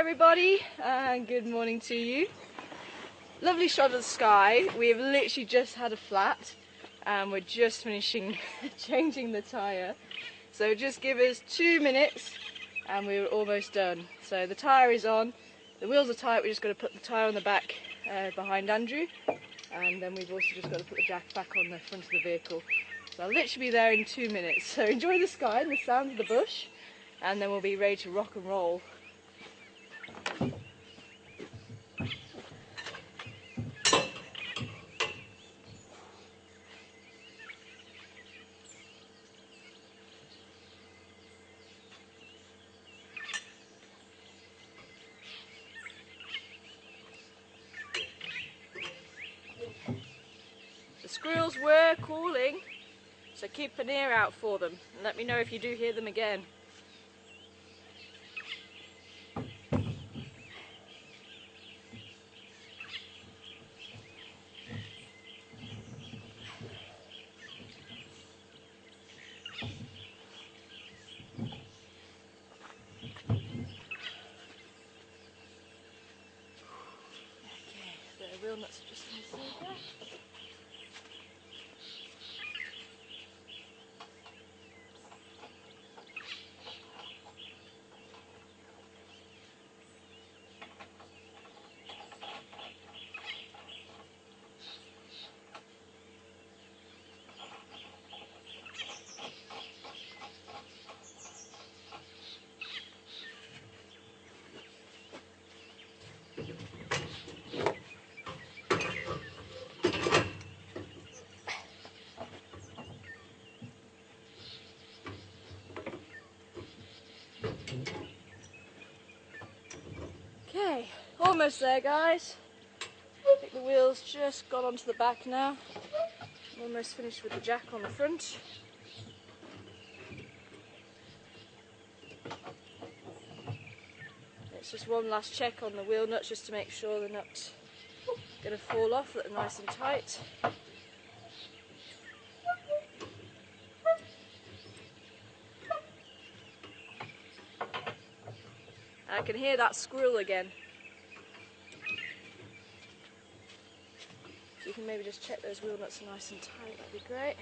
everybody, and good morning to you. Lovely shot of the sky. We've literally just had a flat and we're just finishing changing the tyre. So just give us 2 minutes and we're almost done. So the tyre is on, the wheels are tight, we're just got to put the tyre on the back behind Andrew, and then we've also just got to put the jack back on the front of the vehicle. So I'll literally be there in 2 minutes. So enjoy the sky and the sound of the bush, and then we'll be ready to rock and roll. The squirrels were calling, so keep an ear out for them and let me know if you do hear them again. Okay, the wheel nuts are just inside there. Okay, almost there guys. I think the wheel's just got onto the back now. I'm almost finished with the jack on the front. It's just one last check on the wheel nuts just to make sure they're not going to fall off, that they're nice and tight. I can hear that squirrel again. If you can maybe just check those wheel nuts are nice and tight, that'd be great.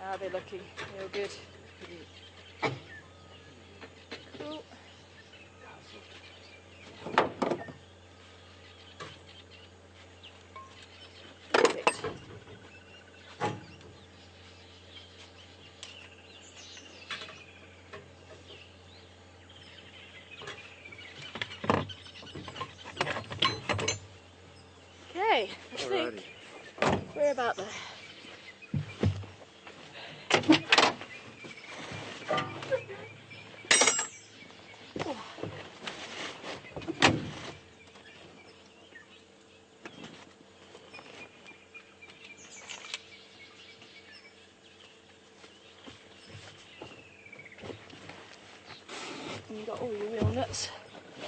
How are they looking? Real good. Cool. Perfect. Okay, I think we're about there. And you've got all your wheel nuts.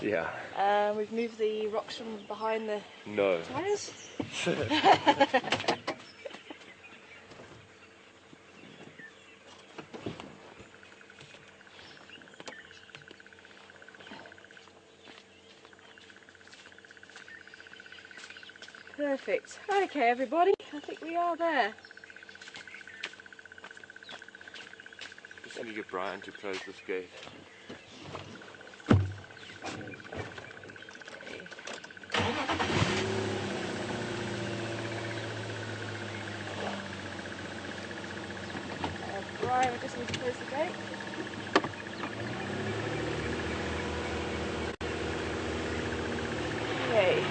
Yeah. We've moved the rocks from behind the tyres. Perfect. Okay everybody, I think we are there. Just need to get Brian to close this gate. Brian, we just need to close the gate. Okay.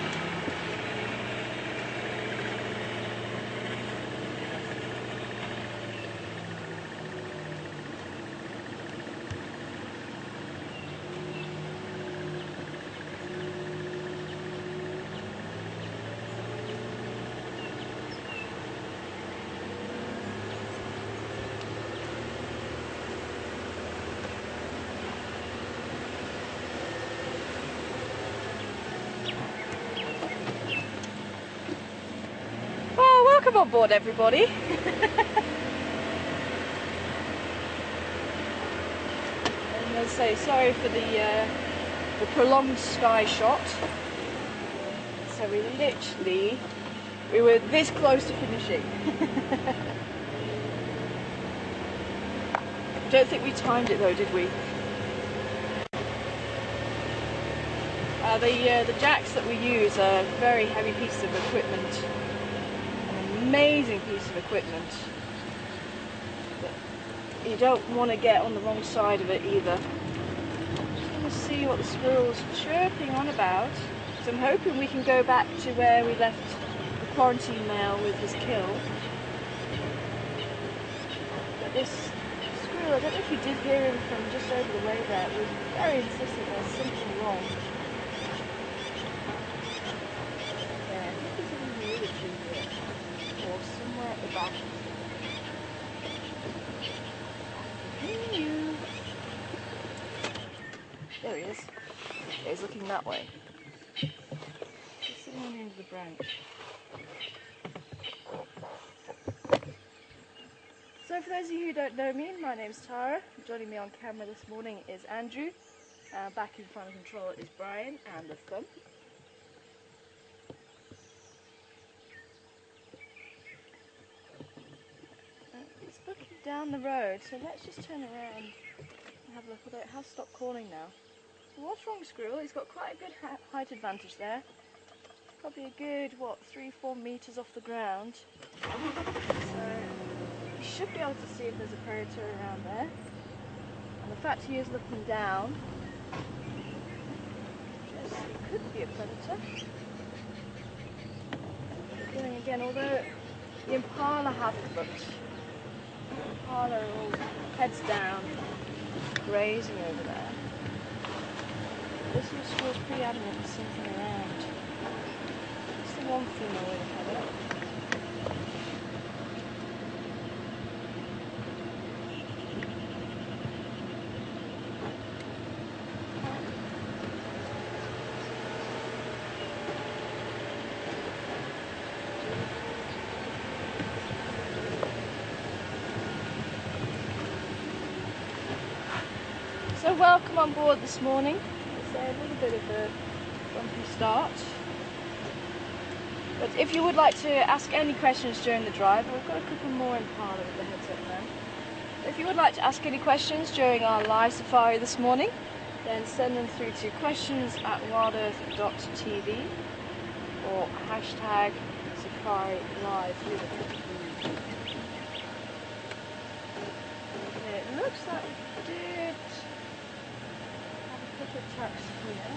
Welcome on board, everybody. And as I say, sorry for the prolonged sky shot. So we were this close to finishing. Don't think we timed it though, did we? The jacks that we use are a very heavy piece of equipment, an amazing piece of equipment. But you don't want to get on the wrong side of it either. Just want to see what the squirrel's chirping on about. So I'm hoping we can go back to where we left the quarantine male with his kill. But this squirrel, I don't know if you did hear him from just over the way there, was very insistent there's something wrong. Yeah, I think he's in the other tree here, or somewhere at the back. There he is. Yeah, he's looking that way. He's sitting on the end of the branch. So for those of you who don't know me, my name's Tara. Joining me on camera this morning is Andrew. Back in front of control is Brian and the thumb. It's looking down the road, so let's just turn around and have a look. Although it has stopped calling now. What's wrong, squirrel? He's got quite a good height advantage there. Probably a good, what, 3-4 meters off the ground. So you should be able to see if there's a predator around there. And the fact he is looking down, just it could be a predator. Going again, although the impala haven't looked. The impala are all heads down, grazing over there. This little squirrel's pretty adamant there's something around. It's the one female with a header. So welcome on board this morning. It's a little bit of a bumpy start. But if you would like to ask any questions during the drive, we've got a couple more impala with the heads up now. If you would like to ask any questions during our live safari this morning, then send them through to questions@WildEarthTV or #SafariLive. It looks like we did have a couple of tracks here.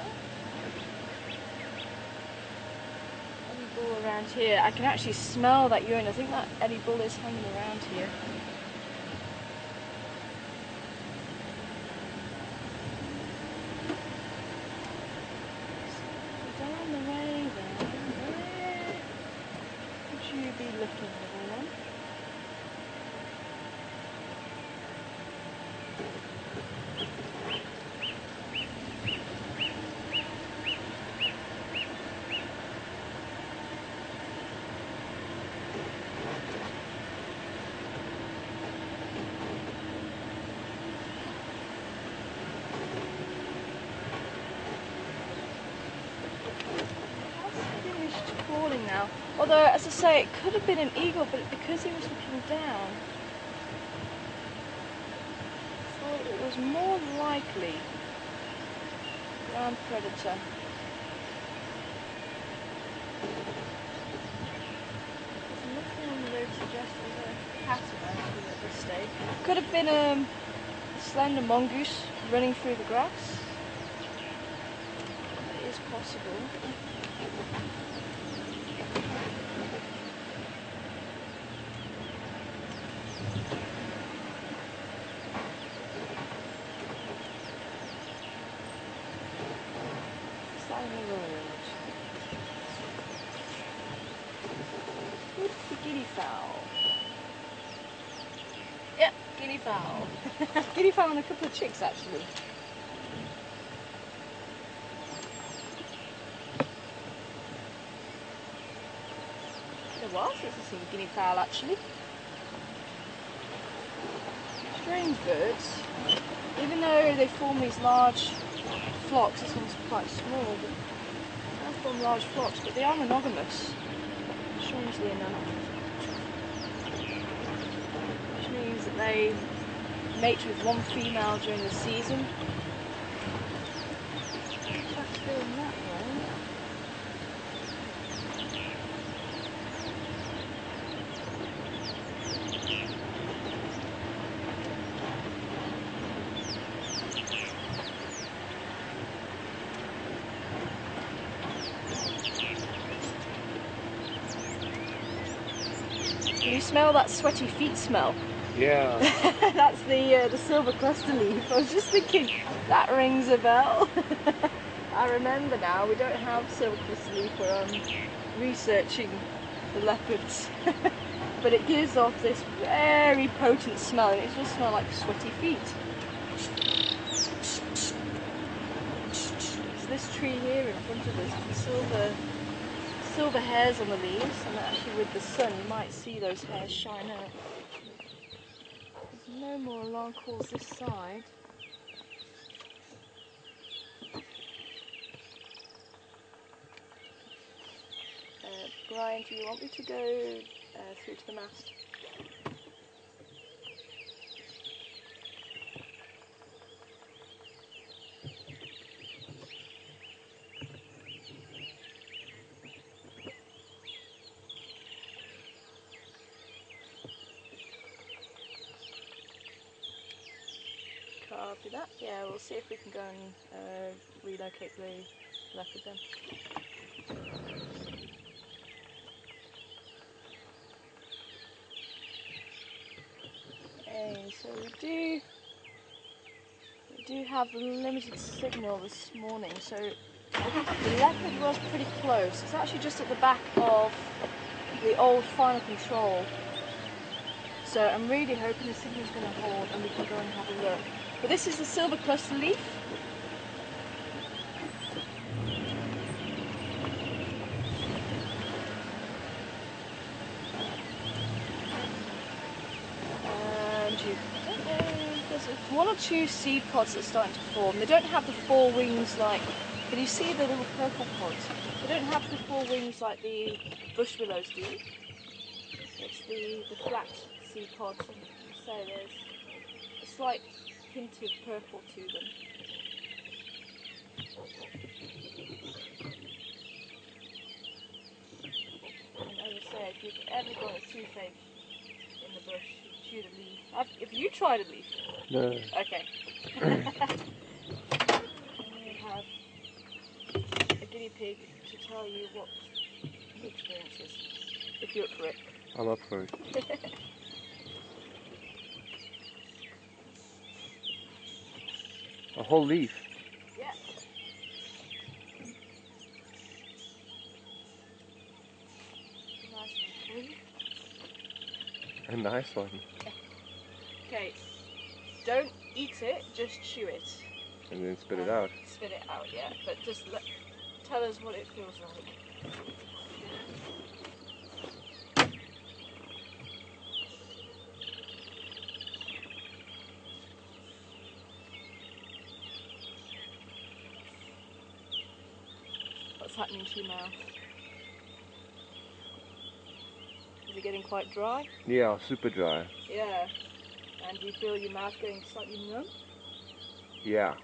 Any bull around here? I can actually smell that urine. I think that any bull is hanging around here. So down the way there, where would you be looking, little one? Now. Although, as I say, it could have been an eagle, but because he was looking down, I thought it was more likely ground predator. There's nothing on the road suggesting there's a cat around here at this stage. Could have been a slender mongoose running through the grass. It is possible. Guinea fowl. Yeah, guinea fowl. Guinea fowl and a couple of chicks actually. been a while since I've seen guinea fowl actually. Strange birds. Even though they form these large flocks, this one's quite small, but they form large flocks, but they are monogamous, strangely enough. Which means that they mate with one female during the season. That's going that way. Can you smell that sweaty feet smell? Yeah. That's the silver cluster leaf. I was just thinking, that rings a bell. I remember now, we don't have silver cluster leaf where I'm researching the leopards. But it gives off this very potent smell, and it does smell like sweaty feet. So this tree here in front of us, the silver hairs on the leaves, and actually with the sun you might see those hairs shine out. There's no more alarm calls this side. Brian, do you want me to go through to the mast? Copy that. Yeah, we'll see if we can go and relocate the leopard then. Okay, so we do have limited signal this morning, so the leopard was pretty close. It's actually just at the back of the old final control. So I'm really hoping the signal's going to hold and we can go and have a look. But this is the silver cluster leaf. And there's one or two seed pods that are starting to form. They don't have the four wings like, can you see the little purple pods? They don't have the four wings like the bush willows do. It's the flat seed pods, and so there's a slight hint of purple to them. And as I say, if you've ever got a toothache in the bush, chew the leaf. Have you tried a leaf? No. Okay. And we have a guinea pig to tell you what the experience is, if you're up for it. I'm up for it. A whole leaf? Yeah. Nice one for you. A nice one. Okay, don't eat it, just chew it. And then spit it out. Spit it out, yeah. But just tell us what it feels like. What's happening to your mouth? Is it getting quite dry? Yeah, super dry. Yeah. And do you feel your mouth getting slightly numb? Yeah.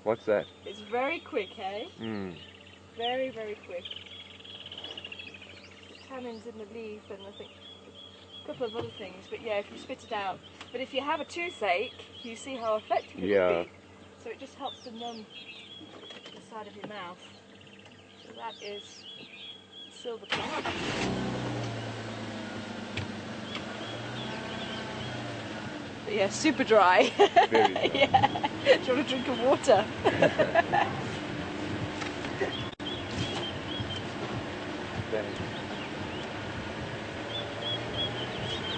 What's that? It's very quick, eh? Very, very quick. The tannins in the leaf and I think a couple of other things, but yeah, if you spit it out. But if you have a toothache, you see how effective it will be. So it just helps to numb the side of your mouth. So that is silver cluster. But yeah, super dry. Very dry. Yeah. Do you want a drink of water?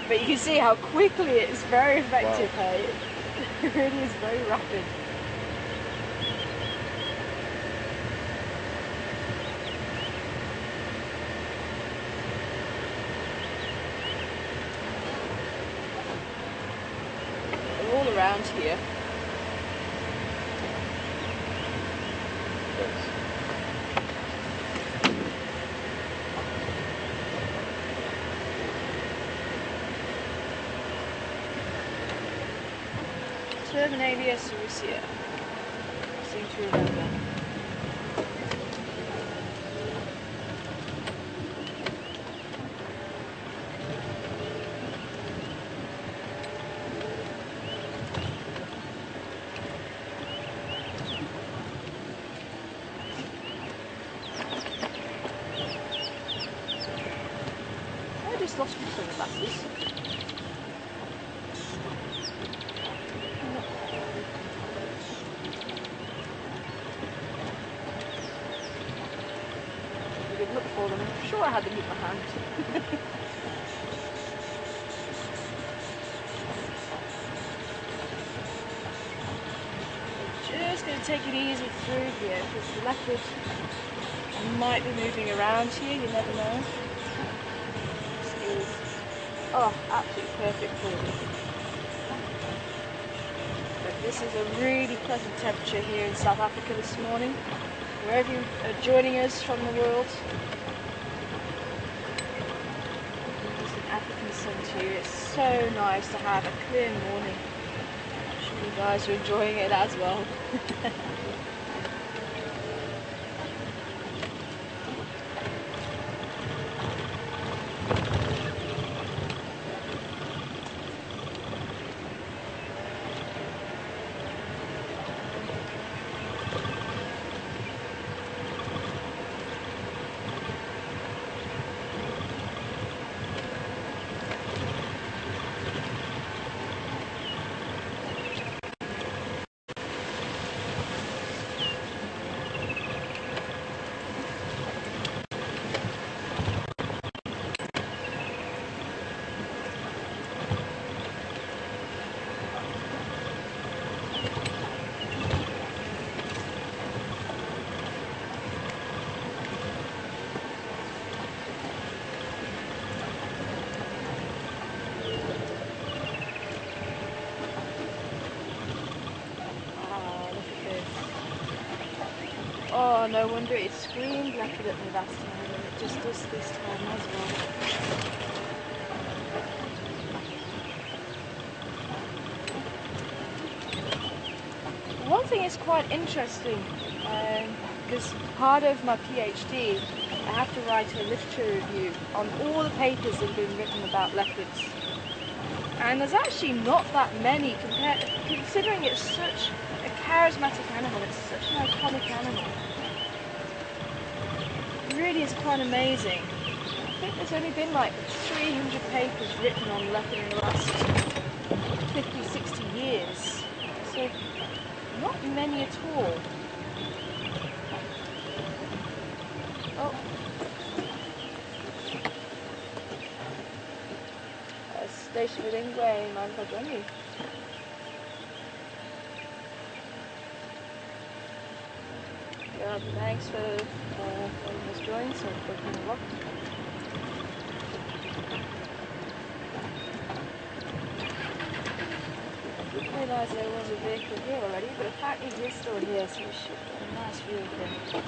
But you can see how quickly it's very effective, Wow. hey? It really is very rapid. around here. Terminalia Cerusia. I seem to remember. I just lost my sunglasses. Look for them. I'm sure I had them in my hand. Just going to take it easy through here because the leopard might be moving around here, you never know. This is, absolutely perfect for them. But this is a really pleasant temperature here in South Africa this morning. Wherever you are joining us from the world. There's an African sun to you. It's so nice to have a clear morning. I'm sure you guys are enjoying it as well. Oh, no wonder it screamed leopard at me last time, and it just does this time as well. One thing is quite interesting, because part of my PhD, I have to write a literature review on all the papers that have been written about leopards. And there's actually not that many, considering it's such a charismatic animal, it's such an iconic animal. It really is quite amazing. I think there's only been like 300 papers written on leopard in the last 50, 60 years. So, not many at all. Oh. Station with Ingwe, mind if I join you? Yeah, thanks for letting us join, so booking the vlog. I didn't realise there was a vehicle here already, but apparently he is still here, so we should get a nice view of him.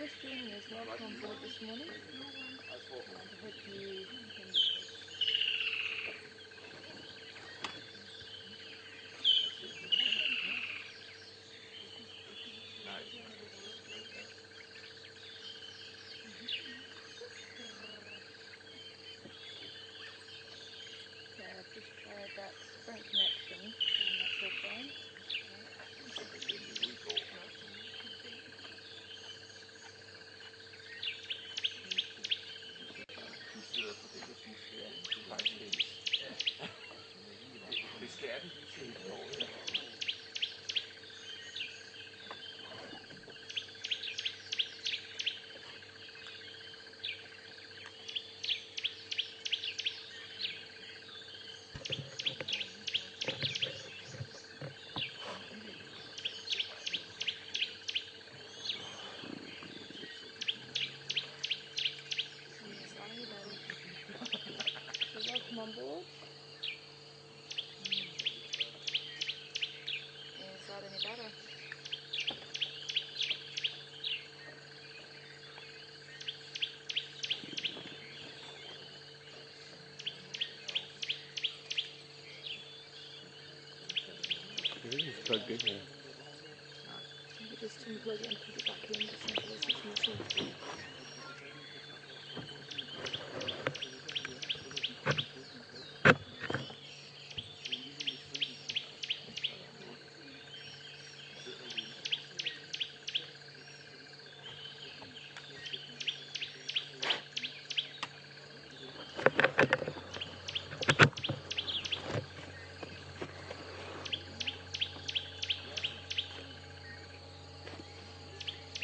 Christian is welcome on board this morning. I hope you can... Okay, I've just tried that front connection and that's all fine. So welcome on board. Is that any better? Everything's plugged in here. Maybe just unplug it and plug it back in just in case it's missing.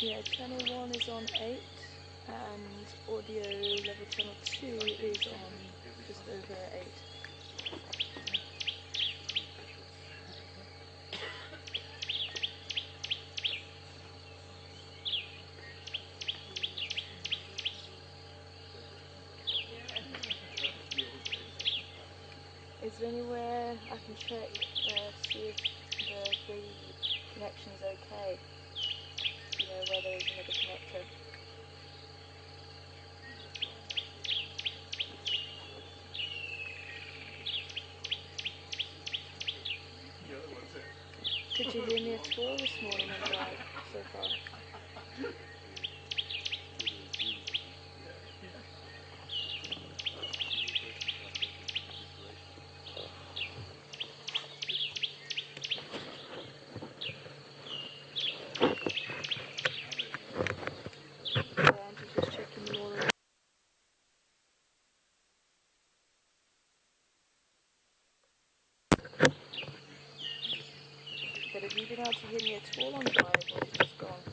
Yeah, channel 1 is on 8 and audio level channel 2 is on just over 8. Is there anywhere I can check to see if the connection is okay? You know, where there is another connector. Could you hear me at all this morning on drive so far? Yeah, Andrew's just checking them all in. But have you been able to hear me at all on drive, or is it just gone?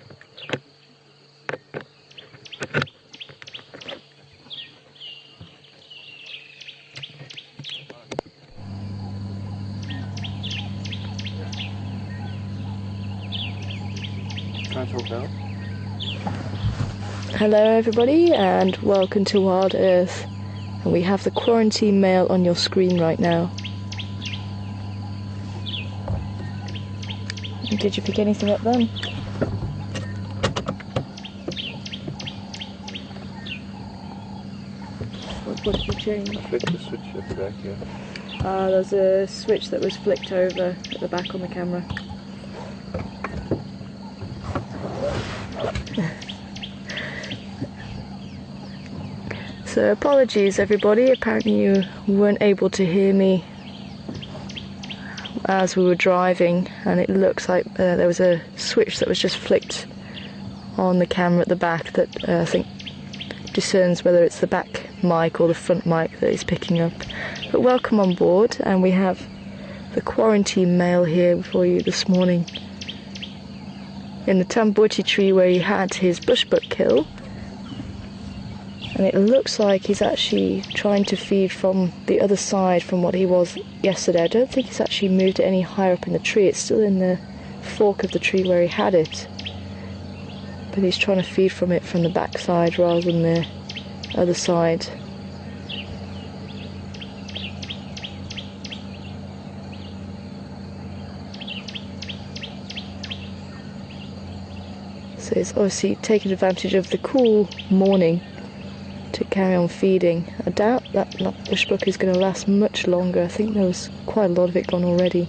Can I talk now? Hello everybody and welcome to Wild Earth, and we have the quarantine mail on your screen right now. Did you pick anything up then? What did you change? Flick the switch at the back here. There's a switch that was flicked over at the back on the camera. So apologies everybody, apparently you weren't able to hear me as we were driving, and it looks like there was a switch that was just flicked on the camera at the back that I think discerns whether it's the back mic or the front mic that is picking up. But welcome on board, and we have the quarantine mail here for you this morning. In the tambuchi tree where he had his bushbuck kill, and it looks like he's actually trying to feed from the other side from what he was yesterday. I don't think he's actually moved it any higher up in the tree. It's still in the fork of the tree where he had it. But he's trying to feed from it from the back side rather than the other side. So it's obviously taking advantage of the cool morning to carry on feeding. I doubt that bushbuck is going to last much longer. I think there was quite a lot of it gone already.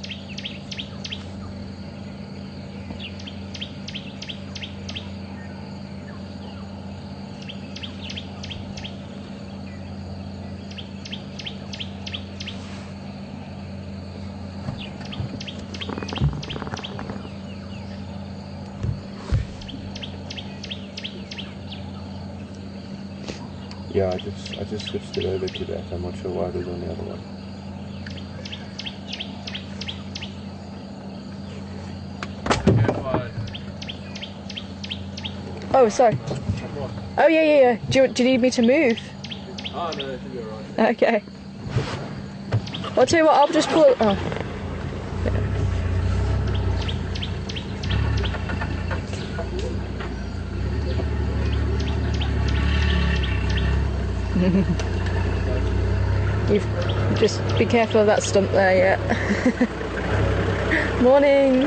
Yeah, I just switched it over to that. I'm not sure why there's on the other one. Oh, sorry. Oh, yeah. Do you need me to move? Oh, no, it should be alright. Okay. I'll tell you what, I'll just pull it. Oh. You've just be careful of that stump there, yeah. Morning.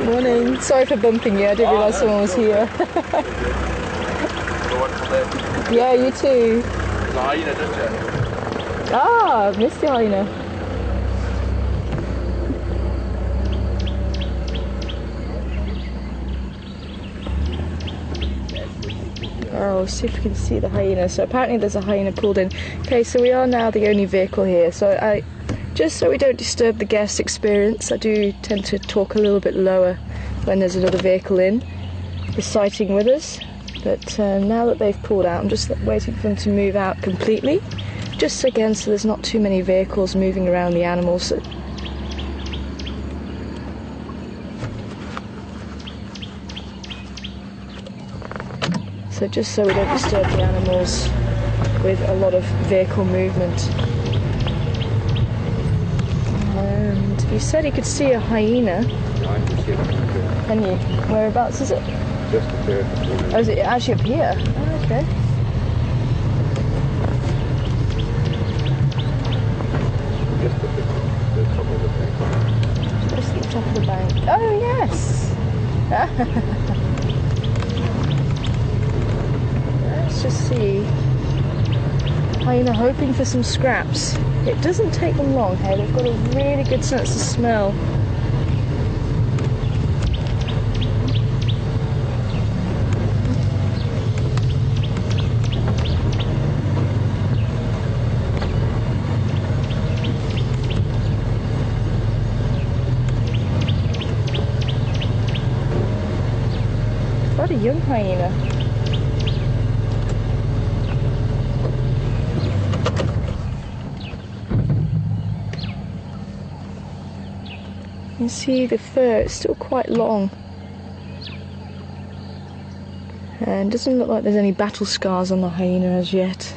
Morning. Sorry for bumping you, I didn't realise someone was here. Yeah, you too. The hyena, don't you? Ah, I've missed the hyena. Oh, see if we can see the hyena. So apparently there's a hyena pulled in. Okay, so we are now the only vehicle here. So just so we don't disturb the guest experience, I do tend to talk a little bit lower when there's another vehicle in, reciting with us. But now that they've pulled out, I'm just waiting for them to move out completely. Just again, so there's not too many vehicles moving around the animals. So just so we don't disturb the animals with a lot of vehicle movement. And you said you could see a hyena. No, I can see it. Can you? Whereabouts is it? Just up there. Oh, is it actually up here? Oh, okay. Just at the top of the bank. Just at the top of the bank. Oh, yes! Let's just see. Hyena hoping for some scraps. It doesn't take them long, hey? They've got a really good sense of smell. Quite a young hyena. You can see the fur, it's still quite long. And doesn't look like there's any battle scars on the hyena as yet.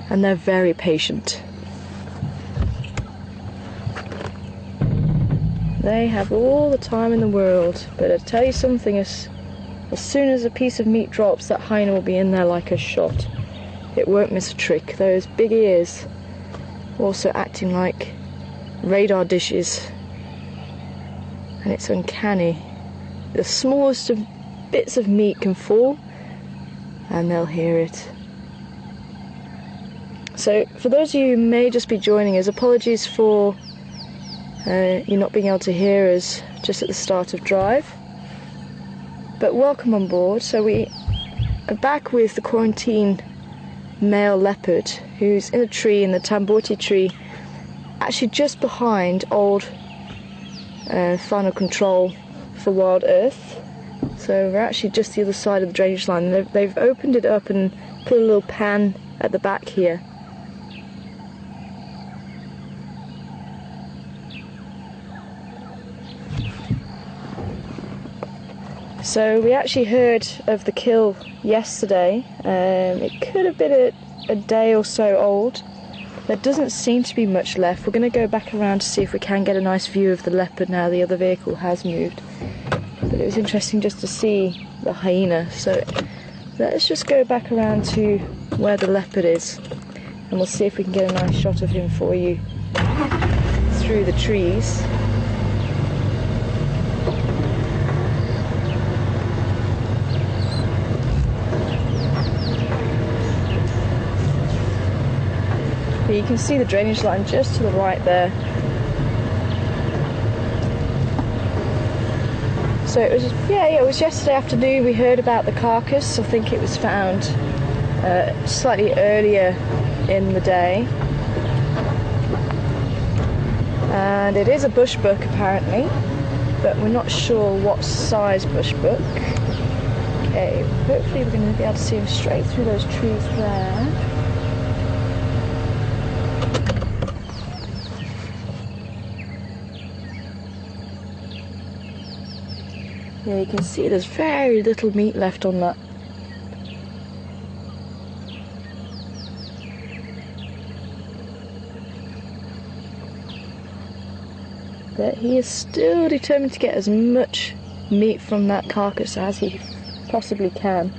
And they're very patient. They have all the time in the world, but I tell you something, as soon as a piece of meat drops, that hyena will be in there like a shot. It won't miss a trick. Those big ears also acting like radar dishes, and it's uncanny. The smallest of bits of meat can fall and they'll hear it. So for those of you who may just be joining us, apologies for you not being able to hear us just at the start of drive, but welcome on board. So we are back with the quarantine male leopard, who's in a tree, in the Tamboti tree, actually just behind old final control for Wild Earth. So we're actually just the other side of the drainage line. They've opened it up and put a little pan at the back here. So we actually heard of the kill yesterday. It could have been a day or so old. There doesn't seem to be much left. We're going to go back around to see if we can get a nice view of the leopard now the other vehicle has moved. But it was interesting just to see the hyena. So let's just go back around to where the leopard is, and we'll see if we can get a nice shot of him for you through the trees. you can see the drainage line just to the right there. So it was, it was yesterday afternoon we heard about the carcass. I think it was found slightly earlier in the day. And it is a bush book apparently, but we're not sure what size bush book. Okay, hopefully we're going to be able to see him straight through those trees there. Yeah, you can see there's very little meat left on that. But he is still determined to get as much meat from that carcass as he possibly can.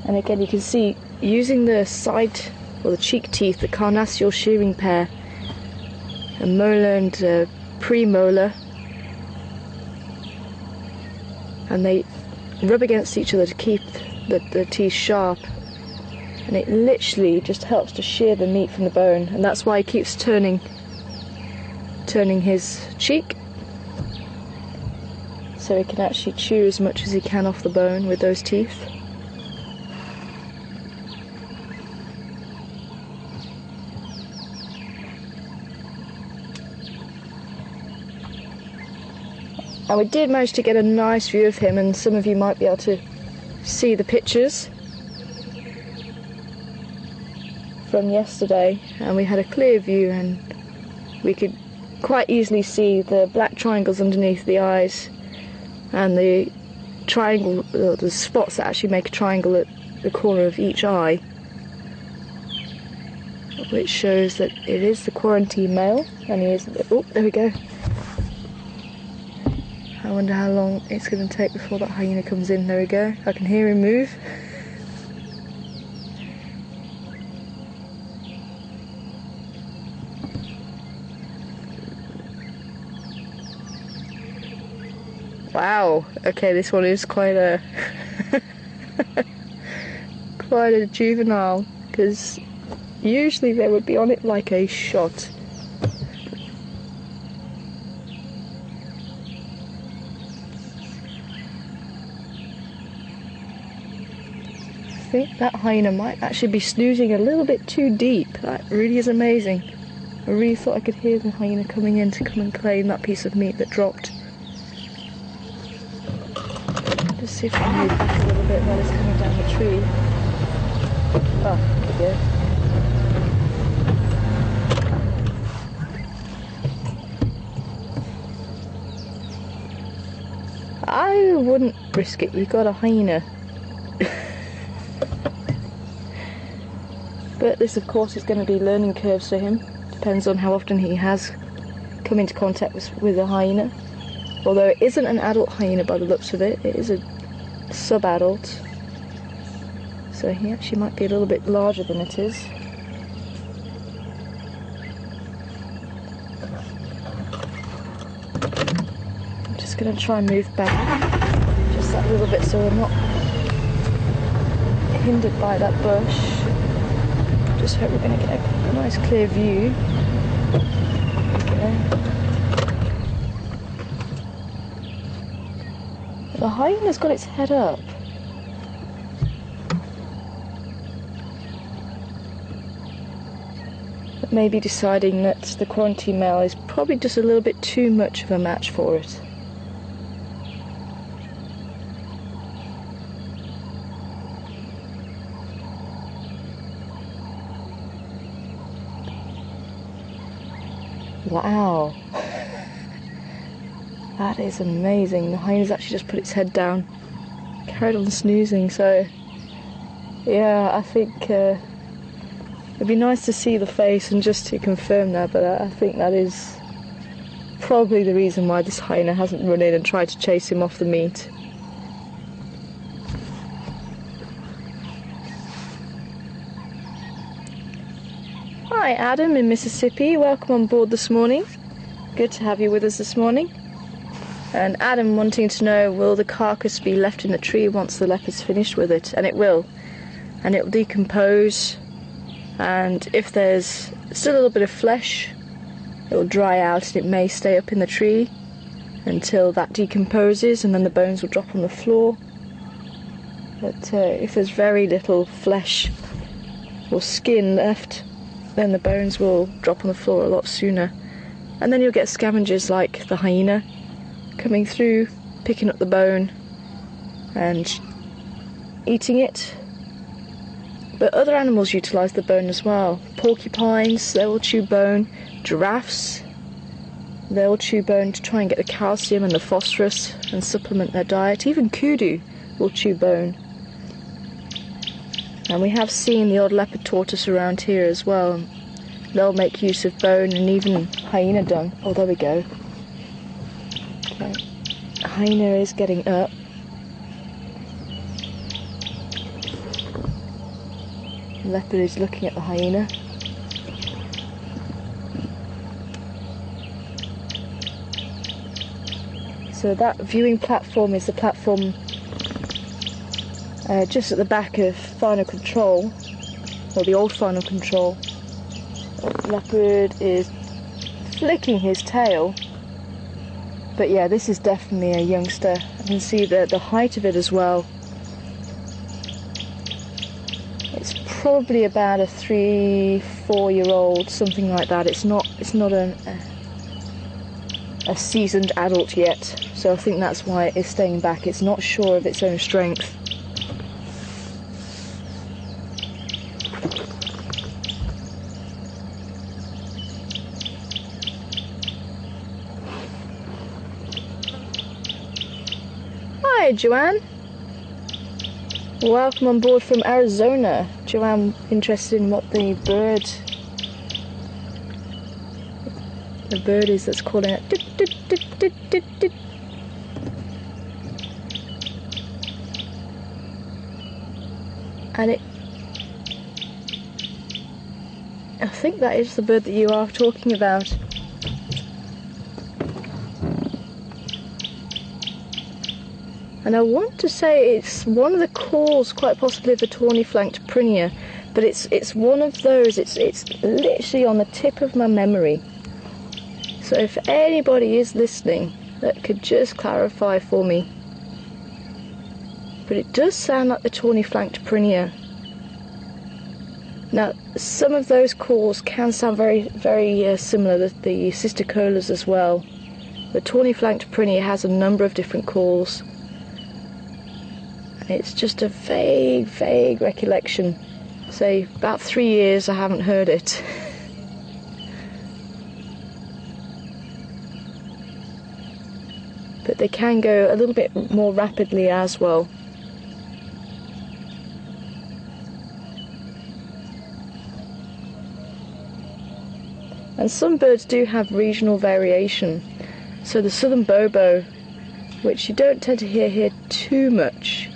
And again, you can see using the side or the cheek teeth, the carnassial shearing pair, a molar and premolar, and they rub against each other to keep the teeth sharp. And it literally just helps to shear the meat from the bone, and that's why he keeps turning his cheek, so he can actually chew as much as he can off the bone with those teeth. And we did manage to get a nice view of him, and some of you might be able to see the pictures from yesterday, and we had a clear view and we could quite easily see the black triangles underneath the eyes and the triangle, the spots that actually make a triangle at the corner of each eye, which shows that it is the quarantine male, and he is, oh, there we go. I wonder how long it's going to take before that hyena comes in. There we go, I can hear him move. Wow, okay, this one is quite a quite a juvenile, because usually they would be on it like a shot. I think that hyena might actually be snoozing a little bit too deep. That really is amazing. I really thought I could hear the hyena coming in to come and claim that piece of meat that dropped. Just see if I can move back a little bit while it's coming down the tree. Oh, there we go. I wouldn't risk it, you've got a hyena. But this of course is going to be learning curves for him. Depends on how often he has come into contact with a hyena. Although it isn't an adult hyena by the looks of it, it is a sub-adult. So he actually might be a little bit larger than it is. I'm just going to try and move back just that little bit so we're not hindered by that bush. Just hope we're going to get a nice clear view. Okay. The hyena's got its head up. But maybe deciding that the quarantine male is probably just a little bit too much of a match for it. Wow. That is amazing. The hyena's actually just put its head down, carried on snoozing, so yeah, I think it'd be nice to see the face and just to confirm that, but I think that is probably the reason why this hyena hasn't run in and tried to chase him off the meat. Hi Adam in Mississippi, welcome on board this morning. Good to have you with us this morning. And Adam wanting to know, will the carcass be left in the tree once the leopard's finished with it? And it will. And it will decompose. And if there's still a little bit of flesh, it will dry out and it may stay up in the tree until that decomposes, and then the bones will drop on the floor. But if there's very little flesh or skin left, then the bones will drop on the floor a lot sooner. And then you'll get scavengers like the hyena coming through, picking up the bone and eating it. But other animals utilise the bone as well. Porcupines, they will chew bone. Giraffes, they will chew bone to try and get the calcium and the phosphorus and supplement their diet. Even kudu will chew bone. And we have seen the odd leopard tortoise around here as well. They'll make use of bone, and even hyena dung. Oh, there we go. Okay. Hyena is getting up. Leopard is looking at the hyena. So that viewing platform is the platform just at the back of Final Control, or the old Final Control. Leopard is flicking his tail. But yeah, this is definitely a youngster. You can see the height of it as well. It's probably about a 3-4 year old, something like that. It's not a seasoned adult yet, so I think that's why it is staying back. It's not sure of its own strength. Hi, Joanne. Welcome on board from Arizona. Joanne, interested in what the bird is that's calling it. Dit, dit, dit, dit, dit, dit. And I think that is the bird that you are talking about. And I want to say it's one of the calls, quite possibly of the tawny-flanked prinia, but it's one of those. It's literally on the tip of my memory. So if anybody is listening, that could just clarify for me. But it does sound like the tawny-flanked prinia. Now, some of those calls can sound very, very similar. The cisticolas as well. The tawny-flanked prinia has a number of different calls. It's just a vague recollection. Say, about 3 years I haven't heard it. But they can go a little bit more rapidly as well. And some birds do have regional variation. So the southern bobo, which you don't tend to hear here too much,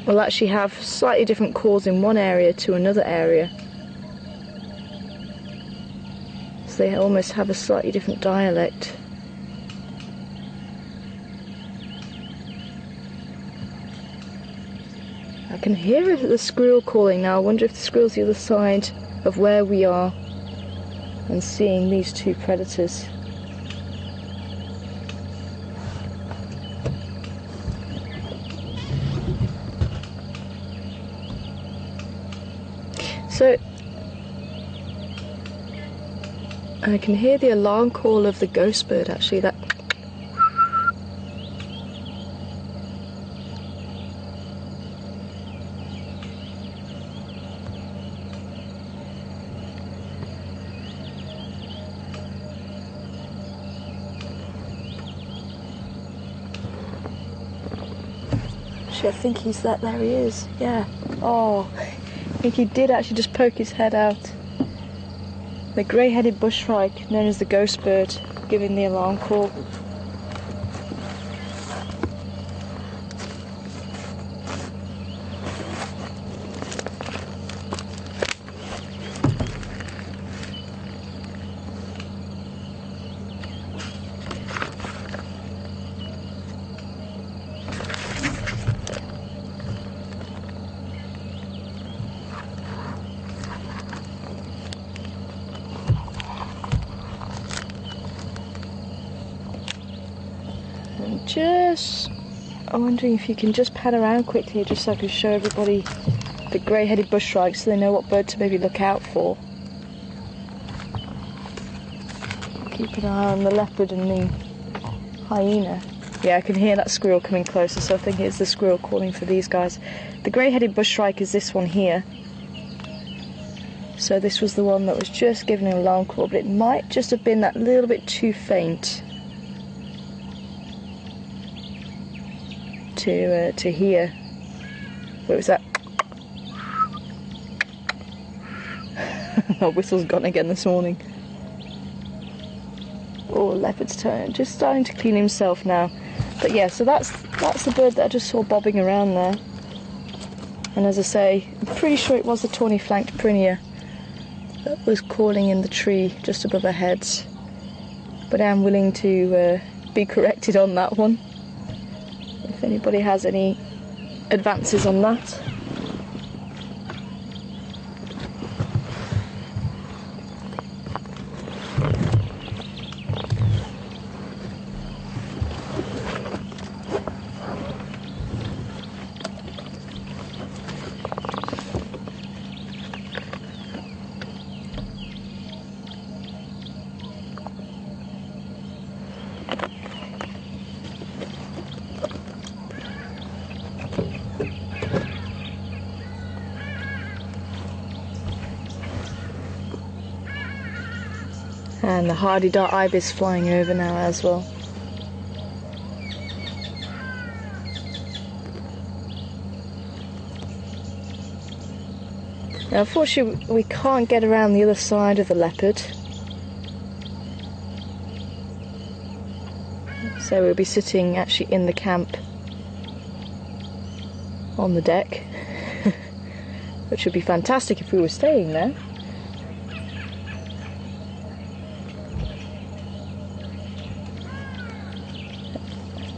will actually have slightly different calls in one area to another area. So they almost have a slightly different dialect. I can hear the squirrel calling now. I wonder if the squirrel's the other side of where we are and seeing these two predators. So I can hear the alarm call of the ghost bird actually. That actually, I think he's that. There he is. Yeah. Oh. I think he did actually just poke his head out. The grey-headed bushshrike, known as the ghost bird, giving the alarm call. And just, I'm wondering if you can just pan around quickly just so I can show everybody the grey-headed bush shrike so they know what bird to maybe look out for. Keep an eye on the leopard and the hyena. Yeah, I can hear that squirrel coming closer, so I think it's the squirrel calling for these guys. The grey-headed bush shrike is this one here. So this was the one that was just giving an alarm call, but it might just have been that little bit too faint to hear. What was that? My whistle's gone again this morning. Oh, leopard's turn, just starting to clean himself now. But yeah, so that's the bird that I just saw bobbing around there. And as I say, I'm pretty sure it was the tawny-flanked prinia that was calling in the tree just above our heads. But I am willing to be corrected on that one, if anybody has any advances on that. And the hardy dart ibis flying over now as well. Now unfortunately we can't get around the other side of the leopard, so we'll be sitting actually in the camp on the deck, which would be fantastic if we were staying there.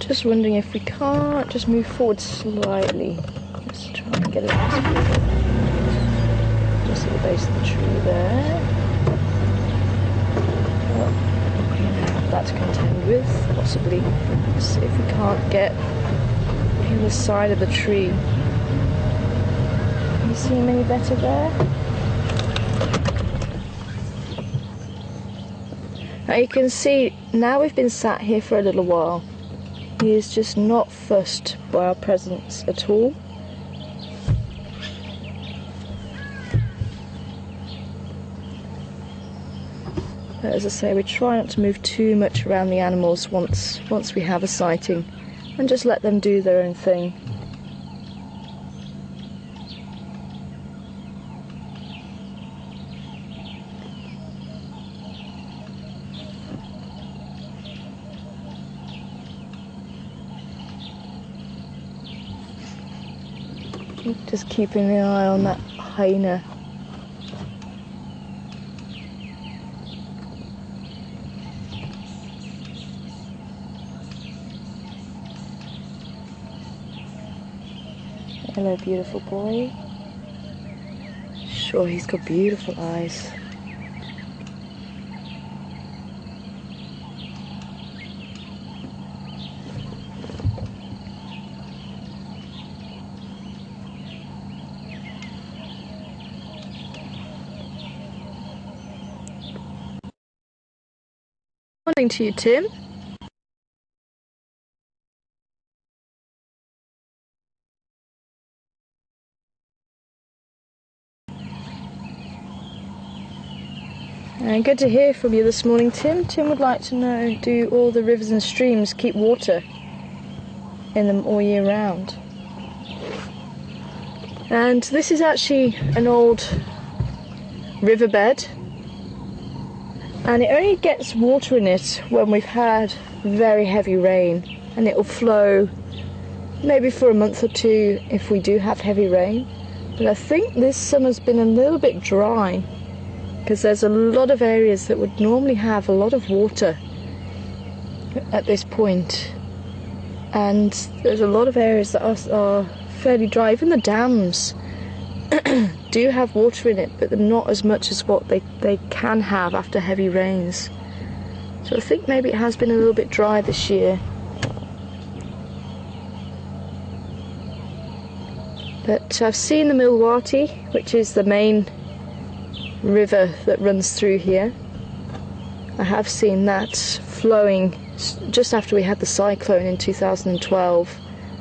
Just wondering if we can't just move forward slightly. Let's try and get it just at the base of the tree there. Well, you know, that to contend with, possibly. Let's see if we can't get the other side of the tree. Can you see him any better there? Now you can see, now we've been sat here for a little while. He is just not fussed by our presence at all. But as I say, we try not to move too much around the animals once we have a sighting, and just let them do their own thing. Just keeping an eye on that hyena. Hello, beautiful boy. Sure, he's got beautiful eyes. Morning to you, Tim. And good to hear from you this morning, Tim. Tim would like to know, do all the rivers and streams keep water in them all year round? And this is actually an old riverbed, and it only gets water in it when we've had very heavy rain, and it will flow maybe for a month or two if we do have heavy rain. But I think this summer's been a little bit dry, because there's a lot of areas that would normally have a lot of water at this point, and there's a lot of areas that are fairly dry. Even the dams do have water in it, but not as much as what they can have after heavy rains. So I think maybe it has been a little bit dry this year. But I've seen the Milwati, which is the main river that runs through here. I have seen that flowing just after we had the cyclone in 2012,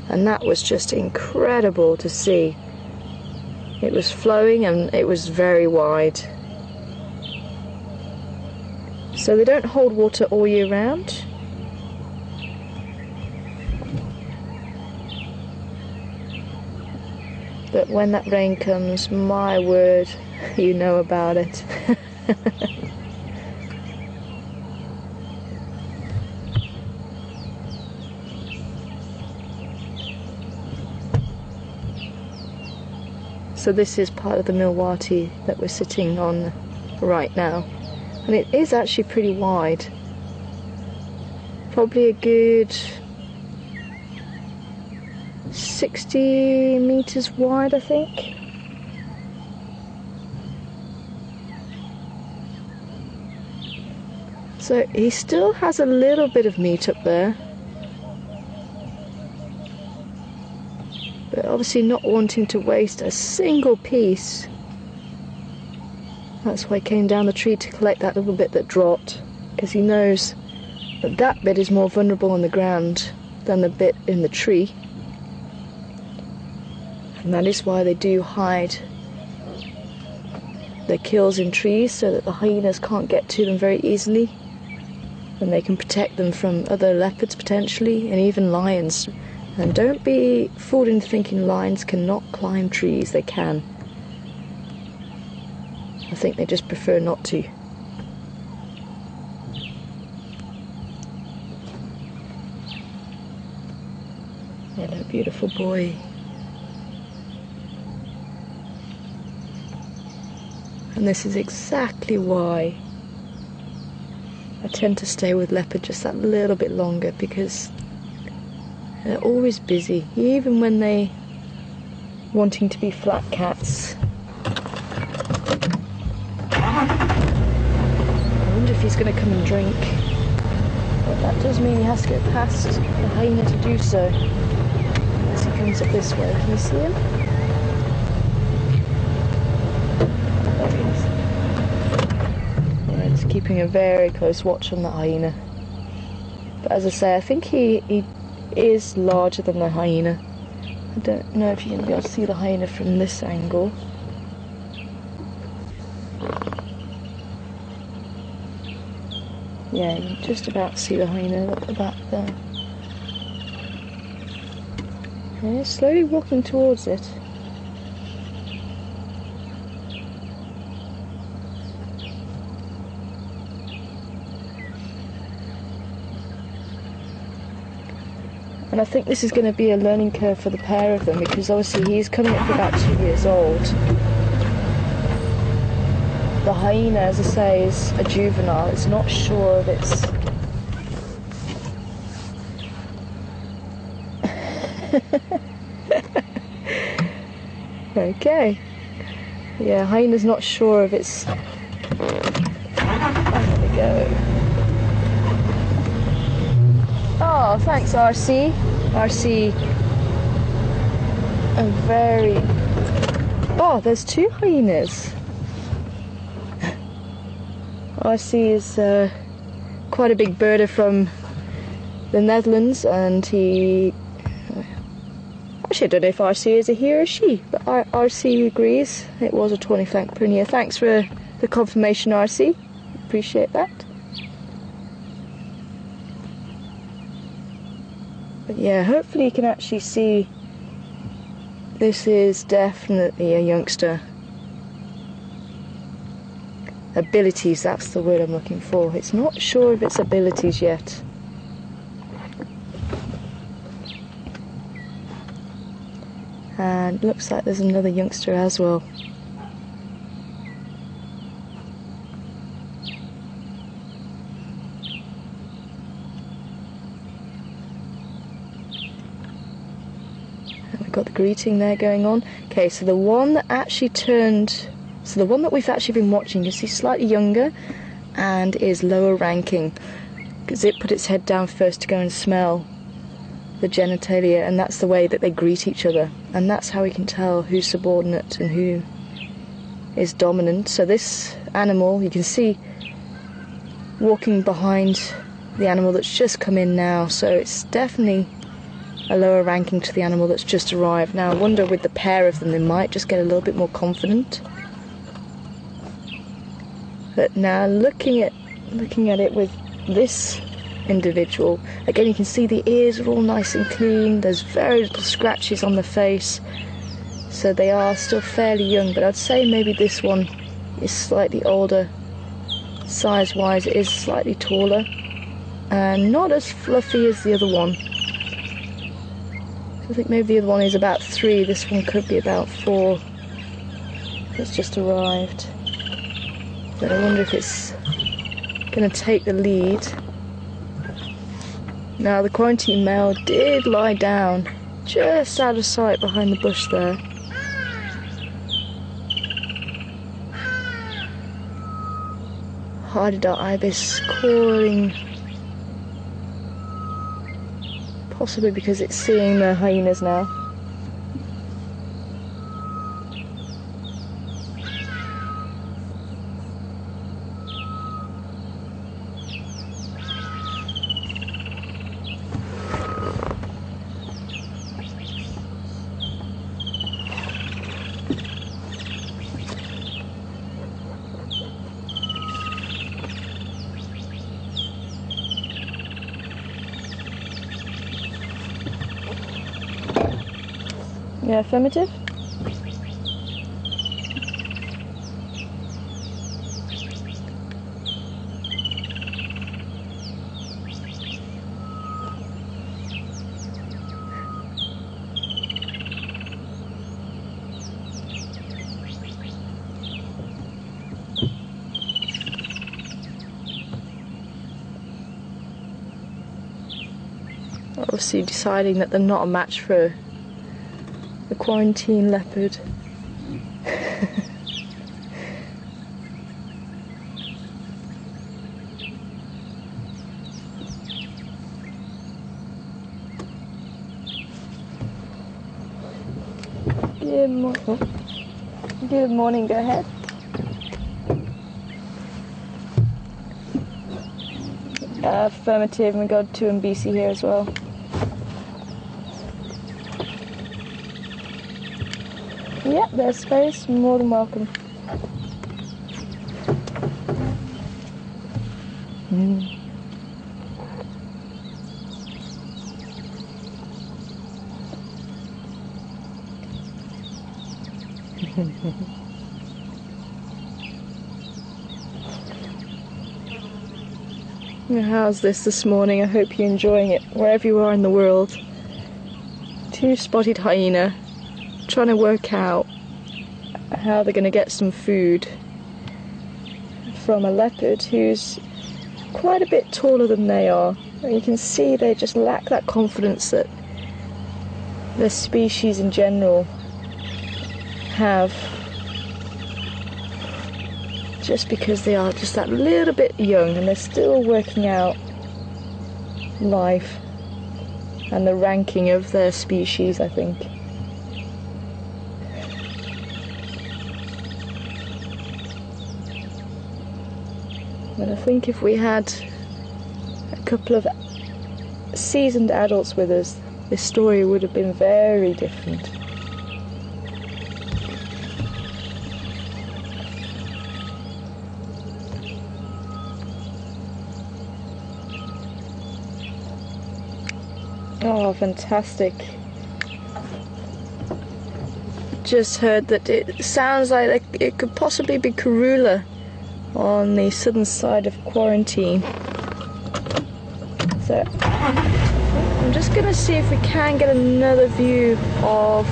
and that was just incredible to see. It was flowing and it was very wide. So they don't hold water all year round. But when that rain comes, my word, you know about it. So this is part of the Milwati that we're sitting on right now. And it is actually pretty wide. Probably a good 60 meters wide, I think. So he still has a little bit of meat up there. But obviously not wanting to waste a single piece. That's why he came down the tree to collect that little bit that dropped, because he knows that that bit is more vulnerable on the ground than the bit in the tree. And that is why they do hide their kills in trees, so that the hyenas can't get to them very easily, and they can protect them from other leopards potentially, and even lions. And don't be fooled into thinking lions cannot climb trees. They can. I think they just prefer not to. Hello, beautiful boy. And this is exactly why I tend to stay with leopard just that little bit longer, because they're always busy, even when they wanting to be flat cats. I wonder if he's going to come and drink. But that does mean he has to go past the hyena to do so. As he comes up this way, can you see him? There he is. Right, he's keeping a very close watch on the hyena. But as I say, I think he is larger than the hyena. I don't know if you're going to be able to see the hyena from this angle. Yeah, you can just about see the hyena at the back there. Yeah, slowly walking towards it. And I think this is going to be a learning curve for the pair of them, because obviously he's coming up to about 2 years old. The hyena, as I say, is a juvenile. It's not sure of its... Okay. Yeah, hyena's not sure of its... There we go. Oh, thanks, RC. RC, a very... Oh, there's 2 hyenas. RC is quite a big birder from the Netherlands, and he... Actually, I don't know if RC is a he or a she, but RC agrees. It was a tawny flank Purnia. Thanks for the confirmation, RC. Appreciate that. But yeah, hopefully you can actually see this is definitely a youngster. Abilities, that's the word I'm looking for. It's not sure of its abilities yet. And looks like there's another youngster as well. We've got the greeting there going on. Okay, so the one that actually turned... So the one that we've actually been watching, you see, slightly younger and is lower ranking, because it put its head down first to go and smell the genitalia, and that's the way that they greet each other, and that's how we can tell who's subordinate and who is dominant. So this animal, you can see walking behind the animal that's just come in now, so it's definitely a lower ranking to the animal that's just arrived. Now I wonder, with the pair of them, they might just get a little bit more confident. But now looking at it with this individual, again you can see the ears are all nice and clean, there's very little scratches on the face, so they are still fairly young, but I'd say maybe this one is slightly older. Size wise it is slightly taller and not as fluffy as the other one. I think maybe the other one is about 3, this one could be about 4. It's just arrived. But I wonder if it's going to take the lead. Now the quarantine male did lie down just out of sight behind the bush there. Hydrodot ibis calling, possibly because it's seeing the hyenas now. Yeah, affirmative. Obviously deciding that they're not a match for the quarantine leopard. Good morning, go ahead. Affirmative, and we got 2 in BC here as well. Yeah, there's space, more than welcome. How's this morning? I hope you're enjoying it wherever you are in the world. 2 spotted hyena trying to work out how they're going to get some food from a leopard who's quite a bit taller than they are. And you can see they just lack that confidence that the species in general have, just because they are just that little bit young and they're still working out life and the ranking of their species, I think. And I think if we had a couple of seasoned adults with us, this story would have been very different. Oh, fantastic. Just heard that it sounds like it could possibly be Karula on the southern side of quarantine. So I'm just going to see if we can get another view of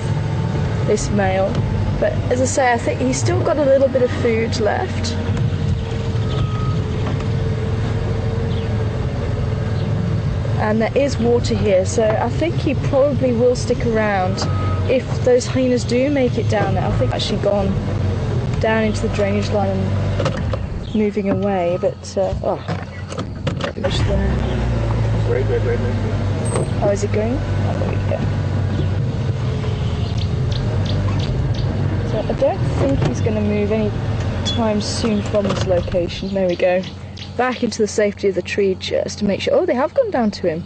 this male. But as I say, I think he's still got a little bit of food left. And there is water here, so I think he probably will stick around if those hyenas do make it down there. I think actually gone down into the drainage line and moving away, but oh, just there. Wait. Oh, is it going? Oh, there we go. So I don't think he's going to move any time soon from this location. There we go. Back into the safety of the tree just to make sure. Oh, they have gone down to him.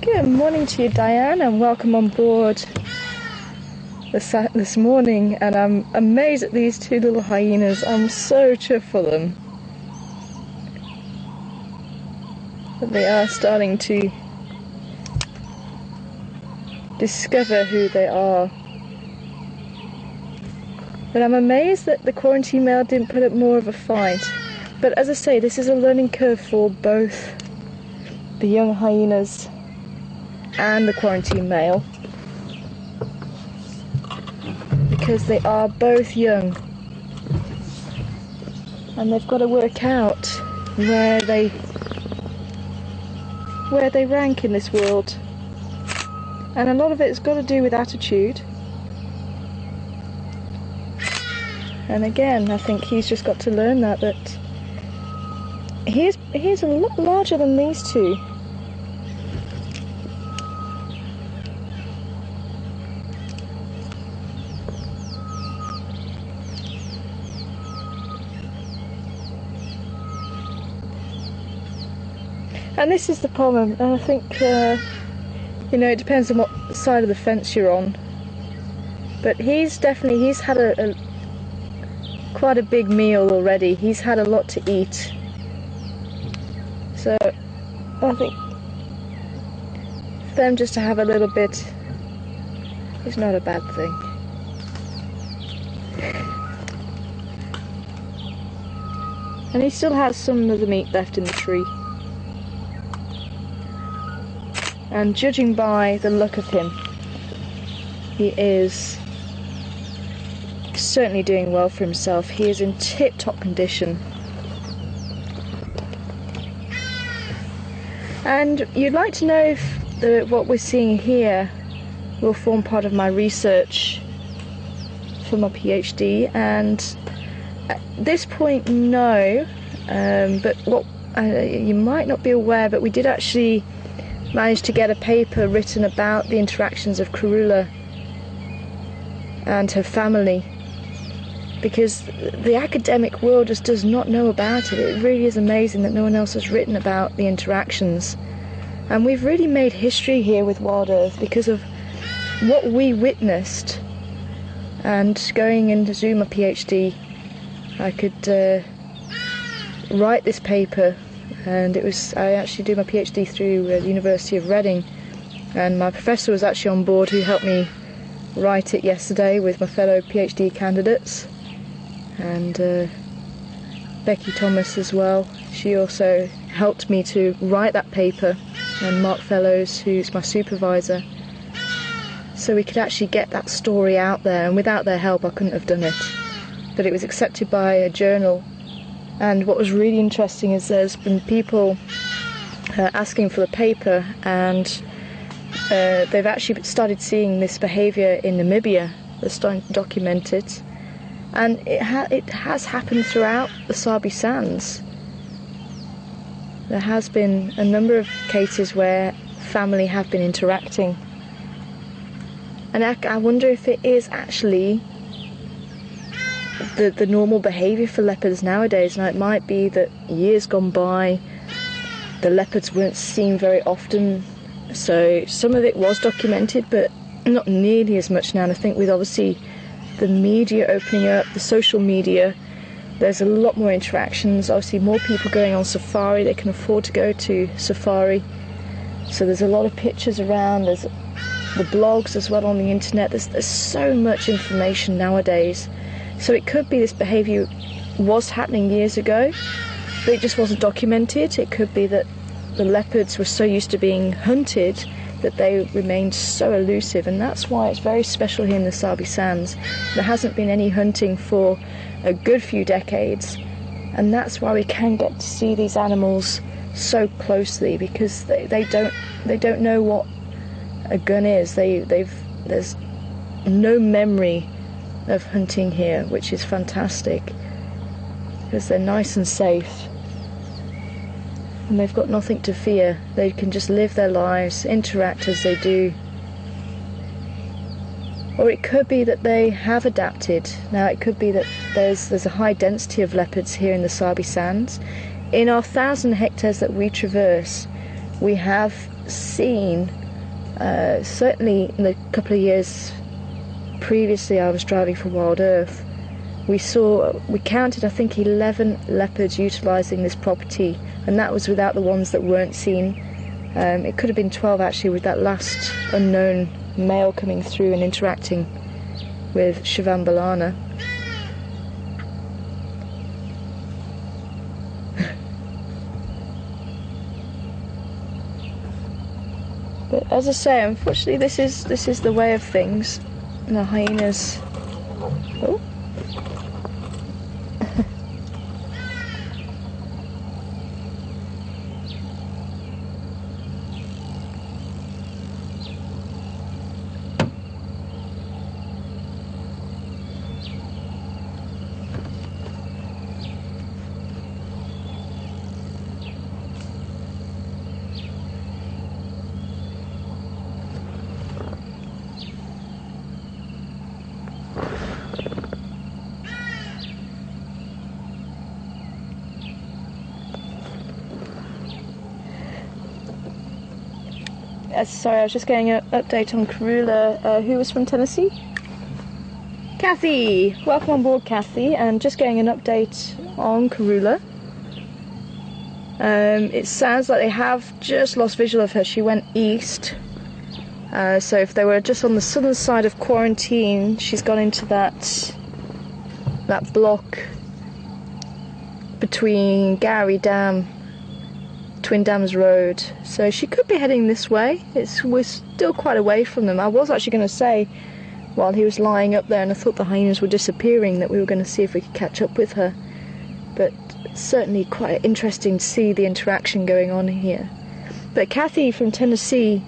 Good morning to you, Diane, and welcome on board this morning. And I'm amazed at these two little hyenas. I'm so chuffed for them. But they are starting to discover who they are. But I'm amazed that the quarantine male didn't put up more of a fight. But as I say, this is a learning curve for both the young hyenas and the quarantine male, because they are both young and they've got to work out where they rank in this world, and a lot of it's got to do with attitude. And again, I think he's just got to learn that he's a lot larger than these two. And this is the problem, and I think, you know, it depends on what side of the fence you're on. But he's had quite a big meal already. He's had a lot to eat. So, I think for them just to have a little bit is not a bad thing. And he still has some of the meat left in the tree. And judging by the look of him, he is certainly doing well for himself. He is in tip-top condition. And you'd like to know if what we're seeing here will form part of my research for my PhD, and at this point no, but what you might not be aware, but we did actually managed to get a paper written about the interactions of Karula and her family, because the academic world just does not know about it. It really is amazing that no one else has written about the interactions. And we've really made history here with Wild Earth because of what we witnessed. And going into Djuma PhD, I could write this paper. And I actually do my PhD through the University of Reading, and my professor was actually on board, who helped me write it yesterday with my fellow PhD candidates, and Becky Thomas as well. She also helped me to write that paper, and Mark Fellows, who's my supervisor, so we could actually get that story out there, and without their help I couldn't have done it. But it was accepted by a journal. And what was really interesting is there's been people asking for the paper, and they've actually started seeing this behaviour in Namibia. They're starting to document it, and it has happened throughout the Sabi Sands. There has been a number of cases where family have been interacting, and I wonder if it is actually the normal behaviour for leopards nowadays. Now, it might be that years gone by the leopards weren't seen very often, so some of it was documented, but not nearly as much now. And I think with obviously the media opening up, the social media, There's a lot more interactions, obviously more people going on safari, they can afford to go to safari. So there's a lot of pictures around, there's the blogs as well on the internet, there's so much information nowadays. So it could be this behaviour was happening years ago, but it just wasn't documented. It could be that the leopards were so used to being hunted that they remained so elusive, and that's why it's very special here in the Sabi Sands. There hasn't been any hunting for a good few decades, and that's why we can get to see these animals so closely, because they don't know what a gun is. There's no memory of hunting here, which is fantastic, because they're nice and safe and they've got nothing to fear. They can just live their lives, interact as they do. Or it could be that they have adapted. Now it could be that there's a high density of leopards here in the Sabi Sands. In our 1,000 hectares that we traverse, we have seen, certainly in the couple of years previously I was driving for Wild Earth, we counted I think 11 leopards utilising this property, and that was without the ones that weren't seen. It could have been 12 actually, with that last unknown male coming through and interacting with Shivambalana. But as I say, unfortunately this is the way of things. And the hyenas. Oh. Sorry, I was just getting an update on Karula. Who was from Tennessee? Kathy! Welcome on board, Kathy. And just getting an update on Karula. It sounds like they have just lost visual of her. She went east. So if they were just on the southern side of quarantine, she's gone into that block between Gowrie Dam, Twin Dams Road, so she could be heading this way. We're still quite away from them. I was actually going to say, while he was lying up there and I thought the hyenas were disappearing, that we were going to see if we could catch up with her, but it's certainly quite interesting to see the interaction going on here. But Kathy from Tennessee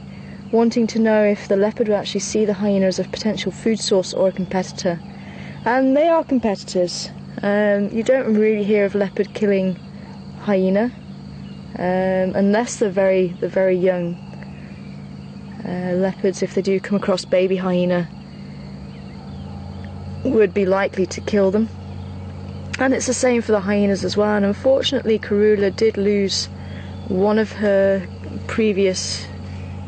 wanting to know if the leopard will actually see the hyena as a potential food source or a competitor, and they are competitors. You don't really hear of leopard killing hyena, unless they're very young. Leopards, if they do come across baby hyena, would be likely to kill them. And it's the same for the hyenas as well. And unfortunately, Karula did lose one of her previous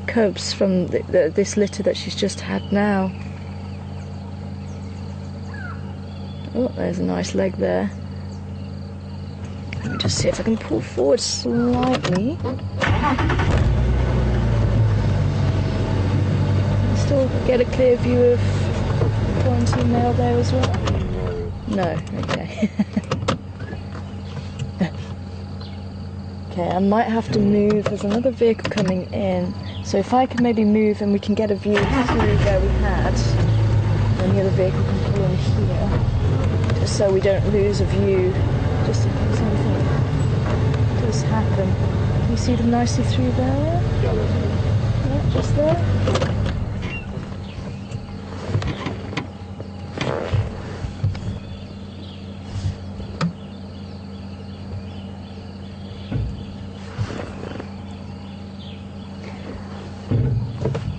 cubs from this litter that she's just had now. Oh, there's a nice leg there. Let me just see if I can pull forward slightly. Still get a clear view of quarantine male there as well? No, okay. Okay, I might have to move. There's another vehicle coming in. So if I can maybe move and we can get a view through where we had, then the other vehicle can pull in here. Just so we don't lose a view, just in case anything does happen. Can you see them nicely through there? Yeah, just there.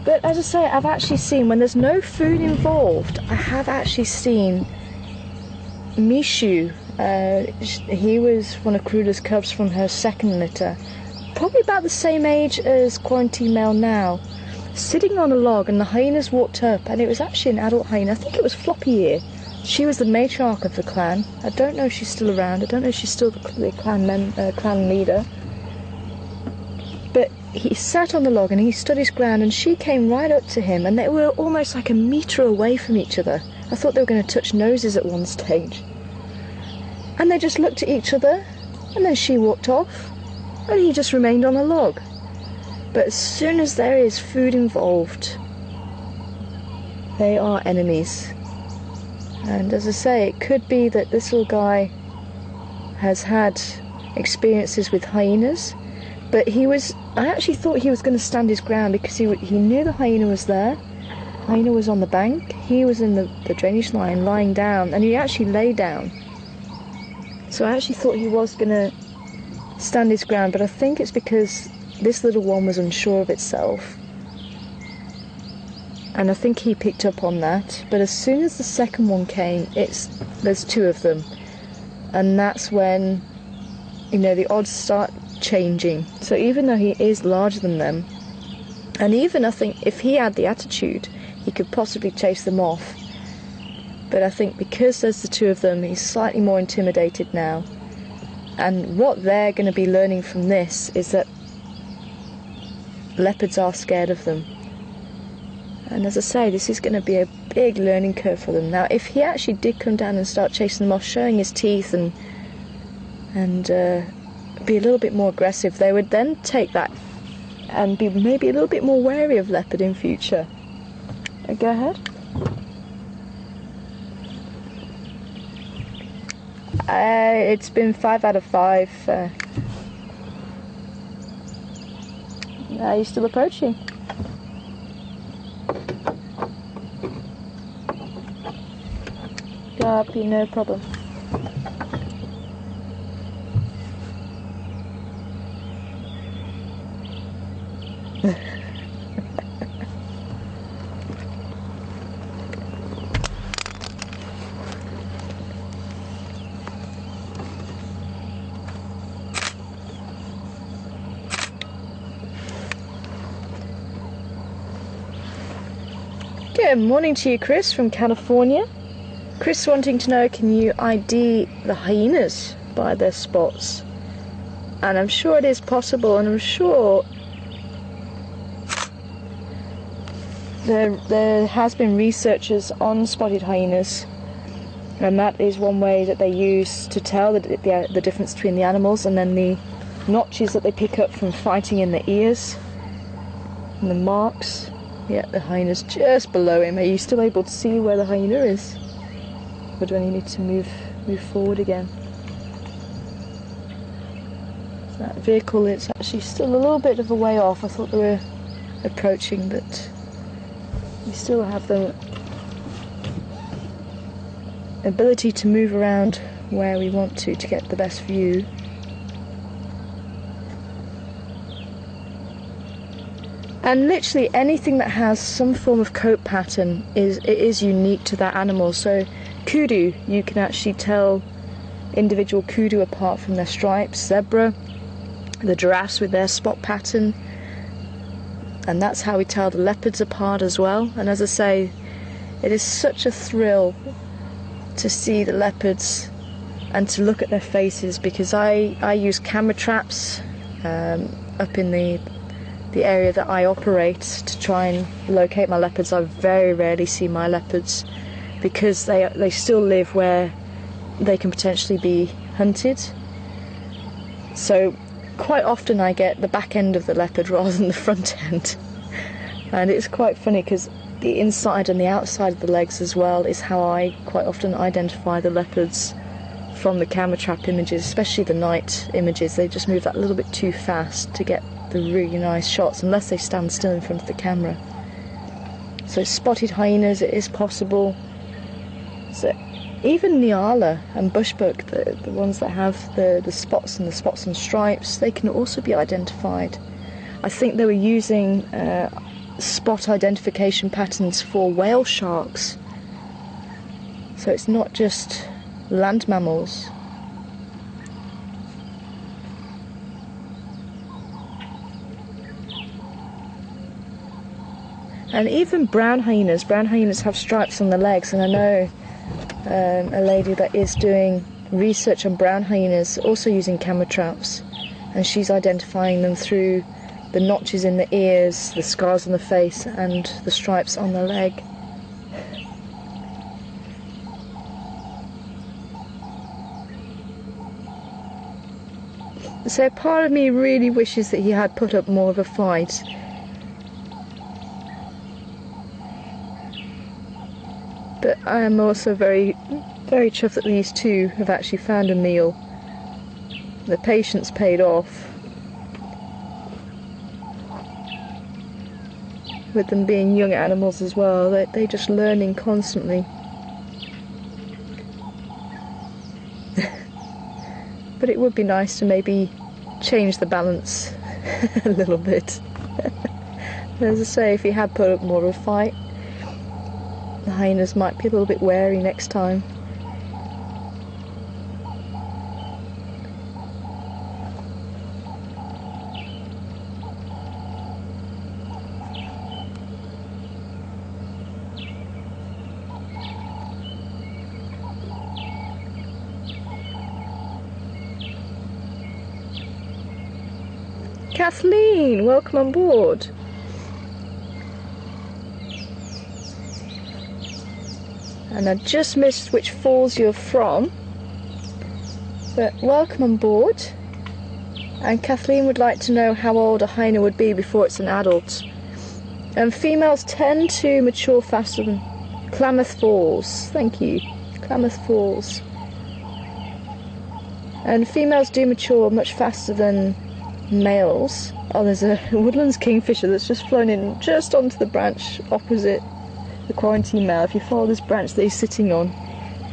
But as I say, I've actually seen, when there's no food involved, I have actually seen Mishu. He was one of Karula's cubs from her second litter, probably about the same age as quarantine male now, sitting on a log, and the hyenas walked up, and it was actually an adult hyena. I think it was floppy ear, She was the matriarch of the clan. I don't know if she's still around. I don't know if she's still the clan leader. But he sat on the log and he stood his ground, and she came right up to him, and they were almost like a metre away from each other. I thought they were going to touch noses at one stage. And they just looked at each other, and then she walked off, and he just remained on the log. But as soon as there is food involved, they are enemies. And as I say, it could be that this little guy has had experiences with hyenas, but I actually thought he was going to stand his ground, because he knew the hyena was there. The hyena was on the bank, he was in the drainage line lying down, and he actually lay down. So I actually thought he was going to stand his ground, but I think it's because this little one was unsure of itself. And I think he picked up on that. But as soon as the second one came, there's two of them. And that's when, the odds start changing. So even though he is larger than them, and even I think if he had the attitude, he could possibly chase them off. But I think because there's the two of them, he's slightly more intimidated now. And what they're going to be learning from this is that leopards are scared of them. And as I say, this is going to be a big learning curve for them. Now, if he actually did come down and start chasing them off, showing his teeth and be a little bit more aggressive, they would then take that and be maybe a little bit more wary of leopard in future. Go ahead. It's been 5 out of 5. Are you still approaching? Go up, no problem. Good morning to you, Chris from California. Chris wanting to know, can you ID the hyenas by their spots? And I'm sure it is possible, and I'm sure there has been researchers on spotted hyenas, and that is one way that they use to tell the difference between the animals, and then the notches that they pick up from fighting in the ears and the marks. Yeah, the hyena's just below him. Are you still able to see where the hyena is? Or do I need to move forward again? So that vehicle is actually still a little bit of a way off. I thought they were approaching, but we still have the ability to move around where we want to get the best view. And literally anything that has some form of coat pattern is unique to that animal. So kudu, you can actually tell individual kudu apart from their stripes. Zebra, the giraffes with their spot pattern, and that's how we tell the leopards apart as well. And as I say, it is such a thrill to see the leopards and to look at their faces, because I use camera traps up in the area that I operate to try and locate my leopards. I very rarely see my leopards because they still live where they can potentially be hunted. So quite often I get the back end of the leopard rather than the front end. And it's quite funny because the inside and the outside of the legs as well is how I quite often identify the leopards from the camera trap images, especially the night images. They just move that little bit too fast to get the really nice shots unless they stand still in front of the camera. So spotted hyenas, it is possible. So even Nyala and bushbuck, the ones that have the spots and stripes, they can also be identified. I think they were using spot identification patterns for whale sharks. So it's not just land mammals. And even brown hyenas have stripes on the legs, and I know a lady that is doing research on brown hyenas, also using camera traps, and she's identifying them through the notches in the ears, the scars on the face, and the stripes on the leg. So part of me really wishes that he had put up more of a fight. But I am also very, very chuffed that these two have actually found a meal. The patience paid off. With them being young animals as well, they're just learning constantly. But it would be nice to maybe change the balance a little bit. As I say, if he had put up more of a fight, the hyenas might be a little bit wary next time. Kathleen, welcome on board. And I just missed which falls you're from, but welcome on board. And Kathleen would like to know how old a hyena would be before it's an adult. And females tend to mature faster than Klamath Falls. Thank you, Klamath Falls. And females do mature much faster than males. Oh, there's a woodlands kingfisher that's just flown in just onto the branch opposite the quarantine male. If you follow this branch that he's sitting on,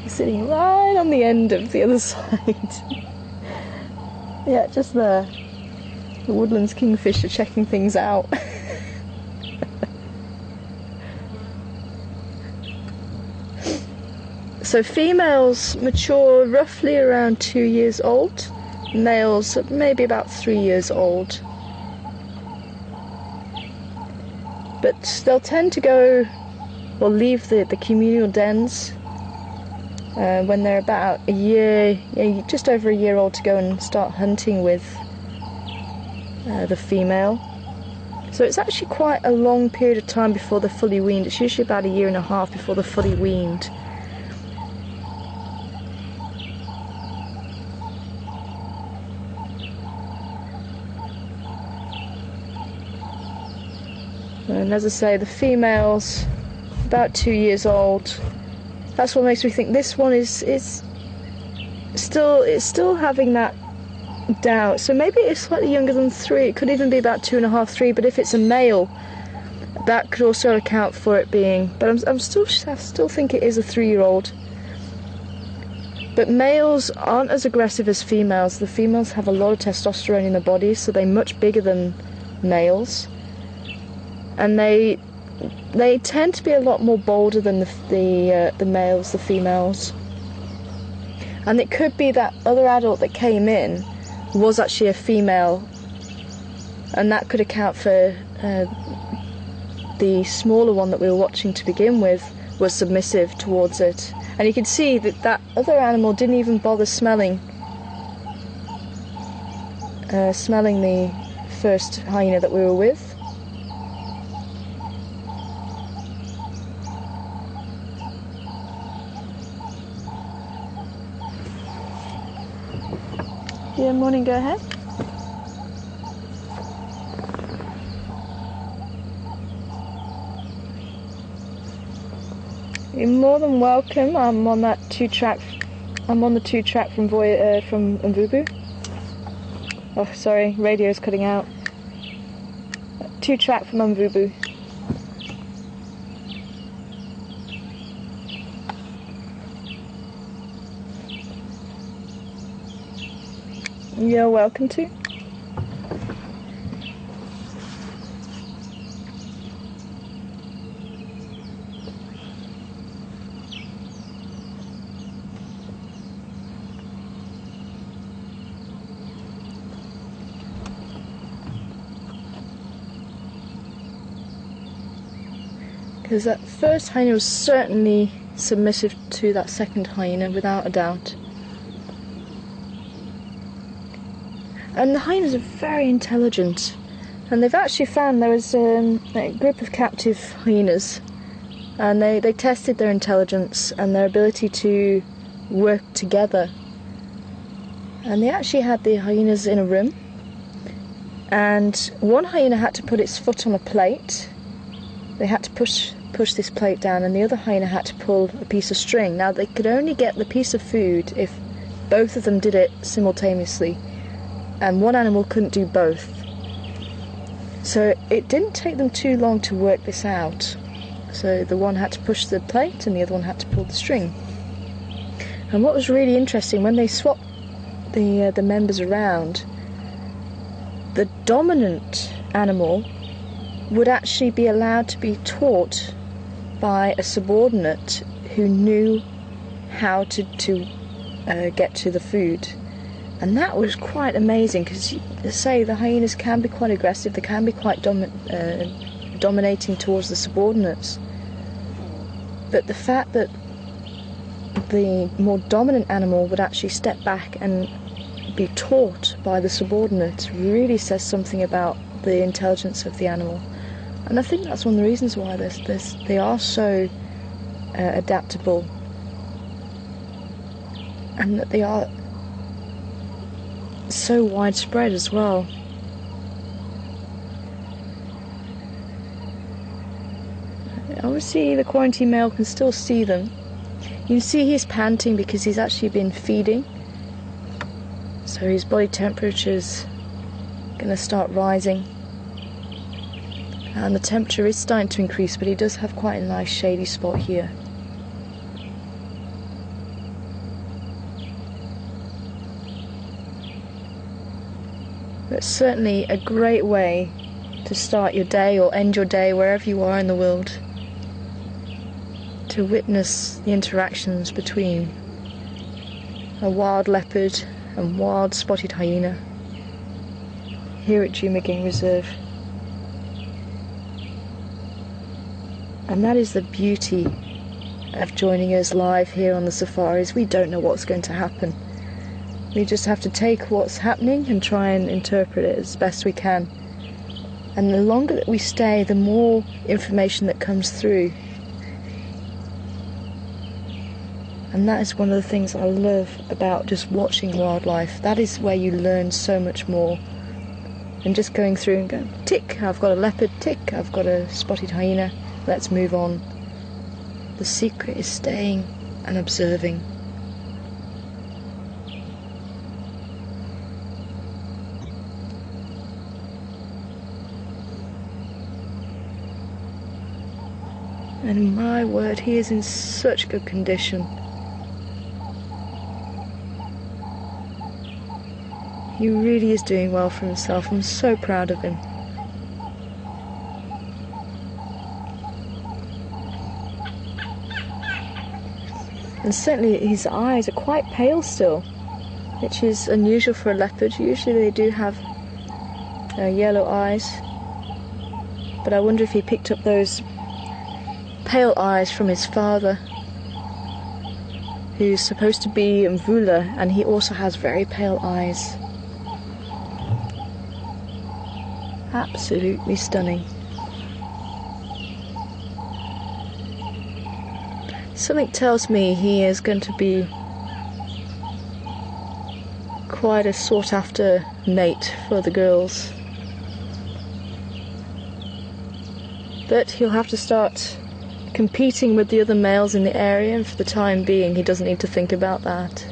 he's sitting right on the end of the other side. Yeah, just there. The woodlands kingfisher checking things out. So females mature roughly around 2 years old. Males maybe about 3 years old. But they'll tend to go or leave the communal dens when they're about a year, just over a year old, to go and start hunting with the female. So it's actually quite a long period of time before they're fully weaned. It's usually about 1.5 years before they're fully weaned. And as I say, the female's about 2 years old. That's what makes me think this one is still having that doubt. So maybe it's slightly younger than 3. It could even be about 2.5, 3. But if it's a male, that could also account for it being. But I still think it is a 3-year-old. But males aren't as aggressive as females. The females have a lot of testosterone in their bodies, so they're much bigger than males. And they tend to be a lot more bolder than the males, the females. And it could be that other adult that came in was actually a female, and that could account for the smaller one that we were watching to begin with was submissive towards it. And you can see that that other animal didn't even bother smelling the first hyena that we were with. Yeah, morning, go ahead. You're more than welcome. I'm on that 2-track. I'm on the 2-track from Mvubu. Oh, sorry, radio's cutting out. 2-track from Mvubu. You're welcome to. Because that first hyena was certainly submissive to that second hyena, without a doubt. And the hyenas are very intelligent, and they've actually found there was a group of captive hyenas, and they tested their intelligence and their ability to work together. And they actually had the hyenas in a room, and one hyena had to put its foot on a plate. They had to push this plate down, and the other hyena had to pull a piece of string. Now they could only get the piece of food if both of them did it simultaneously, and one animal couldn't do both. So it didn't take them too long to work this out. So the one had to push the plate and the other one had to pull the string. And what was really interesting, when they swapped the members around, the dominant animal would actually be allowed to be taught by a subordinate who knew how to get to the food. And that was quite amazing, because, say, the hyenas can be quite aggressive, they can be quite dominating towards the subordinates. But the fact that the more dominant animal would actually step back and be taught by the subordinate really says something about the intelligence of the animal. And I think that's one of the reasons why they are so adaptable, and that they are so widespread as well. Obviously the quarantine male can still see them. You can see he's panting because he's actually been feeding, so his body temperature's going to start rising, and the temperature is starting to increase, but he does have quite a nice shady spot here. But certainly a great way to start your day or end your day wherever you are in the world, to witness the interactions between a wild leopard and wild spotted hyena here at Djuma Game Reserve. And that is the beauty of joining us live here on the safaris. We don't know what's going to happen. We just have to take what's happening and try and interpret it as best we can. And the longer that we stay, the more information that comes through. And that is one of the things I love about just watching wildlife. That is where you learn so much more than just going through and going, tick, I've got a leopard, tick, I've got a spotted hyena, let's move on. The secret is staying and observing. And my word, he is in such good condition. He really is doing well for himself. I'm so proud of him. And certainly his eyes are quite pale still, which is unusual for a leopard. Usually they do have yellow eyes. But I wonder if he picked up those pale eyes from his father, who's supposed to be Mvula, and he also has very pale eyes. Absolutely stunning. Something tells me he is going to be quite a sought after mate for the girls. But he'll have to start competing with the other males in the area, and for the time being he doesn't need to think about that.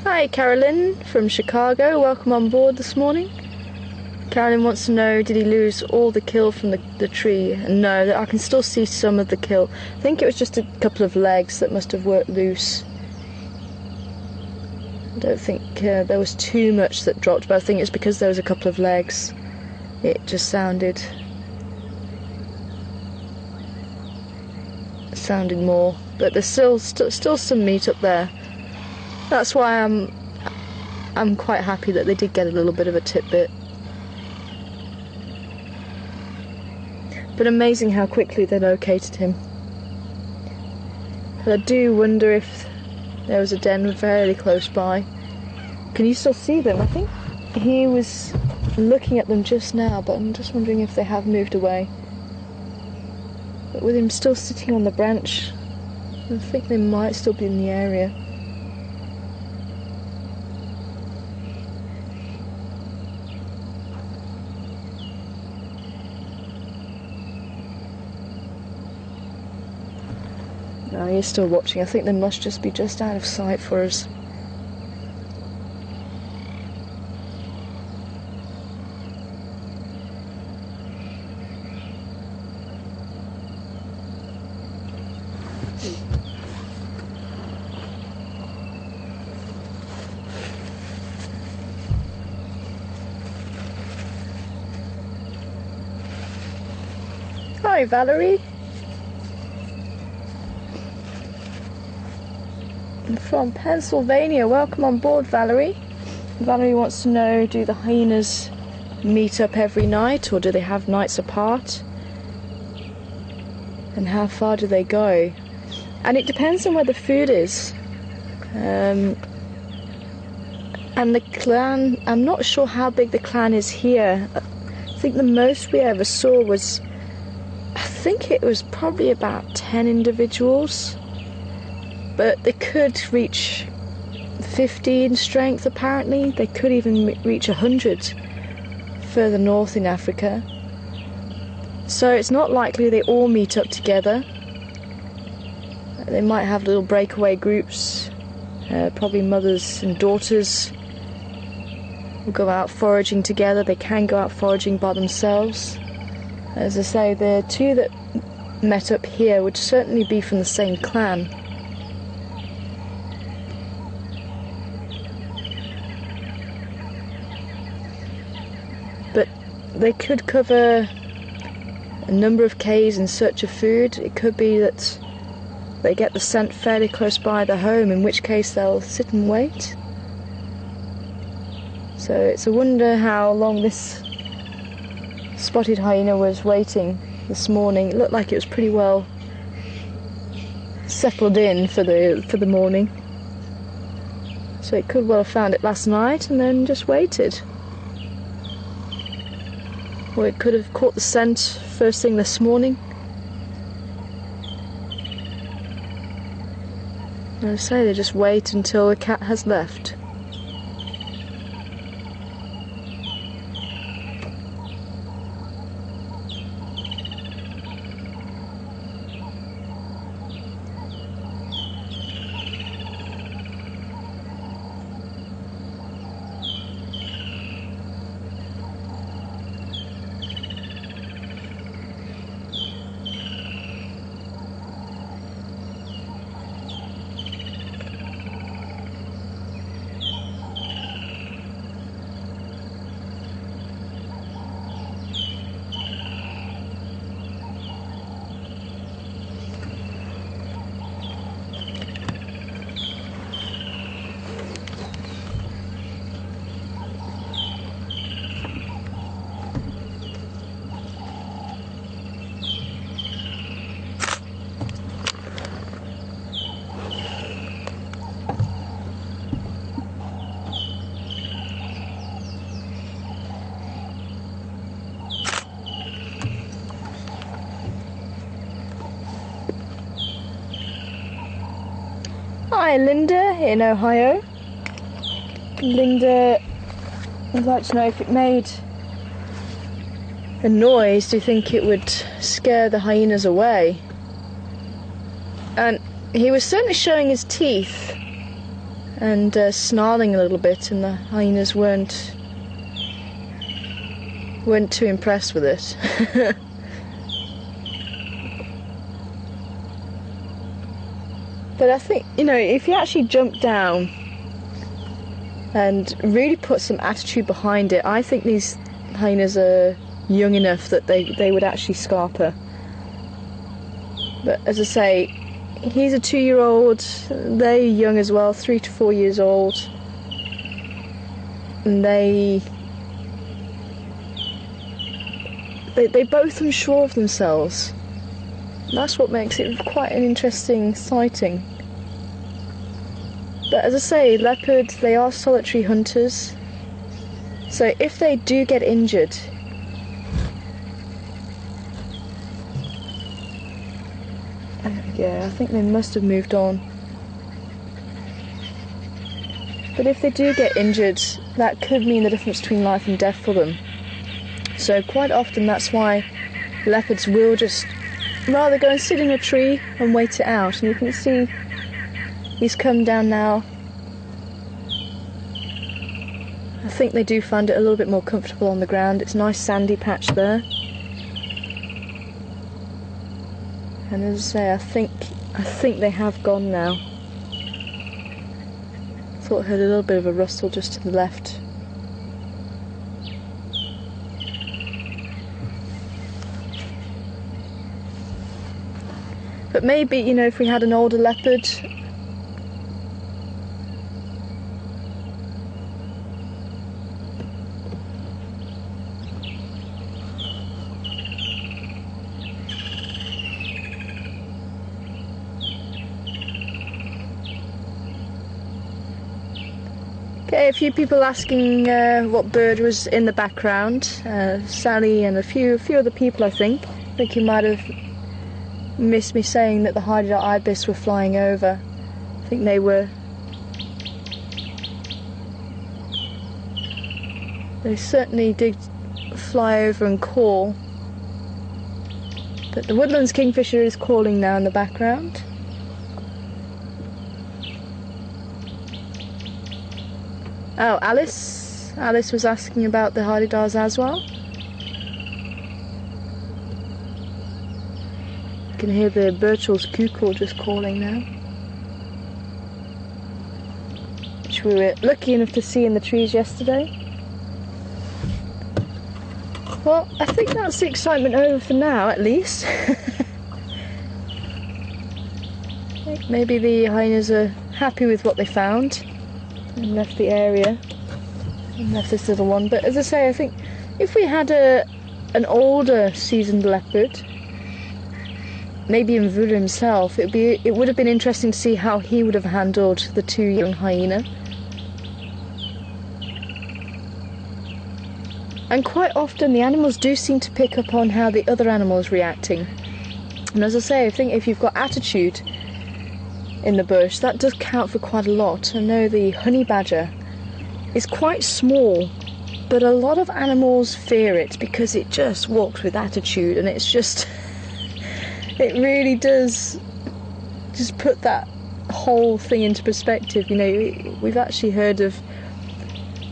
Hi Carolyn from Chicago, welcome on board this morning. Carolyn wants to know, did he lose all the kill from the tree? And no, I can still see some of the kill. I think it was just a couple of legs that must have worked loose. I don't think there was too much that dropped, but I think it's because there was a couple of legs. It just sounded more, but there's still some meat up there. That's why I'm quite happy that they did get a little bit of a tidbit. But amazing how quickly they located him. But I do wonder if there was a den fairly close by. Can you still see them? I think he was looking at them just now, but I'm just wondering if they have moved away. But with him still sitting on the branch, I think they might still be in the area. No, he's still watching. I think they must just be just out of sight for us. Hi, Valerie. From Pennsylvania. Welcome on board, Valerie. Valerie wants to know, do the hyenas meet up every night, or do they have nights apart? And how far do they go? And it depends on where the food is. And the clan, I'm not sure how big the clan is here. I think the most we ever saw was, I think it was probably about 10 individuals. But they could reach 50 in strength, apparently. They could even reach 100 further north in Africa. So it's not likely they all meet up together. They might have little breakaway groups, probably mothers and daughters will go out foraging together. They can go out foraging by themselves. As I say, the two that met up here would certainly be from the same clan. But they could cover a number of Ks in search of food. It could be that they get the scent fairly close by their home, in which case they'll sit and wait. So it's a wonder how long this spotted hyena was waiting this morning. It looked like it was pretty well settled in for the morning. So it could well have found it last night and then just waited. Or it could have caught the scent first thing this morning. And I say they just wait until the cat has left. Hi Linda in Ohio. Linda would like to know if it made a noise, do you think it would scare the hyenas away? And he was certainly showing his teeth and snarling a little bit, and the hyenas weren't too impressed with it. But I think, you know, if you actually jump down and really put some attitude behind it, I think these hyenas are young enough that they would actually scarp her. But as I say, he's a 2-year-old, they're young as well, 3 to 4 years old. And they're both unsure of themselves. That's what makes it quite an interesting sighting. But as I say, leopards, they are solitary hunters. So if they do get injured, yeah, I think they must have moved on. But if they do get injured, that could mean the difference between life and death for them. So quite often that's why leopards will just rather go and sit in a tree and wait it out. And you can see he's come down now. I think they do find it a little bit more comfortable on the ground. It's a nice sandy patch there. And as I say, I think they have gone now. Thought I heard a little bit of a rustle just to the left. But maybe, you know, if we had an older leopard, okay, a few people asking what bird was in the background. Sally and a few other people, I think. I think you might have missed me saying that the Hydrae ibis were flying over. I think they were. They certainly did fly over and call. But the woodlands kingfisher is calling now in the background. Oh, Alice. Alice was asking about the Hydrae as well. You can hear the Birchall's cuckoo just calling now, which we were lucky enough to see in the trees yesterday. Well, I think that's the excitement over for now, at least. Maybe the hyenas are happy with what they found and left the area and left this little one. But as I say, I think if we had an older seasoned leopard, maybe Mvula himself, it would have been interesting to see how he would have handled the two young hyena. And quite often the animals do seem to pick up on how the other animal is reacting. And as I say, I think if you've got attitude in the bush, that does count for quite a lot. I know the honey badger is quite small, but a lot of animals fear it because it just walks with attitude, and it's just it really does just put that whole thing into perspective. You know, we've actually heard of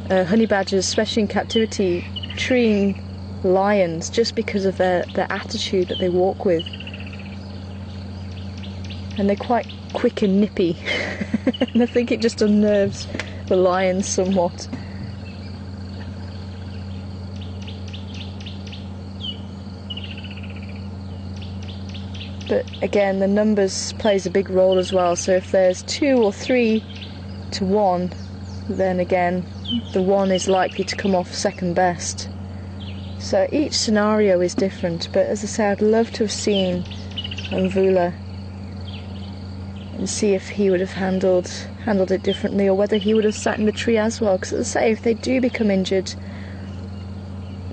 honey badgers, especially in captivity, treeing lions just because of their attitude that they walk with. And they're quite quick and nippy. And I think it just unnerves the lions somewhat. But again, the numbers plays a big role as well. So if there's 2 or 3 to 1, then again the 1 is likely to come off second best. So each scenario is different. But as I say, I'd love to have seen Mvula and see if he would have handled it differently, or whether he would have sat in the tree as well. Because as I say, if they do become injured,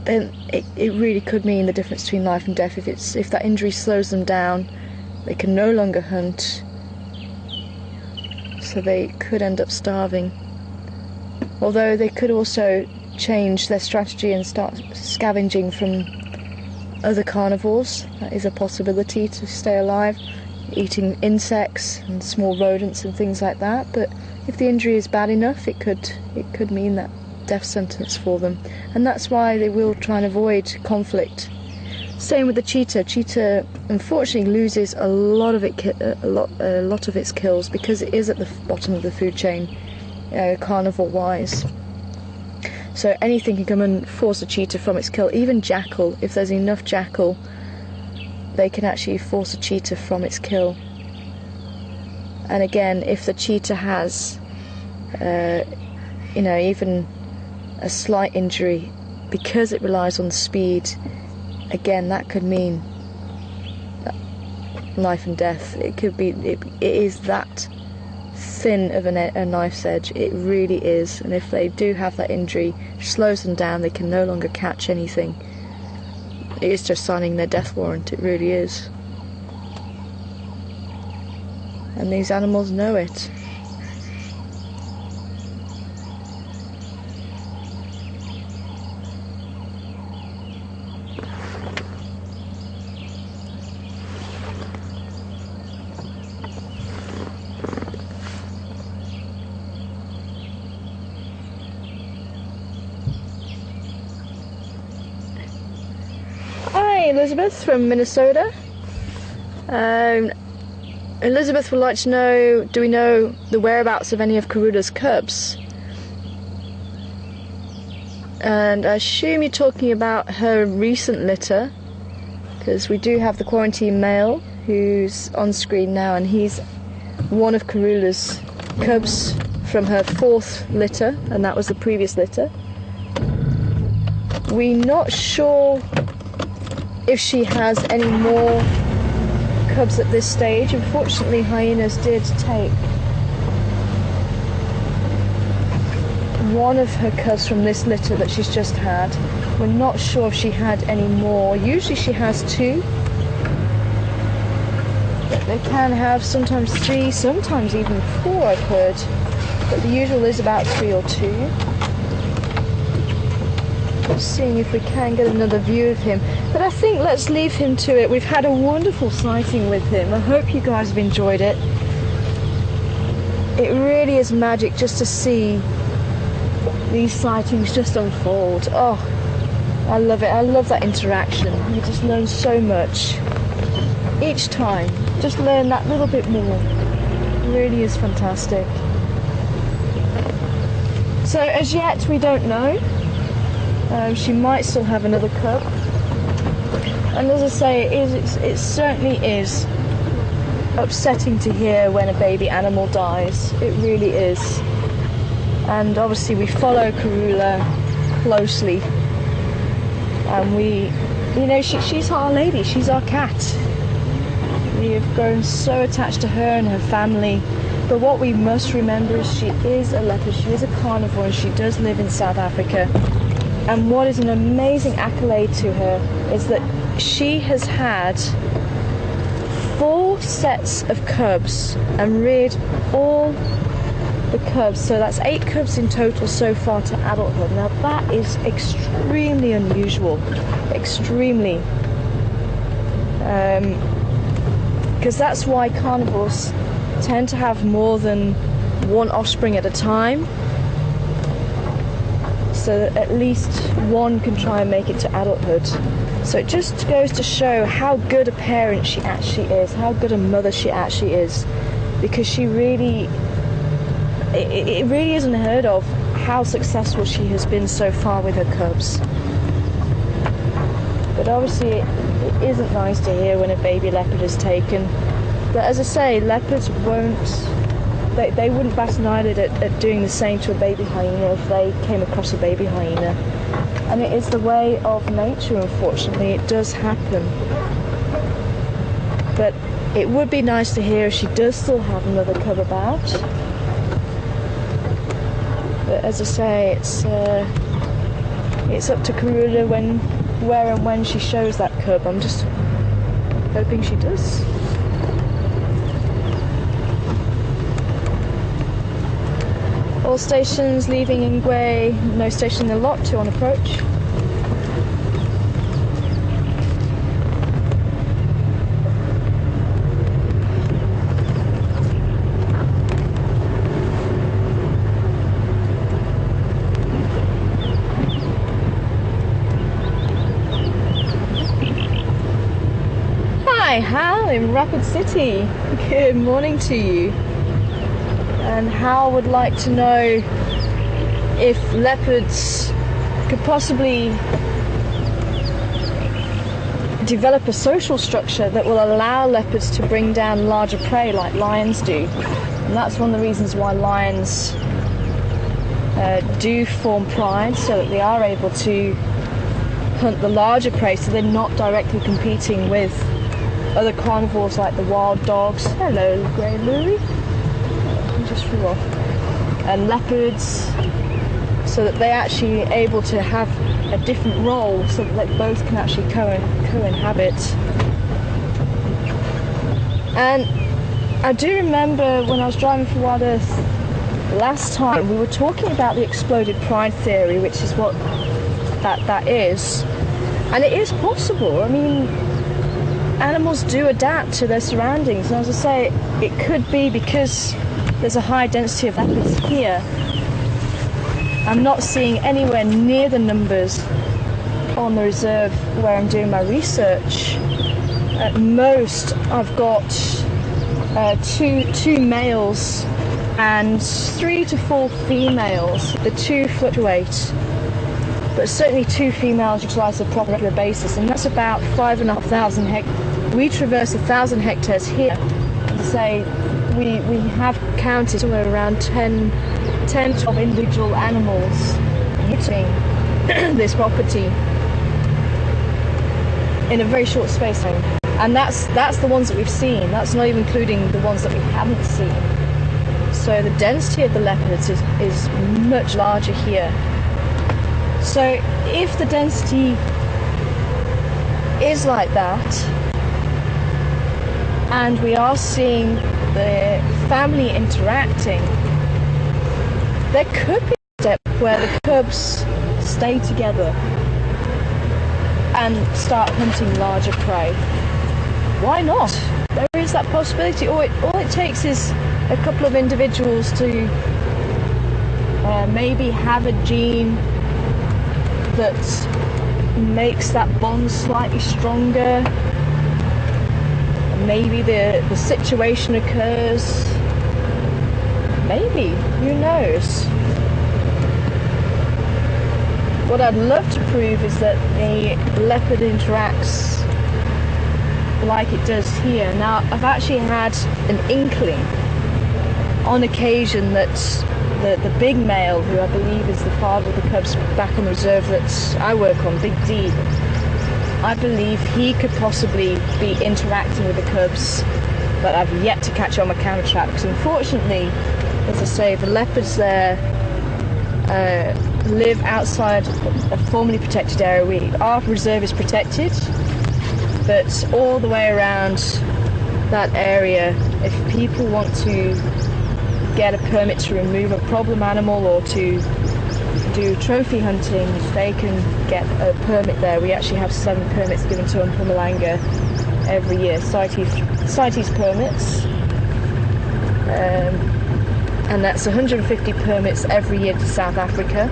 then it really could mean the difference between life and death. If that injury slows them down, they can no longer hunt, so they could end up starving. Although they could also change their strategy and start scavenging from other carnivores. That is a possibility, to stay alive, eating insects and small rodents and things like that. But if the injury is bad enough, it could mean that death sentence for them, and that's why they will try and avoid conflict. Same with the cheetah. Cheetah unfortunately loses a lot of its kills because it is at the bottom of the food chain, carnivore wise. So anything can come and force a cheetah from its kill. Even jackal, if there's enough jackal, they can actually force a cheetah from its kill. And again, if the cheetah has even a slight injury, because it relies on speed, again, that could mean life and death. It could be, it is that thin of a knife's edge. It really is. And if they do have that injury, it slows them down, they can no longer catch anything. It is just signing their death warrant, it really is. And these animals know it. Hi, Elizabeth from Minnesota. Elizabeth would like to know, do we know the whereabouts of any of Karula's cubs? And I assume you're talking about her recent litter, because we do have the quarantine male who's on screen now, and he's one of Karula's cubs from her 4th litter, and that was the previous litter. We're not sure if she has any more cubs at this stage. Unfortunately, hyenas did take one of her cubs from this litter that she's just had. We're not sure if she had any more. Usually she has 2. But they can have sometimes 3, sometimes even 4, I've heard. But the usual is about 3 or 2. Just seeing if we can get another view of him. But I think let's leave him to it. We've had a wonderful sighting with him. I hope you guys have enjoyed it. It really is magic just to see these sightings just unfold. Oh, I love it. I love that interaction. You just learn so much each time. Just learn that little bit more. It really is fantastic. So as yet we don't know. She might still have another cub, and as I say, it certainly is upsetting to hear when a baby animal dies. It really is. And obviously we follow Karula closely, and we, you know, she's our lady, she's our cat. We have grown so attached to her and her family. But what we must remember is she is a leopard, she is a carnivore, and she does live in South Africa. And what is an amazing accolade to her is that she has had 4 sets of cubs and reared all the cubs. So that's 8 cubs in total so far to adulthood. Now that is extremely unusual, extremely. Because that's why carnivores tend to have more than 1 offspring at a time. So that at least 1 can try and make it to adulthood. So it just goes to show how good a parent she actually is, how good a mother she actually is, because she really, it really is unheard of how successful she has been so far with her cubs. But obviously it isn't nice to hear when a baby leopard is taken. But as I say, leopards they wouldn't bat an eyelid at doing the same to a baby hyena if they came across a baby hyena. And it is the way of nature, unfortunately. It does happen. But it would be nice to hear if she does still have another cub about. But as I say, it's up to Karula where and when she shows that cub. I'm just hoping she does. All stations leaving Ingwe, no station in the lot, 2 on approach. Hi, Hal in Rapid City. Good morning to you. And Hal would like to know if leopards could possibly develop a social structure that will allow leopards to bring down larger prey like lions do. And that's one of the reasons why lions do form pride, so that they are able to hunt the larger prey, so they're not directly competing with other carnivores like the wild dogs. Hello, grey Louie. I just flew off. And leopards, so that they're actually able to have a different role, so that they both can actually co-inhabit. And I do remember when I was driving for Wild Earth last time, we were talking about the exploded pride theory, which is what that is. And it is possible. I mean, animals do adapt to their surroundings. And as I say, it could be because there's a high density of leopards here. I'm not seeing anywhere near the numbers on the reserve where I'm doing my research. At most, I've got two males and 3 to 4 females. The two fluctuate, but certainly 2 females utilise a proper regular basis, and that's about 5,500 hectares. We traverse 1,000 hectares here. And say we have counted somewhere around 10 to 12 individual animals hitting this property in a very short space time. And that's the ones that we've seen. That's not even including the ones that we haven't seen. So the density of the leopards is much larger here. So if the density is like that, and we are seeing the family interacting, there could be a step where the cubs stay together and start hunting larger prey. Why not? There is that possibility. All it takes is a couple of individuals to maybe have a gene that makes that bond slightly stronger. Maybe the situation occurs. Maybe, who knows? What I'd love to prove is that the leopard interacts like it does here. Now, I've actually had an inkling on occasion that the big male, who I believe is the father of the cubs back on the reserve that I work on, Big D, I believe he could possibly be interacting with the cubs, but I've yet to catch on my camera trap, because unfortunately, as I say, the leopards there live outside a formerly protected area. Our reserve is protected, but all the way around that area, if people want to get a permit to remove a problem animal or to do trophy hunting, they can get a permit there. We actually have 7 permits given to Mpumalanga every year, CITES permits, and that's 150 permits every year to South Africa.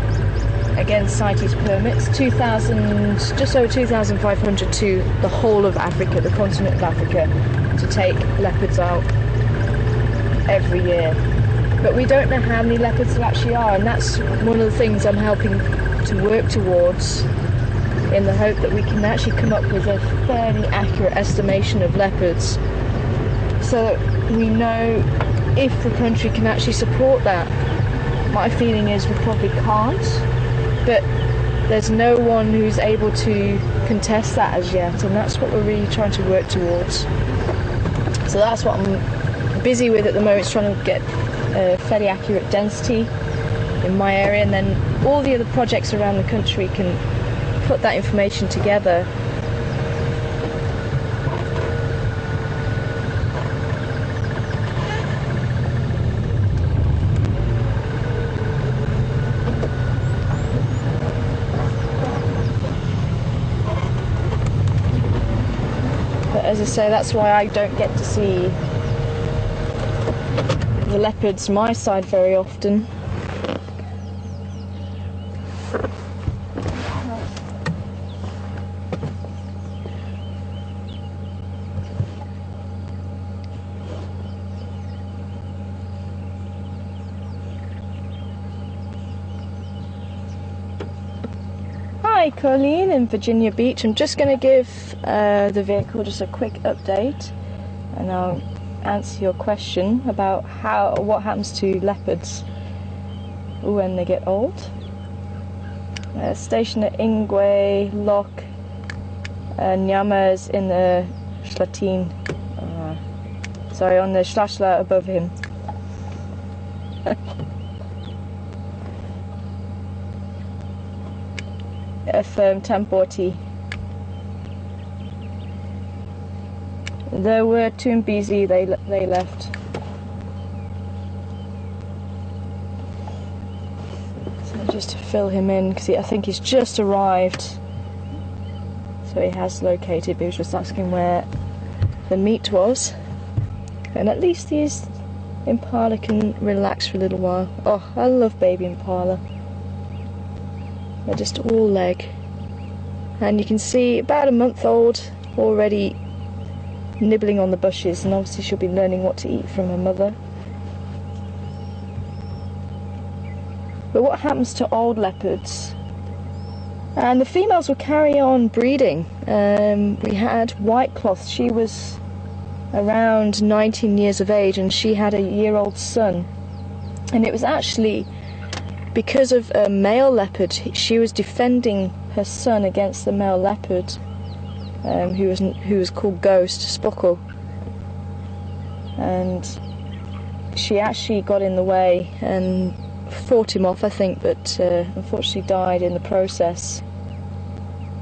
Again, CITES permits, 2,000, just over 2,500 to the whole of Africa, the continent of Africa, to take leopards out every year. But we don't know how many leopards there actually are, and that's one of the things I'm helping to work towards, in the hope that we can actually come up with a fairly accurate estimation of leopards, so that we know if the country can actually support that. My feeling is we probably can't, but there's no one who's able to contest that as yet, and that's what we're really trying to work towards. So that's what I'm busy with at the moment, is trying to get a fairly accurate density in my area, and then all the other projects around the country can put that information together. But as I say, that's why I don't get to see the leopards my side very often. Hi Colleen in Virginia Beach. I'm just going to give the vehicle just a quick update, and I'll answer your question about what happens to leopards when they get old. Station at Ingwe, Loch, Nyamas in the Schlatin. Sorry, on the Schlachla above him. FM 1040. There were Toombizi, they left. So just to fill him in, because I think he's just arrived. So he has located, but he was just asking where the meat was. And at least these impala can relax for a little while. Oh, I love baby impala. They're just all leg. And you can see about a month old already nibbling on the bushes, and obviously she'll be learning what to eat from her mother. But what happens to old leopards? And the females will carry on breeding. We had Whitecloth, she was around 19 years of age, and she had a year-old son. And it was actually because of a male leopard. She was defending her son against the male leopard, who was called Ghost, Spockle. And she actually got in the way and fought him off, I think, but unfortunately died in the process.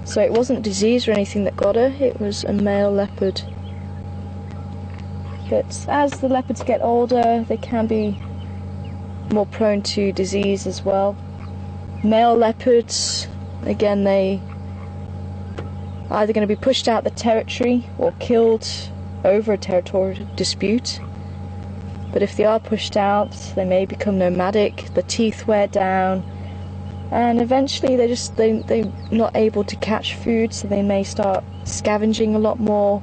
So it wasn't disease or anything that got her, it was a male leopard. But as the leopards get older, they can be more prone to disease as well. Male leopards, again, they either going to be pushed out the territory or killed over a territorial dispute. But if they are pushed out, they may become nomadic, the teeth wear down, and eventually they're not able to catch food, so they may start scavenging a lot more.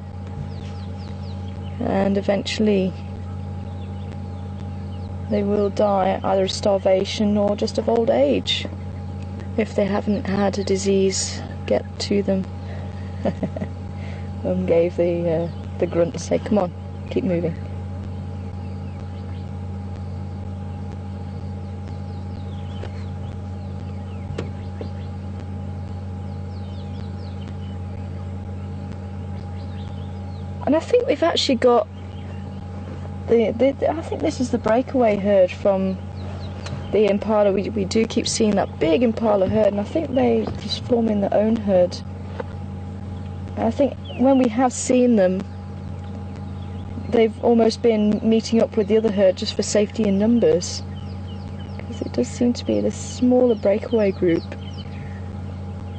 And eventually they will die either of starvation or just of old age if they haven't had a disease get to them. Mum gave the grunt to say, "Come on, keep moving." And I think we've actually got I think this is the breakaway herd from the impala. We do keep seeing that big impala herd, and I think they just form in their own herd. And I think when we have seen them, they've almost been meeting up with the other herd just for safety in numbers, because it does seem to be this smaller breakaway group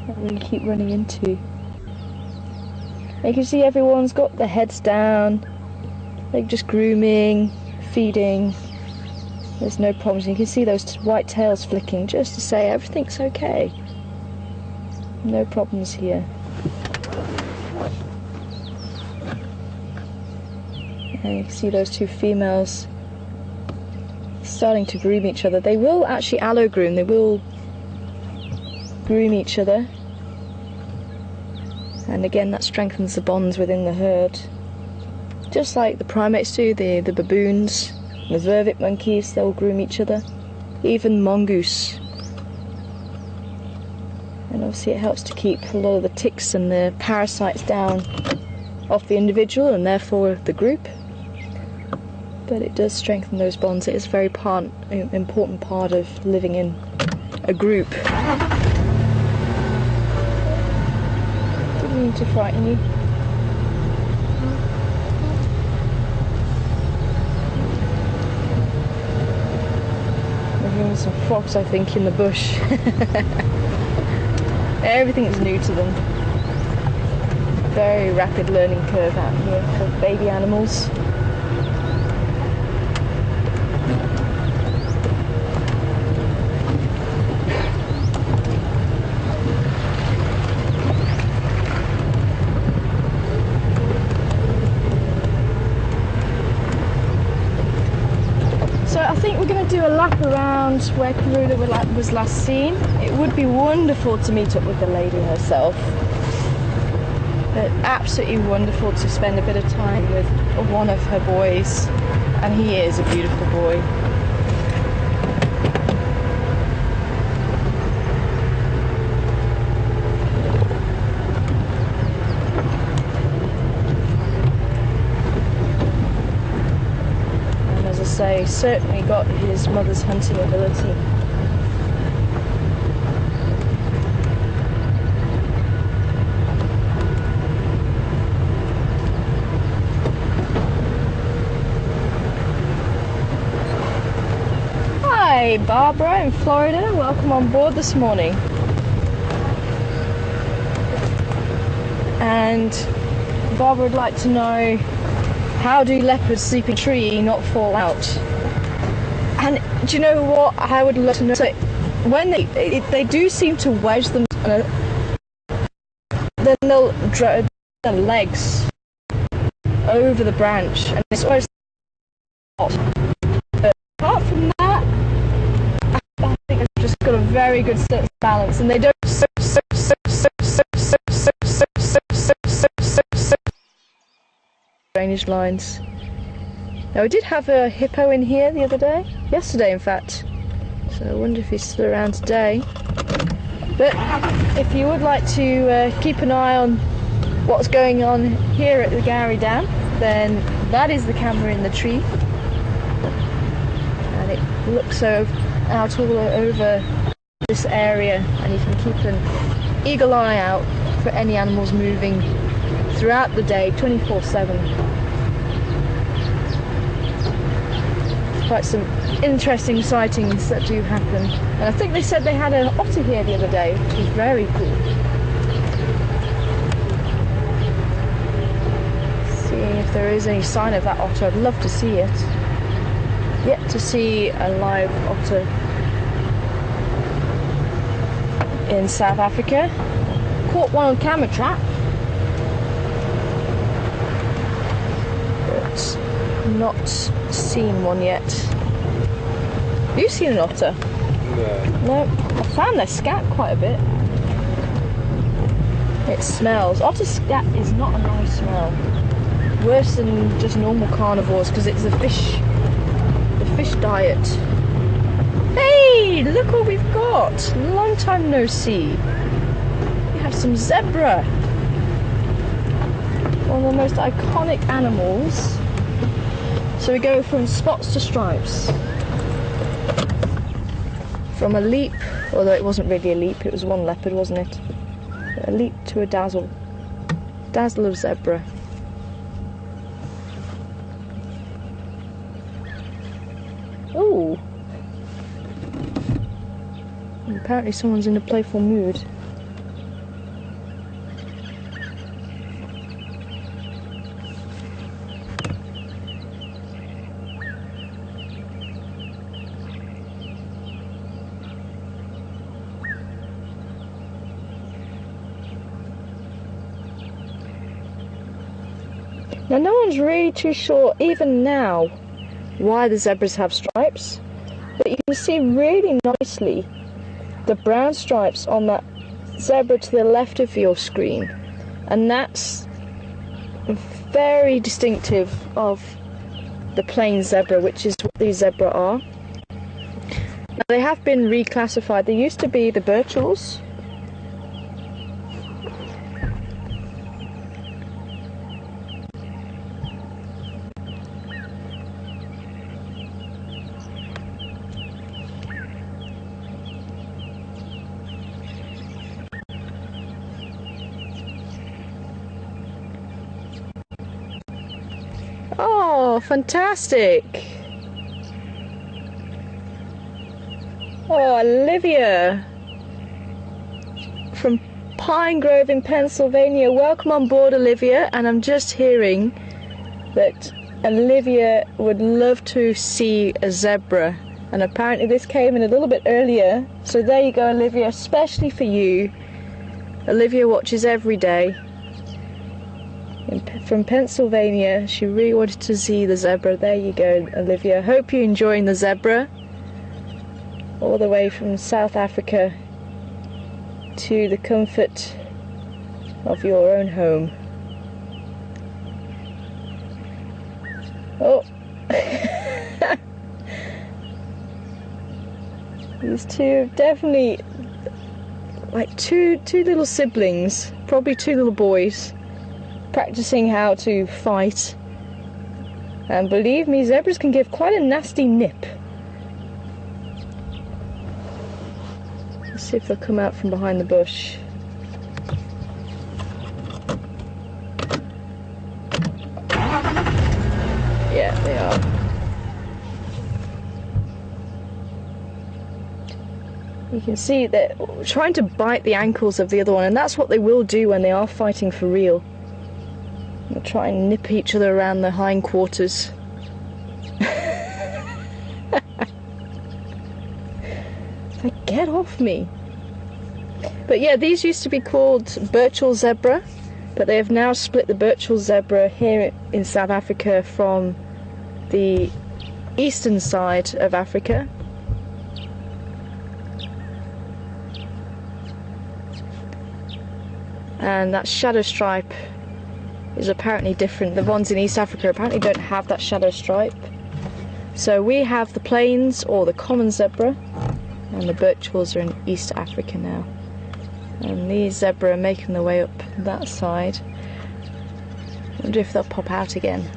that we keep running into. You can see everyone's got their heads down, they're just grooming, feeding, there's no problems. You can see those white tails flicking just to say everything's okay. No problems here. And you can see those two females starting to groom each other. They will actually allo groom, they will groom each other. And again, that strengthens the bonds within the herd. Just like the primates do, the baboons, the vervet monkeys, they'll groom each other. Even mongoose. And obviously it helps to keep a lot of the ticks and the parasites down off the individual and therefore the group. But it does strengthen those bonds. It is a very important part of living in a group. Didn't mean to frighten you. We're hearing some frogs, I think, in the bush. Everything is new to them. Very rapid learning curve out here for baby animals. So I think we're going to do a lap around where Karula was last seen. It would be wonderful to meet up with the lady herself. But absolutely wonderful to spend a bit of time with one of her boys, and he is a beautiful boy. he's certainly got his mother's hunting ability. Hi Barbara in Florida, welcome on board this morning. And Barbara would like to know, how do leopards sleep in a tree not fall out? And do you know what I would love to know? So when they do seem to wedge them, then they'll drag their legs over the branch and it's always hot. But apart from that, I think they've just got a very good sense of balance, and they don't drainage lines. Now we did have a hippo in here the other day, yesterday in fact, so I wonder if he's still around today. But if you would like to keep an eye on what's going on here at the Gowrie Dam, then that is the camera in the tree, and it looks out all over this area, and you can keep an eagle eye out for any animals moving throughout the day, 24/7. Quite some interesting sightings that do happen, and I think they said they had an otter here the other day, which was very cool. Seeing if there is any sign of that otter, I'd love to see it. Yet to see a live otter in South Africa. Caught one on camera trap, but not seen one yet. Have you seen an otter? No. I found their scat quite a bit. It smells. Otter scat is not a nice smell. Worse than just normal carnivores, because it's the fish diet. Hey, look what we've got! Long time no see. We have some zebra. One of the most iconic animals. So we go from spots to stripes. From a leap, although it wasn't really a leap, it was one leopard, wasn't it? A leap to a dazzle. Dazzle of zebra. Ooh. Apparently someone's in a playful mood. Now no one's really too sure, even now, why the zebras have stripes, but you can see really nicely the brown stripes on that zebra to the left of your screen, and that's very distinctive of the plain zebra, which is what these zebra are. Now they have been reclassified. They used to be the Birchells. Oh, fantastic! Oh, Olivia from Pine Grove in Pennsylvania. Welcome on board, Olivia. And I'm just hearing that Olivia would love to see a zebra. And apparently this came in a little bit earlier. So there you go, Olivia, especially for you. Olivia watches every day. From Pennsylvania, she really wanted to see the zebra. There you go, Olivia. Hope you're enjoying the zebra. All the way from South Africa to the comfort of your own home. Oh! These two definitely like two little siblings, probably two little boys, practicing how to fight And believe me, zebras can give quite a nasty nip. Let's see if they'll come out from behind the bush. Yeah, they are. You can see they're trying to bite the ankles of the other one, and that's what they will do when they are fighting for real. They'll try and nip each other around the hindquarters. Like, get off me. But yeah, these used to be called Burchell zebra, but they have now split the Burchell zebra here in South Africa from the eastern side of Africa. And that shadow stripe is apparently different. The ones in East Africa apparently don't have that shadow stripe. So we have the plains or the common zebra, and the Burchells are in East Africa now. And these zebra are making their way up that side. I wonder if they'll pop out again.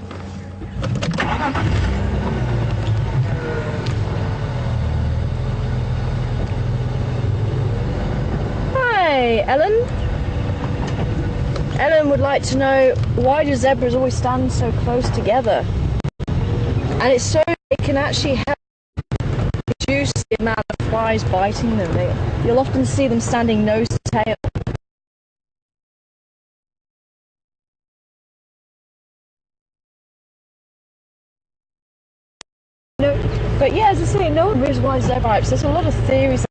Hi, Ellen. Ellen would like to know, why do zebras always stand so close together? And it's so it can actually help reduce the amount of flies biting them. You'll often see them standing nose to tail. But yeah, as I say, no one knows why zebra bites. There's a lot of theories.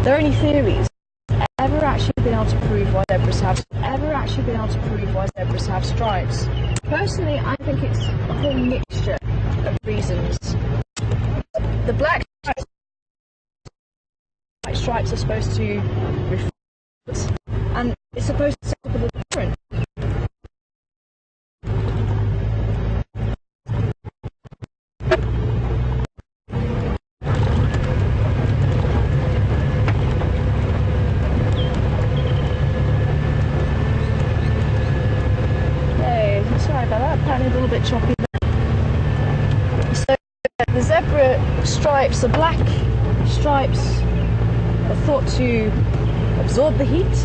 They're only theories. Ever actually been able to prove why zebras have stripes? Personally, I think it's a whole mixture of reasons. The black stripes are supposed to reflect, and it's supposed to set up a current. Apparently a little bit choppy there. So the zebra stripes, the black stripes, are thought to absorb the heat,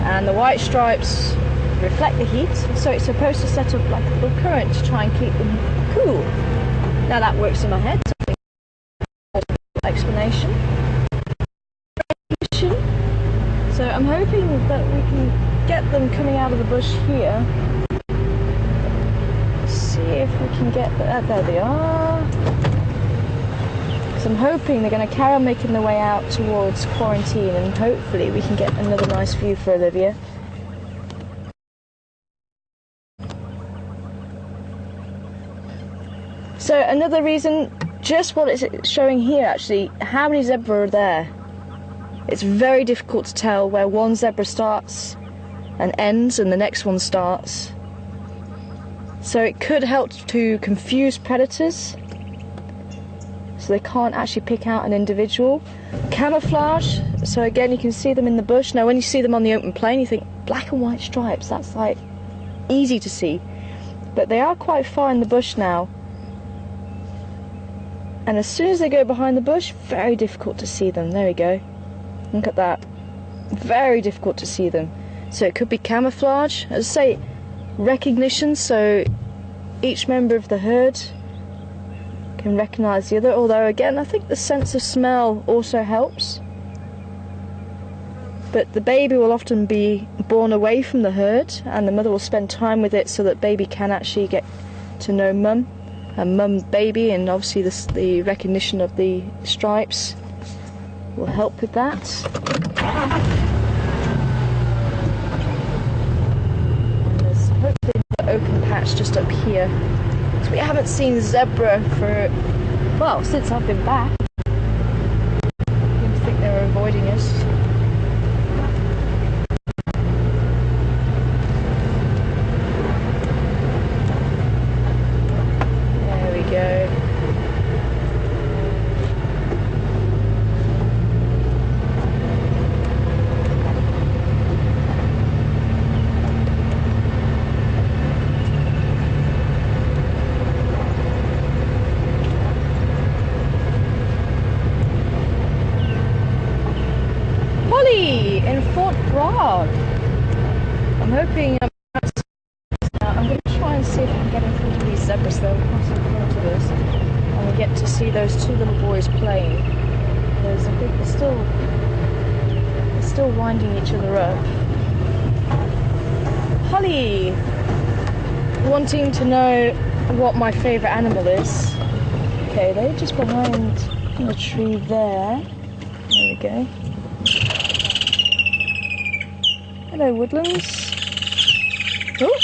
and the white stripes reflect the heat, so it's supposed to set up like a little current to try and keep them cool. Now that works in my head, so I think that's an explanation. So I'm hoping that we can get them coming out of the bush here. See if we can get that. There they are. So I'm hoping they're going to carry on making their way out towards quarantine, and hopefully we can get another nice view for Olivia. So another reason, just what it's showing here actually, how many zebra are there. It's very difficult to tell where one zebra starts and ends and the next one starts. So it could help to confuse predators, so they can't actually pick out an individual. Camouflage, so again you can see them in the bush. Now when you see them on the open plain you think black and white stripes, that's like easy to see. But they are quite far in the bush now. And as soon as they go behind the bush, very difficult to see them. There we go. Look at that. Very difficult to see them. So it could be camouflage. As I say, recognition, so each member of the herd can recognise the other, although again I think the sense of smell also helps. But the baby will often be born away from the herd, and the mother will spend time with it so that baby can actually get to know mum and mum baby, and obviously the recognition of the stripes will help with that. Hopefully the open patch just up here, because we haven't seen zebra for, well, since I've been back. I didn't think they were avoiding us. There we go. frog. I'm hoping I'm going to try and see if I can get in front of these zebras. They'll cross in front of us, and we get to see those two little boys playing. Because I think they're still winding each other up. Holly, wanting to know what my favourite animal is. Okay, they're just behind the tree there. There we go. Hello, woodlands. Oh!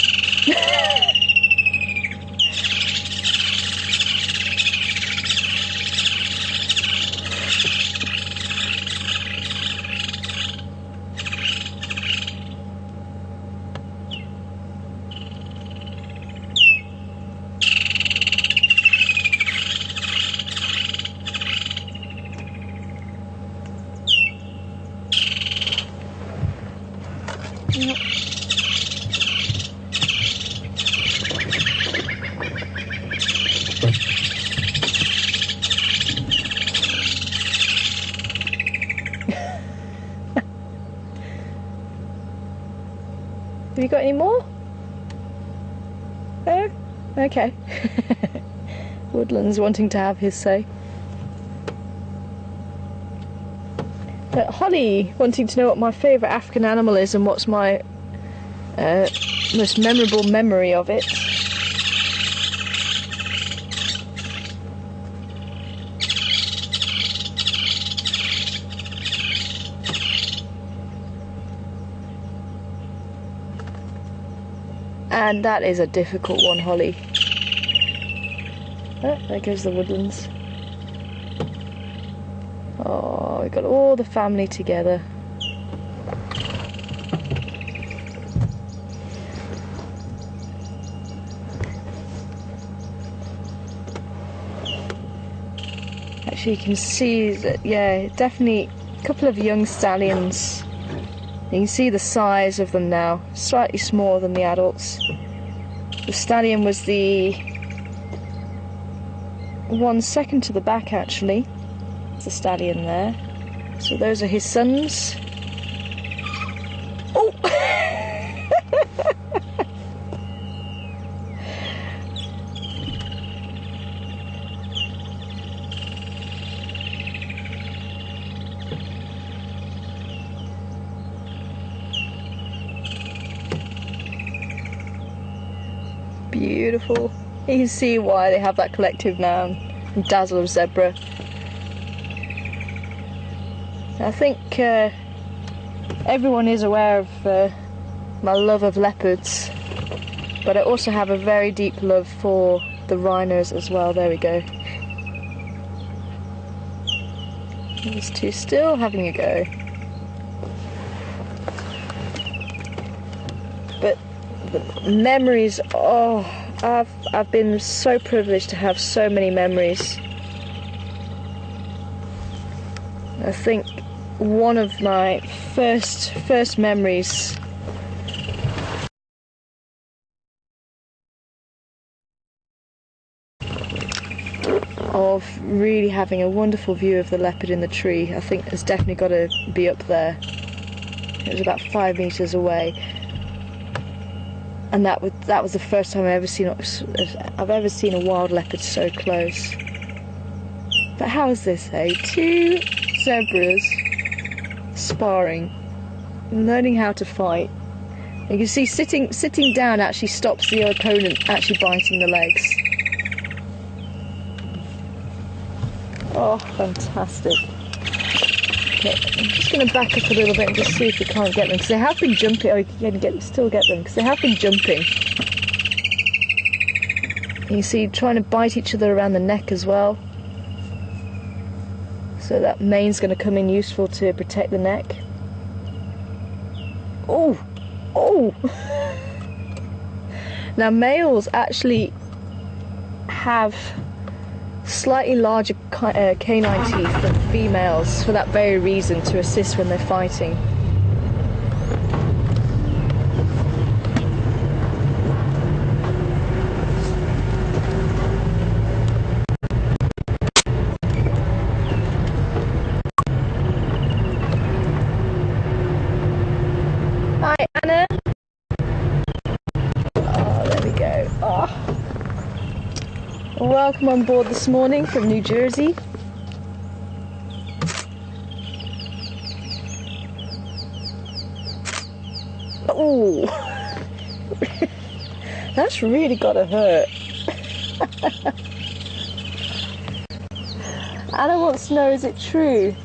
Have you got any more? Oh, okay. Woodlands wanting to have his say. But Holly wanting to know what my favourite African animal is and what's my most memorable memory of it. And that is a difficult one, Holly. Oh, there goes the woodlands. Oh, we've got all the family together. Actually, you can see that, yeah, definitely a couple of young stallions. You can see the size of them now, slightly smaller than the adults. The stallion was the one second to the back, actually. There's the stallion there. So those are his sons. Oh! Beautiful. You can see why they have that collective noun, dazzle of zebra. I think everyone is aware of my love of leopards, but I also have a very deep love for the rhinos as well. There we go. These two still having a go. But the memories, oh, I've been so privileged to have so many memories. I think one of my first memories of really having a wonderful view of the leopard in the tree, I think has definitely got to be up there. It was about 5 meters away. And that was the first time I've ever seen a wild leopard so close. But how is this, hey? Two zebras sparring, learning how to fight. You can see sitting down actually stops the opponent actually biting the legs. Oh, fantastic. Okay, I'm just going to back up a little bit and just see if we can't get them, because they have been jumping. Oh, you can still get them, because they have been jumping. You see, trying to bite each other around the neck as well. So that mane's going to come in useful to protect the neck. Oh! Oh! Now, males actually have slightly larger canine teeth than females for that very reason, to assist when they're fighting. Welcome on board this morning from New Jersey. Oh, that's really gotta hurt. Anna wants to know, is it true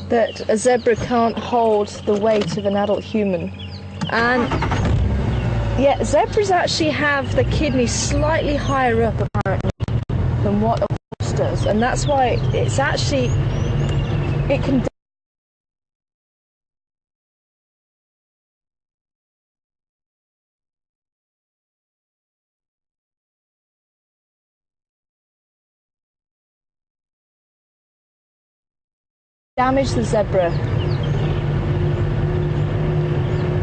that a zebra can't hold the weight of an adult human? And yeah, zebras actually have the kidneys slightly higher up apparently than what a horse does, and that's why it's actually, it can damage the zebra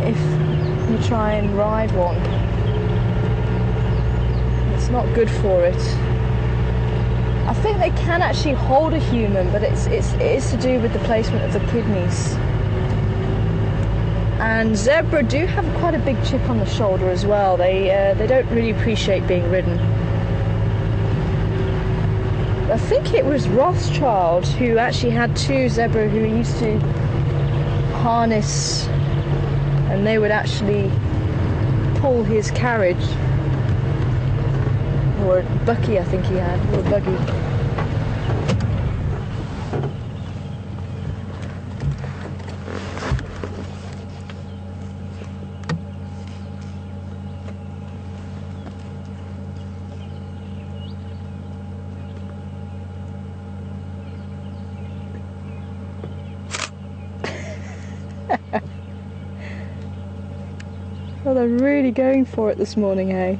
if you try and ride one. It's not good for it. I think they can actually hold a human, but it is to do with the placement of the kidneys. And zebra do have quite a big chip on the shoulder as well. They don't really appreciate being ridden. I think it was Rothschild who actually had two zebra who he used to harness, and they would actually pull his carriage. Or Bucky, I think he had, or Buggy. Oh, they're really going for it this morning, eh?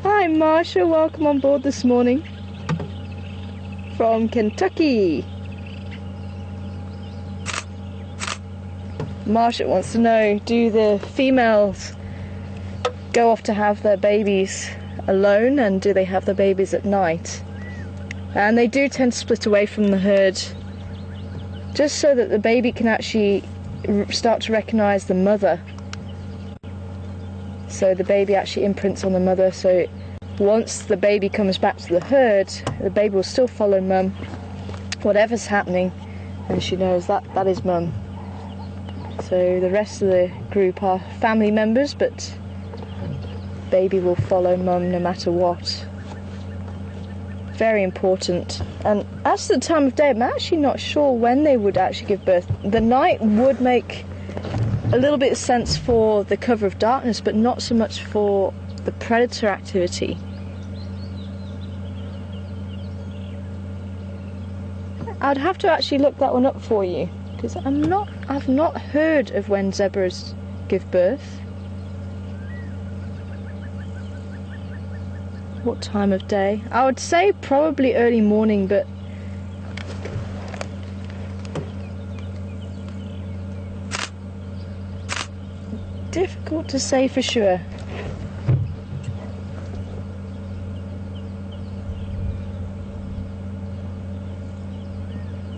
Hi Marsha, welcome on board this morning from Kentucky. Marsha wants to know, do the females go off to have their babies alone, and do they have their babies at night? And they do tend to split away from the herd just so that the baby can actually start to recognise the mother. So the baby actually imprints on the mother, so once the baby comes back to the herd, the baby will still follow mum, whatever's happening, and she knows that that is mum. So the rest of the group are family members, but baby will follow mum no matter what. Very important. And as to the time of day, I'm actually not sure when they would actually give birth. The night would make a little bit of sense for the cover of darkness, but not so much for the predator activity. I'd have to actually look that one up for you, because I've not heard of when zebras give birth. What time of day? I would say probably early morning, but difficult to say for sure.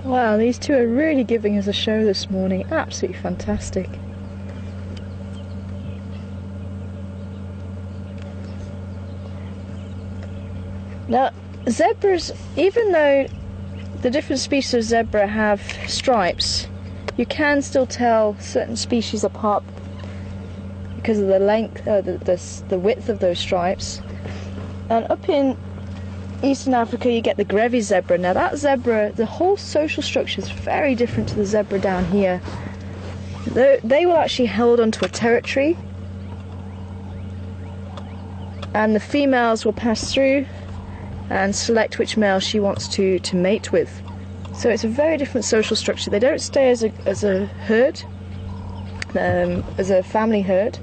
Wow, these two are really giving us a show this morning. Absolutely fantastic. Now, zebras, even though the different species of zebra have stripes, you can still tell certain species apart because of the length, the width of those stripes. And up in Eastern Africa you get the Grevy's zebra. Now that zebra, the whole social structure is very different to the zebra down here. They will actually hold onto a territory, and the females will pass through and select which male she wants to mate with. So it's a very different social structure. They don't stay as a herd, as a family herd.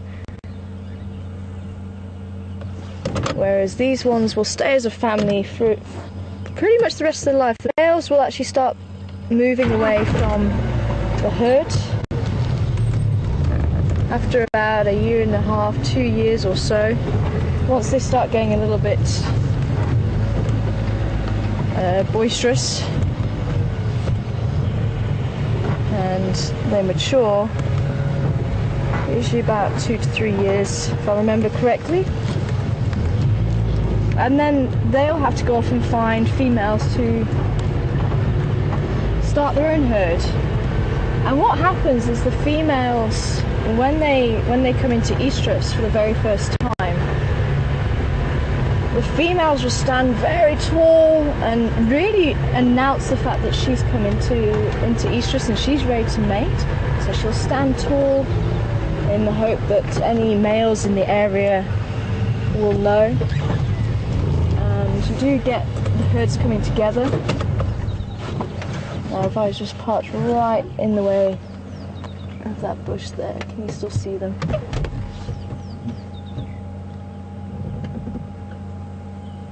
whereas these ones will stay as a family for pretty much the rest of their life. The males will actually start moving away from the herd after about 1.5 years, 2 years or so, once they start getting a little bit boisterous and they mature, usually about 2 to 3 years if I remember correctly, and then they'll have to go off and find females to start their own herd. And what happens is the females, when they come into estrus for the very first time, the females will stand very tall and really announce the fact that she's come into estrus and she's ready to mate. So she'll stand tall in the hope that any males in the area will know. And you do get the herds coming together. Now if I was just parked right in the way of that bush there, can you still see them?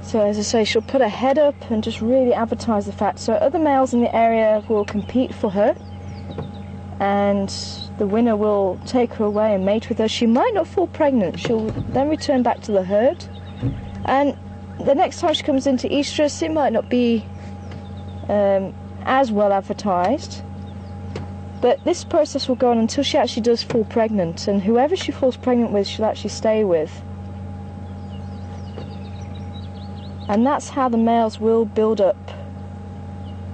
So as I say, she'll put her head up and just really advertise the fact. So other males in the area will compete for her, and the winner will take her away and mate with her. She might not fall pregnant. She'll then return back to the herd, and the next time she comes into estrus, it might not be as well advertised, but this process will go on until she actually does fall pregnant, and whoever she falls pregnant with, she'll actually stay with. And that's how the males will build up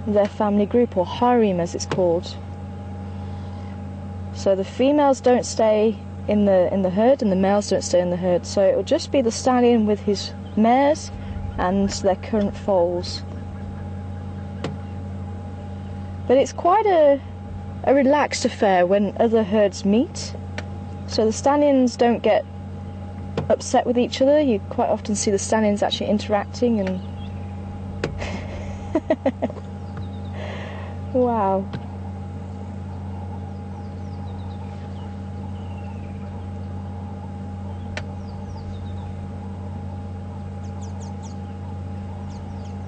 their family group, or harem as it's called. So the females don't stay in the herd and the males don't stay in the herd. So it will just be the stallion with his mares and their current foals. But it's quite a relaxed affair when other herds meet. So the stallions don't get upset with each other. You quite often see the stallions actually interacting and wow.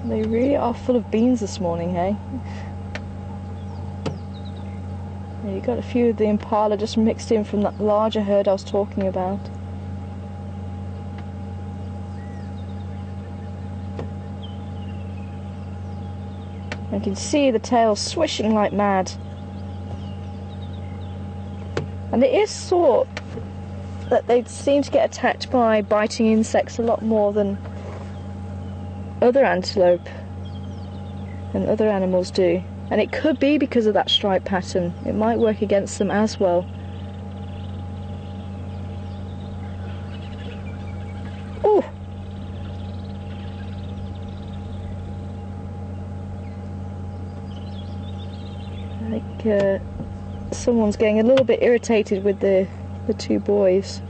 They really are full of beans this morning, hey? You got a few of the impala just mixed in from that larger herd I was talking about. You can see the tails swishing like mad. And it is thought that they seem to get attacked by biting insects a lot more than other antelope and other animals do. And it could be because of that stripe pattern. It might work against them as well. Ooh! I think someone's getting a little bit irritated with the two boys.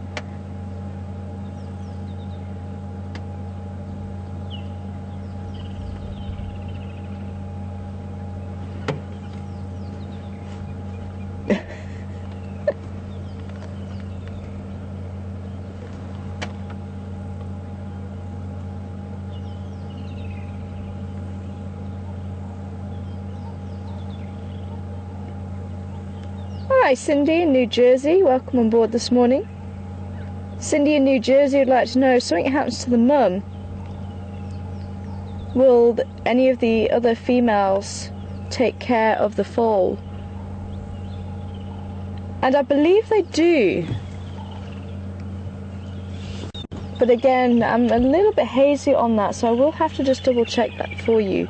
Hi Cindy in New Jersey, welcome on board this morning. Cindy in New Jersey would like to know if something happens to the mum, will any of the other females take care of the foal? And I believe they do. But again, I'm a little bit hazy on that, so I will have to just double check that for you.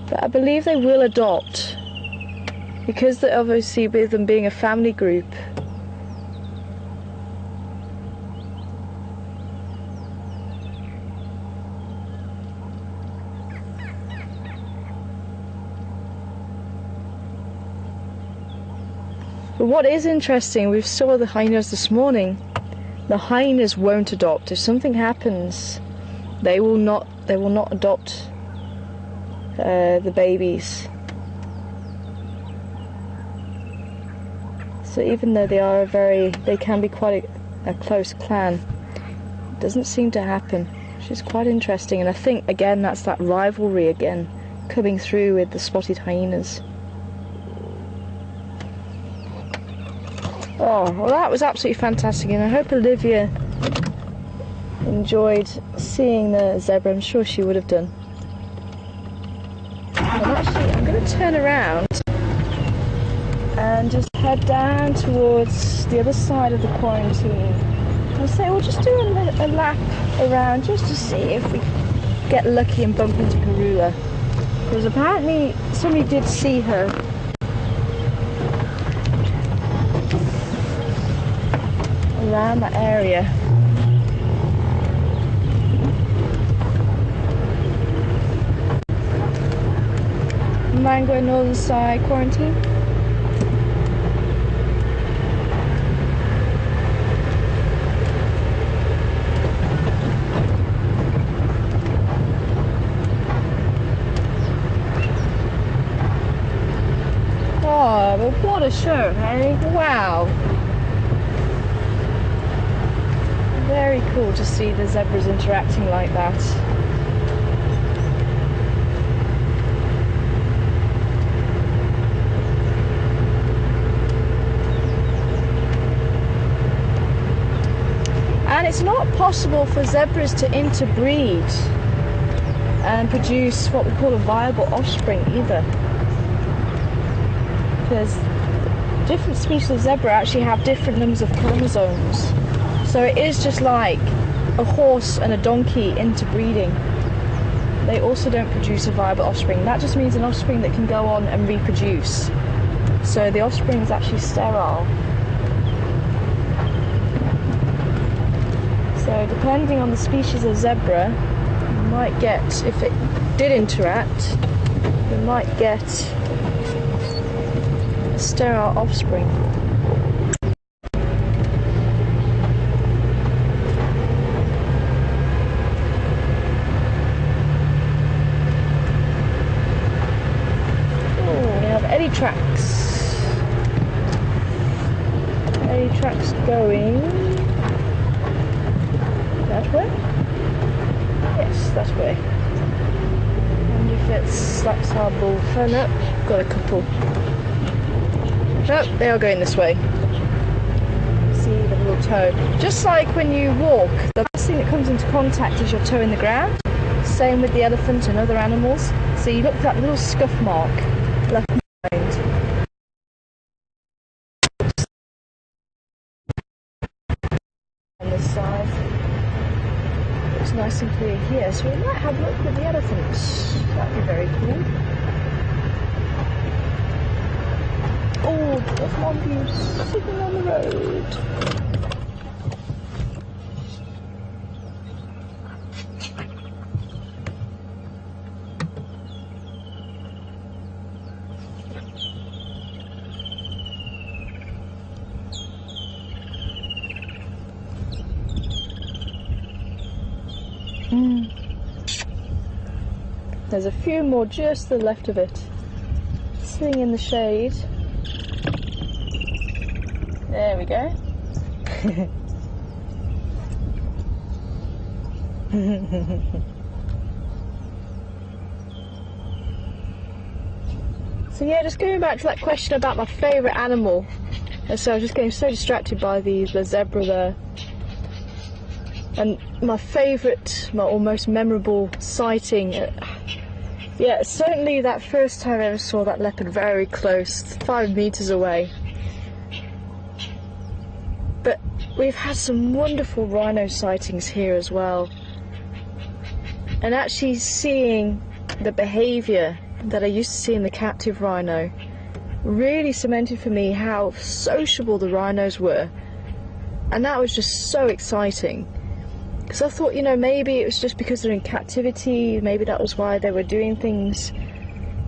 But I believe they will adopt. Because they're obviously with them being a family group. But what is interesting, we saw the hyenas this morning. The hyenas won't adopt. If something happens, they will not adopt the babies. So even though they can be quite a close clan, Doesn't seem to happen, which is quite interesting. And I think, again, that's that rivalry again coming through with the spotted hyenas. Oh, well, that was absolutely fantastic, and I hope Olivia enjoyed seeing the zebra. I'm sure she would have done. I'm going to turn around and just head down towards the other side of the quarantine. I'll say we'll just do a lap around just to see if we get lucky and bump into Karula. Because apparently somebody did see her. Around that area. Mango Northern Side quarantine. Oh, but what a show, hey? Wow. Very cool to see the zebras interacting like that. And it's not possible for zebras to interbreed and produce what we call a viable offspring either. Because different species of zebra actually have different numbers of chromosomes. So it is just like a horse and a donkey interbreeding. They also don't produce a viable offspring. That just means an offspring that can go on and reproduce. So the offspring is actually sterile. So depending on the species of zebra, you might get, if it did interact, you might get a sterile offspring. Eddy tracks going that way? Yes, that way. And if it slaps our bull fern up, got a couple. Nope, they are going this way. See the little toe. Just like when you walk, the first thing that comes into contact is your toe in the ground. Same with the elephant and other animals. So you look for that little scuff mark left behind. On this side. Looks nice and clear here, so we might have a look with the elephants. That'd be very cool. Oh, there's mongoose sitting on the road. There's a few more just to the left of it, sitting in the shade. There we go. So yeah, just going back to that question about my favourite animal. So I was just getting so distracted by the zebra there. And my favourite, or most memorable sighting, yeah, certainly that first time I ever saw that leopard very close, 5 meters away. But we've had some wonderful rhino sightings here as well. And actually seeing the behaviour that I used to see in the captive rhino really cemented for me how sociable the rhinos were. And that was just so exciting. Because I thought, you know, maybe it was just because they're in captivity, maybe that was why they were doing things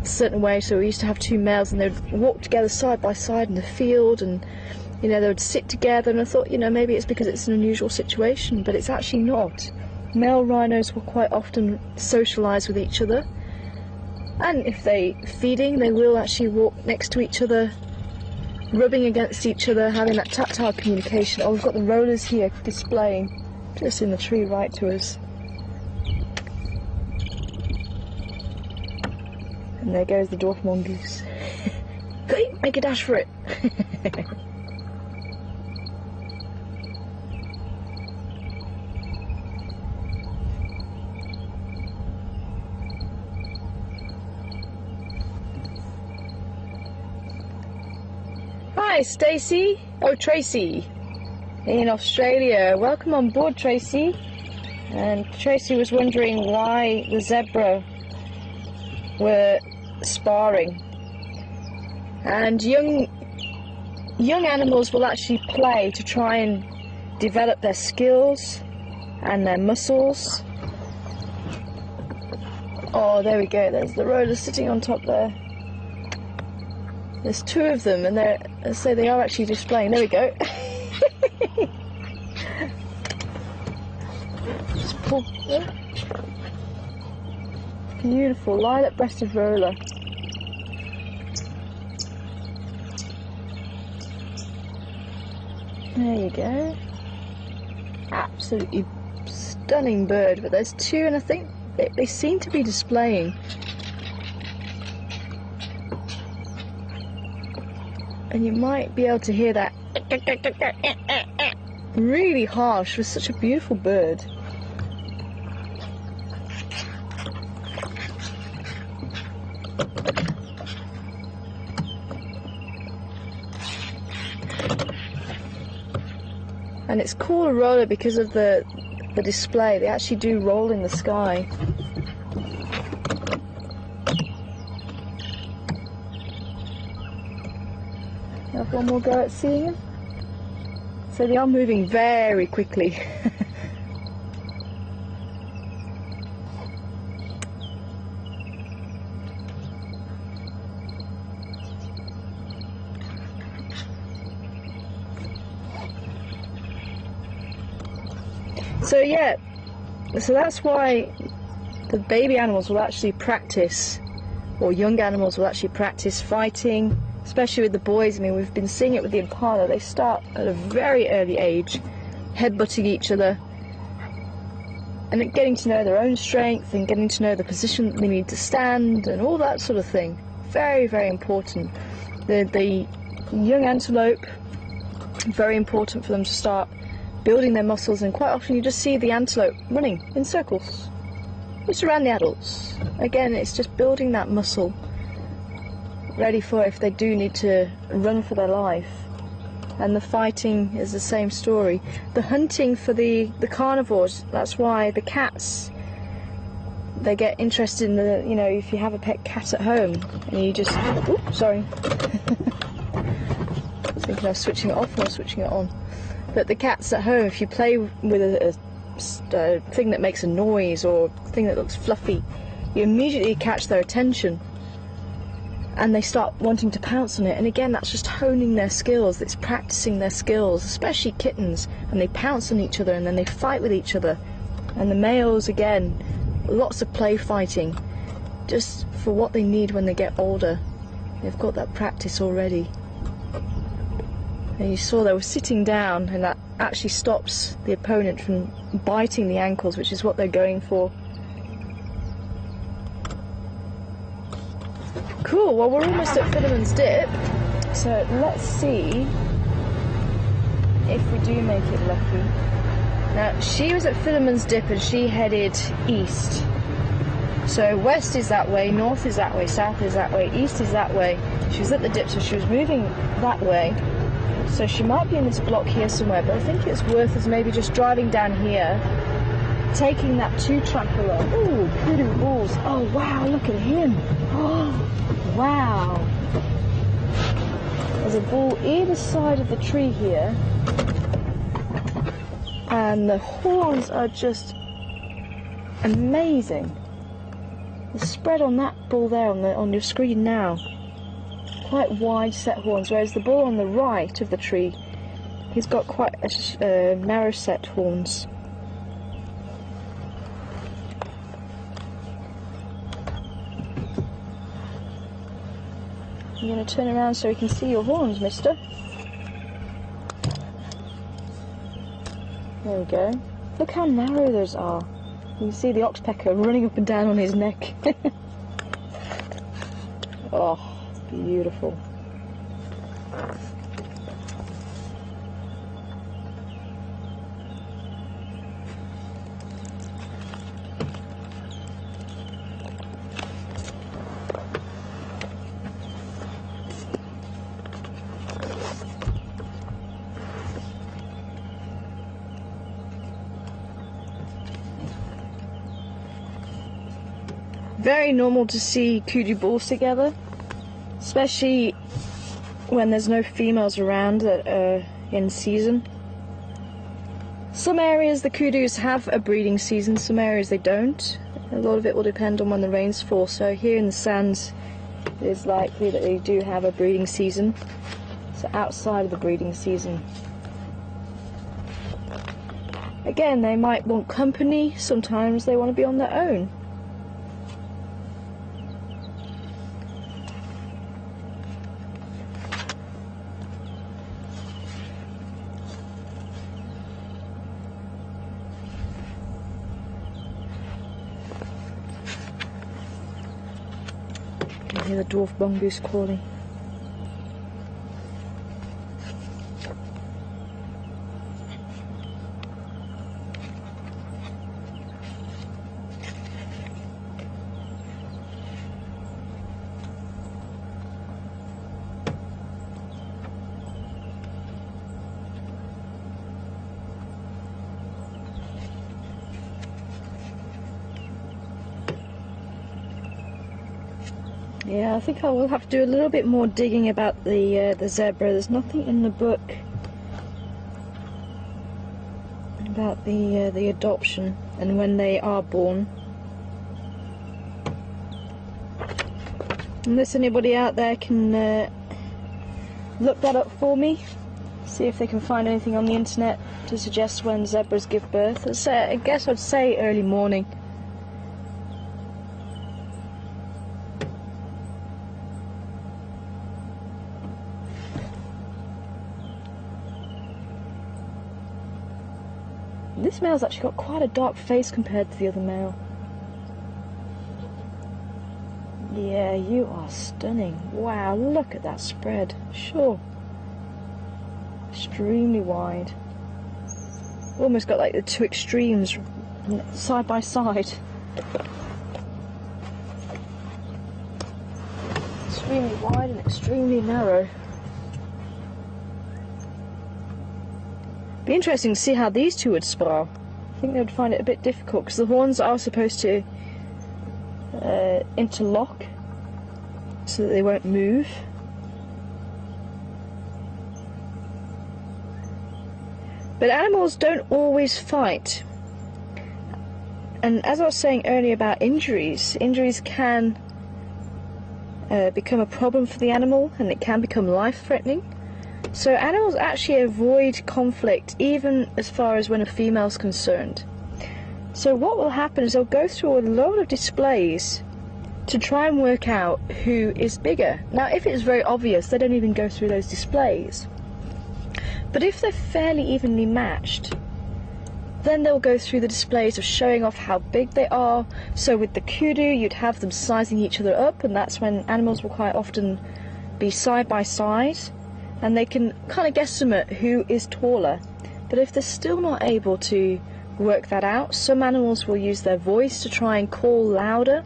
a certain way. So we used to have 2 males and they'd walk together side by side in the field and, you know, they would sit together, and I thought, you know, maybe it's because it's an unusual situation, but it's actually not. Male rhinos will quite often socialise with each other, and if they're feeding, they will actually walk next to each other, rubbing against each other, having that tactile communication. Oh, we've got the rollers here displaying. Just in the tree right to us. And there goes the dwarf mongoose. Quick, make a dash for it. Hi, Stacey. Oh, Tracy. In Australia. Welcome on board, Tracy. And Tracy was wondering why the zebra were sparring. And young animals will actually play to try and develop their skills and their muscles. Oh, there we go. There's the roller sitting on top there. There's two of them, and they are actually displaying. There we go. Just pull. Beautiful lilac-breasted roller. There you go. Absolutely stunning bird. But there's two, and I think they seem to be displaying. And you might be able to hear that really harsh with such a beautiful bird. And it's called a roller because of the display. They actually do roll in the sky. Have one more go at seeing them. So they are moving very quickly. So yeah, so that's why the baby animals will actually practice, or young animals will actually practice fighting, especially with the boys. I mean, we've been seeing it with the impala. They start at a very early age, headbutting each other, and getting to know their own strength and getting to know the position they need to stand and all that sort of thing. Very, very important. The young antelope, very important for them to start building their muscles, and quite often you just see the antelope running in circles just around the adults. Again, it's just building that muscle, ready for if they do need to run for their life. And the fighting is the same story. The hunting for the carnivores, that's why the cats, they get interested in the, you know, if you have a pet cat at home and you just, oops, sorry. I was thinking I was switching it off or switching it on. But the cats at home, if you play with a thing that makes a noise or a thing that looks fluffy, you immediately catch their attention and they start wanting to pounce on it. And again, that's just honing their skills, it's practicing their skills, especially kittens, and they pounce on each other and then they fight with each other. And the males, again, lots of play fighting, just for what they need when they get older. They've got that practice already. And you saw they were sitting down, and that actually stops the opponent from biting the ankles, which is what they're going for. Cool, well, we're almost at Philemon's Dip, so let's see if we do make it lucky. Now, she was at Philemon's Dip and she headed east. So west is that way, north is that way, south is that way, east is that way. She was at the dip, so she was moving that way. So she might be in this block here somewhere, but I think it's worth us maybe just driving down here, taking that 2-track along. Ooh, pretty bulls. Oh, wow, look at him. Oh, wow. There's a bull either side of the tree here, and the horns are just amazing. The spread on that bull there on your screen now, quite wide set horns, whereas the bull on the right of the tree, he's got quite a narrow set horns. You're going to turn around so we can see your horns, mister. There we go. Look how narrow those are. You can see the oxpecker running up and down on his neck. Oh, beautiful. Very normal to see kudu bulls together, especially when there's no females around that are in season. Some areas the kudus have a breeding season, some areas they don't. A lot of it will depend on when the rains fall, so here in the sands it is likely that they do have a breeding season. So outside of the breeding season. Again, they might want company, sometimes they want to be on their own. I hear the dwarf mongoose calling. Yeah, I think I will have to do a little bit more digging about the zebra. There's nothing in the book about the adoption and when they are born. Unless anybody out there can look that up for me, see if they can find anything on the internet to suggest when zebras give birth. I guess I'd say early morning. This male's actually got quite a dark face compared to the other male. Yeah, you are stunning. Wow, look at that spread. Sure. Extremely wide. Almost got like the two extremes side by side. Extremely wide and extremely narrow. Be interesting to see how these two would spar. I think they would find it a bit difficult because the horns are supposed to interlock so that they won't move. But animals don't always fight. And as I was saying earlier about injuries can become a problem for the animal, and it can become life-threatening. So animals actually avoid conflict even as far as when a female's concerned. So what will happen is they'll go through a lot of displays to try and work out who is bigger. Now if it's very obvious, they don't even go through those displays. But if they're fairly evenly matched, then they'll go through the displays of showing off how big they are. So with the kudu, you'd have them sizing each other up, and that's when animals will quite often be side by side. And they can kind of guesstimate who is taller. But if they're still not able to work that out, some animals will use their voice to try and call louder.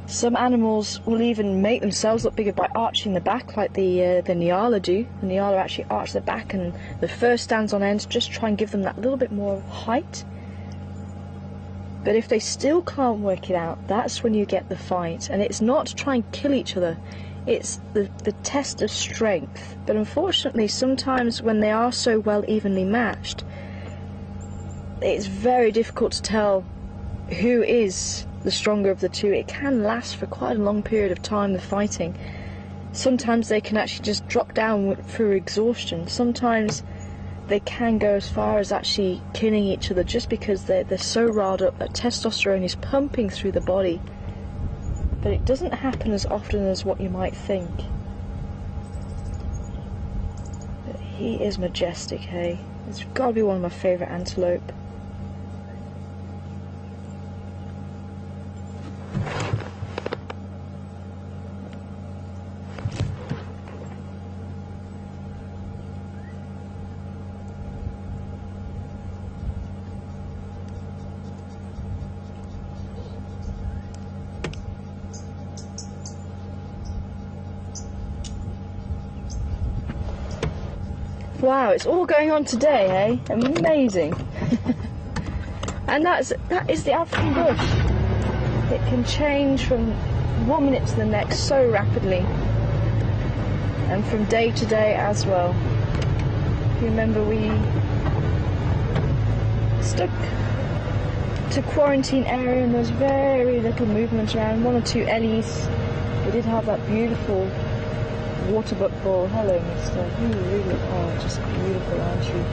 Some animals will even make themselves look bigger by arching the back, like the Nyala do. The Nyala actually arch their back and the fur stands on end to just try and give them that little bit more height. But if they still can't work it out, that's when you get the fight. And it's not to try and kill each other. It's the test of strength. But unfortunately, sometimes when they are so well evenly matched, it's very difficult to tell who is the stronger of the two. It can last for quite a long period of time, the fighting. Sometimes they can actually just drop down through exhaustion. Sometimes they can go as far as actually killing each other just because they're so riled up that testosterone is pumping through the body. But it doesn't happen as often as what you might think. But he is majestic, hey? It's got to be one of my favourite antelope. Wow, it's all going on today, eh? Amazing. And that is the African bush. It can change from one minute to the next so rapidly, and from day to day as well. You remember we stuck to quarantine area and there's very little movement around, 1 or 2 ellies. We did have that beautiful water buckball. Hello, mister. You really are just beautiful, aren't you?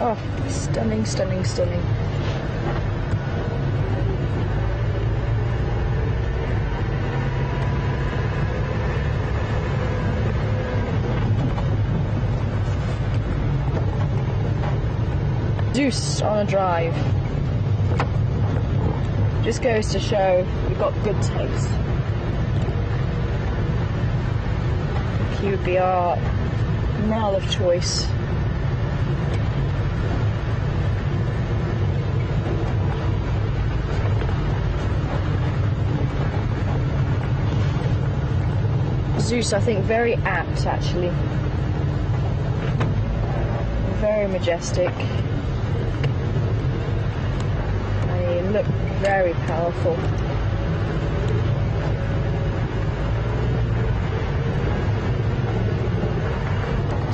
Oh, stunning, stunning, stunning. Zeus on a drive. Just goes to show you've got good taste. He would be our male of choice. Zeus, I think, very apt actually. Very majestic. And he looked very powerful.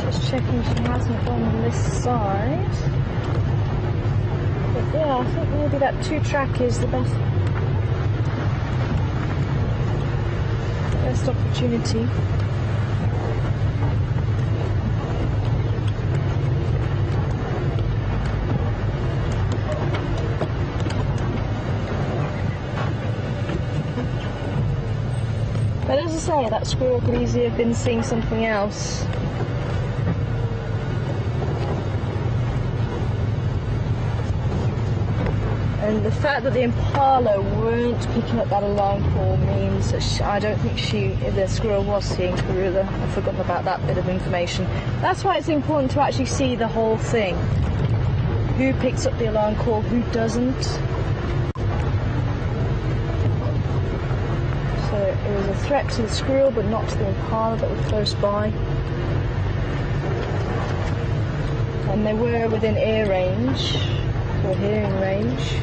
Just checking she hasn't gone on this side. But yeah, I think maybe that 2-track is the best opportunity. But as I say, that squirrel could easily have been seeing something else. And the fact that the impala weren't picking up that alarm call means that I don't think the squirrel was seeing Karula. I've forgotten about that bit of information. That's why it's important to actually see the whole thing. Who picks up the alarm call, who doesn't. So it was a threat to the squirrel, but not to the impala that were close by. And they were within ear range, or hearing range.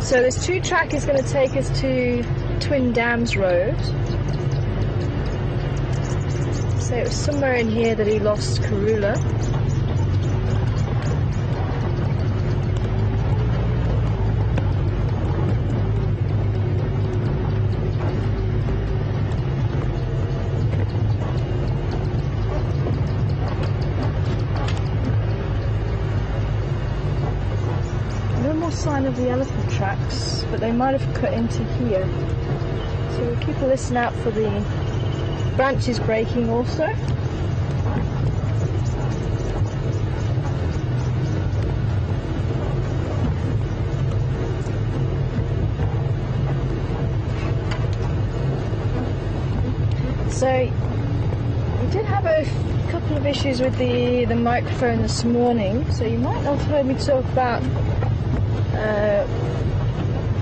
So this 2-track is going to take us to Twin Dams Road. So it was somewhere in here that he lost Karula. Sign of the elephant tracks, but they might have cut into here. So we'll keep a listen out for the branches breaking also. So we did have a couple of issues with the microphone this morning, so you might not have heard me talk about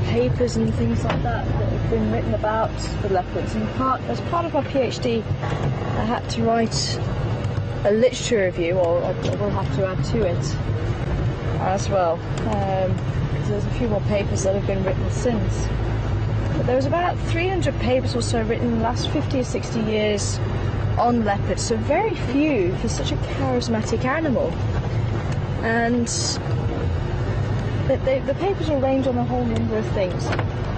papers and things like that have been written about the leopards. As part of my PhD, I had to write a literature review, or I will have to add to it as well, because there's a few more papers that have been written since. But there was about 300 papers or so written in the last 50 or 60 years on leopards, so very few for such a charismatic animal. And the papers will range on a whole number of things,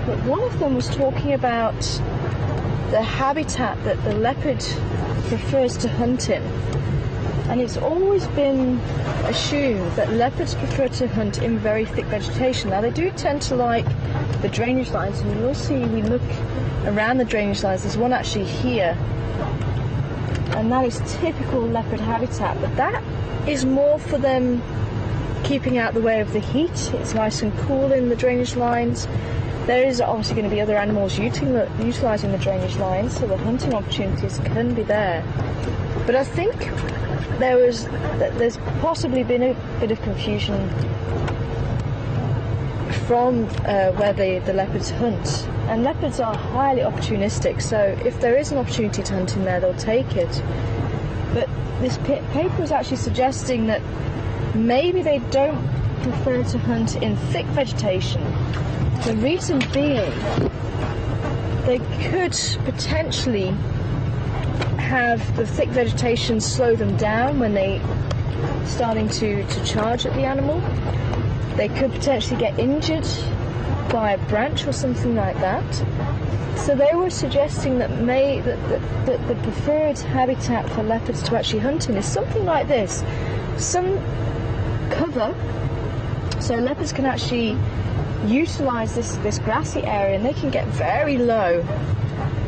but one of them was talking about the habitat that the leopard prefers to hunt in. And it's always been assumed that leopards prefer to hunt in very thick vegetation. Now they do tend to like the drainage lines, and you will see we look around the drainage lines. There's one actually here and that is typical leopard habitat, but that is more for them keeping out the way of the heat. It's nice and cool in the drainage lines. There is obviously going to be other animals utilising the drainage lines, so the hunting opportunities can be there. But I think there's possibly been a bit of confusion from where the leopards hunt. And leopards are highly opportunistic, so if there is an opportunity to hunt in there, they'll take it. But this paper is actually suggesting that maybe they don't prefer to hunt in thick vegetation. The reason being, they could potentially have the thick vegetation slow them down when they starting to charge at the animal. They could potentially get injured by a branch or something like that. So they were suggesting that the preferred habitat for leopards to actually hunt in is something like this. Some cover, so leopards can actually utilise this grassy area, and they can get very low,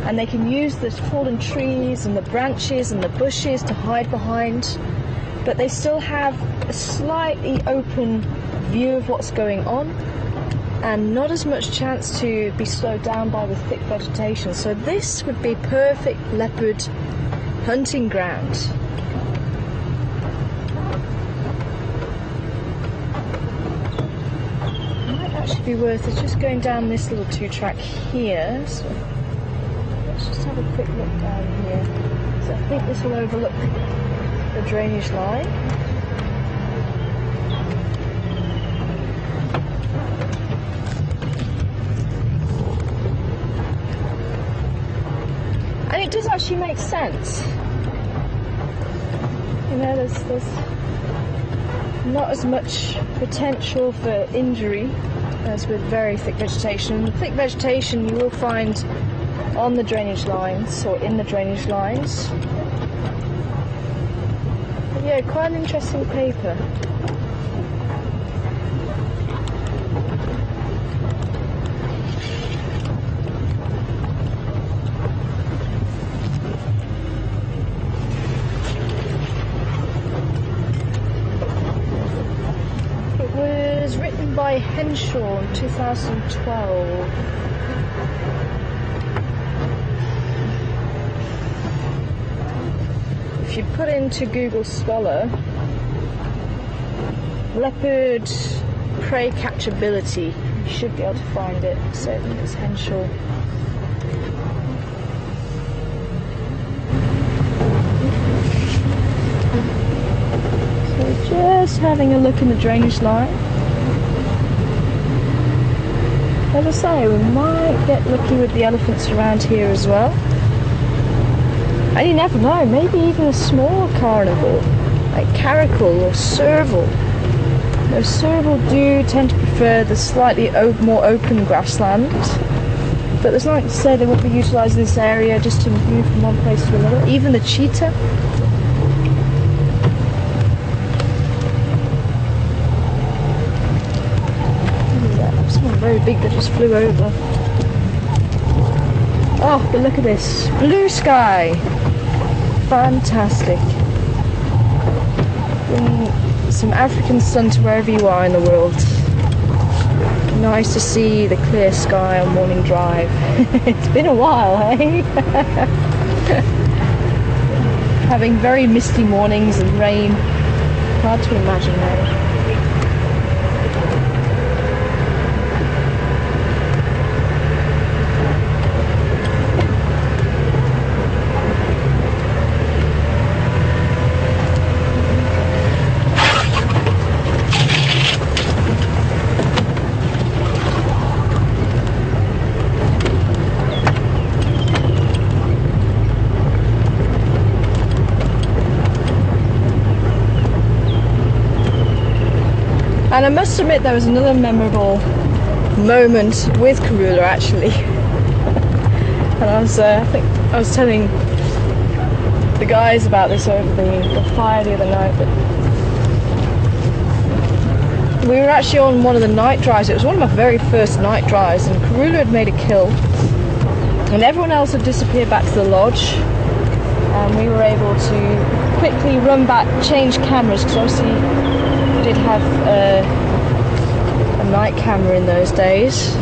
and they can use the fallen trees and the branches and the bushes to hide behind, but they still have a slightly open view of what's going on and not as much chance to be slowed down by the thick vegetation. So this would be perfect leopard hunting ground. Might actually be worth it just going down this little 2-track here. So let's just have a quick look down here. So I think this will overlook the drainage line. And it does actually make sense. You know, there's not as much potential for injury as with very thick vegetation. Thick vegetation you will find on the drainage lines or in the drainage lines. But yeah, quite an interesting paper. By Henshaw in 2012. If you put into Google Scholar leopard prey catchability, you should be able to find it. So I think it's Henshaw. So just having a look in the drainage line. As I say, we might get lucky with the elephants around here as well. And you never know, maybe even a smaller carnivore, like caracal or serval. Now, serval do tend to prefer the slightly more open grassland, but there's nothing to say they won't be utilising this area just to move from one place to another. Even the cheetah. Very big that just flew over. Oh, but look at this. Blue sky. Fantastic. Bring some African sun to wherever you are in the world. Nice to see the clear sky on morning drive. It's been a while, eh? Having very misty mornings and rain. Hard to imagine now. And I must admit there was another memorable moment with Karula actually. And I think I was telling the guys about this over the fire the other night, but we were actually on one of the night drives. It was one of my very first night drives, and Karula had made a kill and everyone else had disappeared back to the lodge, and we were able to quickly run back, change cameras, because obviously we did have a night camera in those days.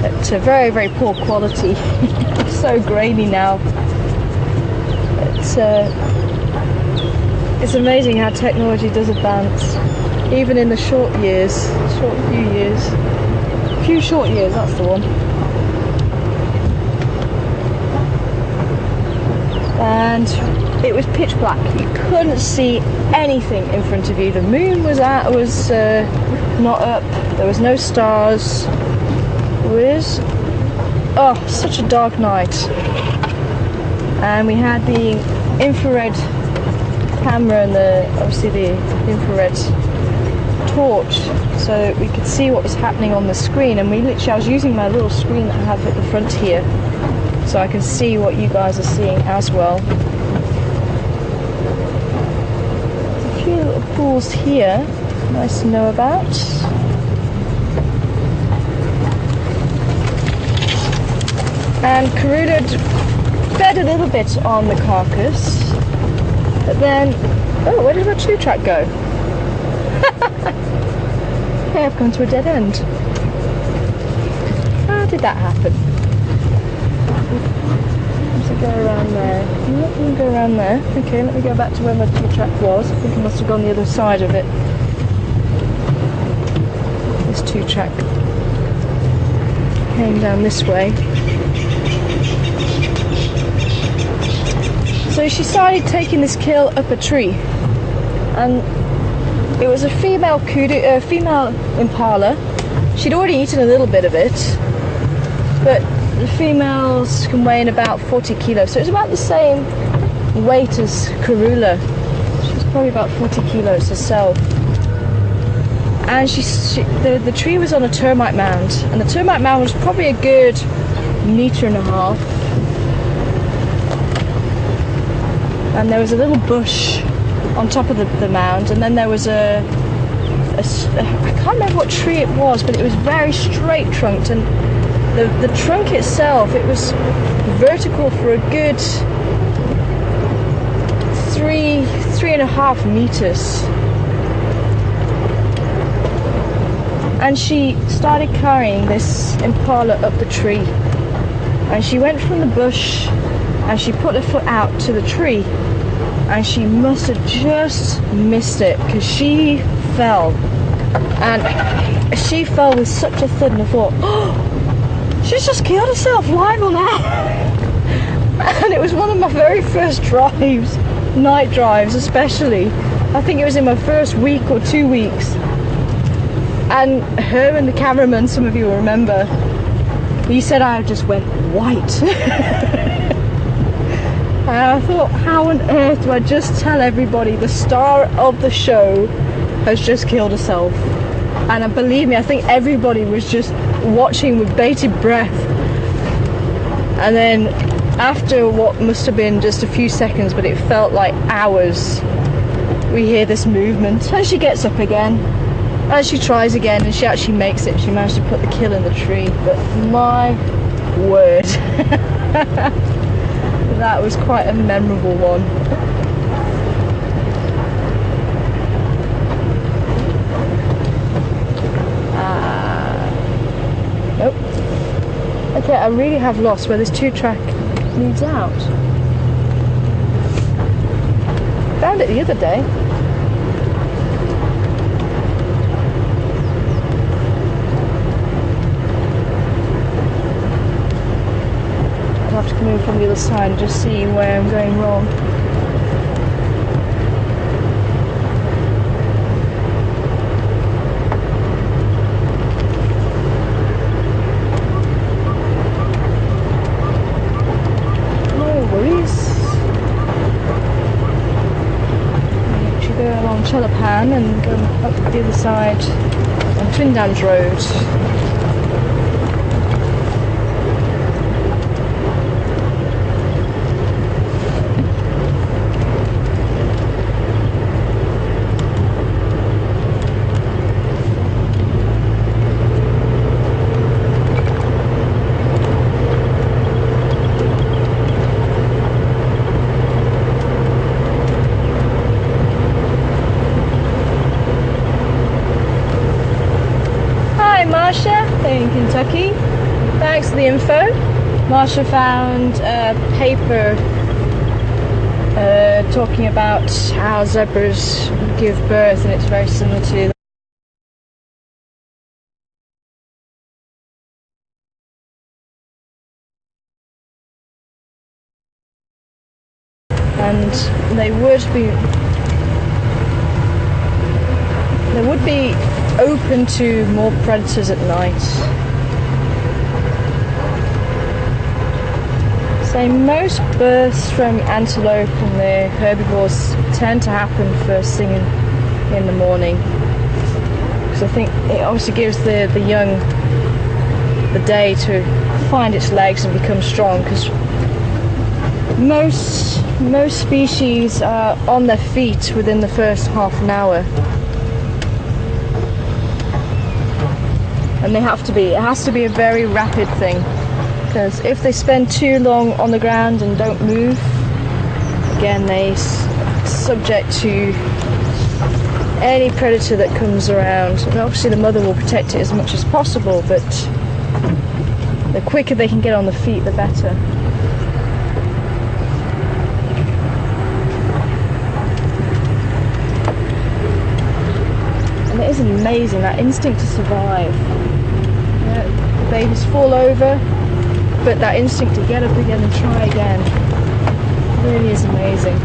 At a very, very poor quality. It's so grainy now. It's amazing how technology does advance, even in the short few years, that's the one. And it was pitch black. You couldn't see anything in front of you. The moon was not up. There was no stars. It was such a dark night. And we had the infrared camera and obviously the infrared torch, so that we could see what was happening on the screen. And I was using my little screen that I have at the front here, so I can see what you guys are seeing as well. There's a few little pools here, nice to know about. And Karuna fed a little bit on the carcass, but then, where did my 2-track go? Okay, I've gone to a dead end. How did that happen? Let's go around there. No, let me go around there. Okay, let me go back to where my 2-track was. I think I must have gone the other side of it. This 2-track came down this way. So she started taking this kill up a tree, and it was a female impala. She'd already eaten a little bit of it, but the females can weigh in about 40 kilos, so it's about the same weight as Karuna. She's probably about 40 kilos herself. And the tree was on a termite mound, and the termite mound was probably a good 1.5 meters. And there was a little bush on top of the mound, and then there was I can't remember what tree it was, but it was very straight trunked, and the trunk itself, it was vertical for a good 3.5 meters. And she started carrying this impala up the tree, and she went from the bush and she put her foot out to the tree, and she must have just missed it, because she fell, and she fell with such a thud, and I thought, oh, she's just killed herself live on that. And it was one of my very first drives, night drives especially. I think it was in my first week or 2 weeks, and her and the cameraman, some of you will remember, he said I just went white. And I thought, how on earth do I just tell everybody the star of the show has just killed herself? And believe me, I think everybody was just watching with bated breath. And then after what must have been just a few seconds, but it felt like hours, we hear this movement, and she gets up again, and she tries again, and she actually makes it. She managed to put the kill in the tree. But my word. That was quite a memorable one. Nope. Okay, I really have lost where this 2-track leads out. Found it the other day. I'll have to come in from the other side and just see where I'm going wrong. No worries. I actually go along Chelapan and go up the other side on Twin Dams Road. thanks for the info. Marsha found a paper talking about how zebras give birth, and it's very similar to and they would be open to more predators at night. So most births from antelope and the herbivores tend to happen first thing in the morning, because I think it obviously gives the young the day to find its legs and become strong, because most species are on their feet within the first half an hour, and it has to be a very rapid thing, because if they spend too long on the ground and don't move, again they're subject to any predator that comes around. And obviously the mother will protect it as much as possible, but the quicker they can get on the feet, the better. And it is amazing, that instinct to survive. The babies fall over, but that instinct to get up again and try again really is amazing.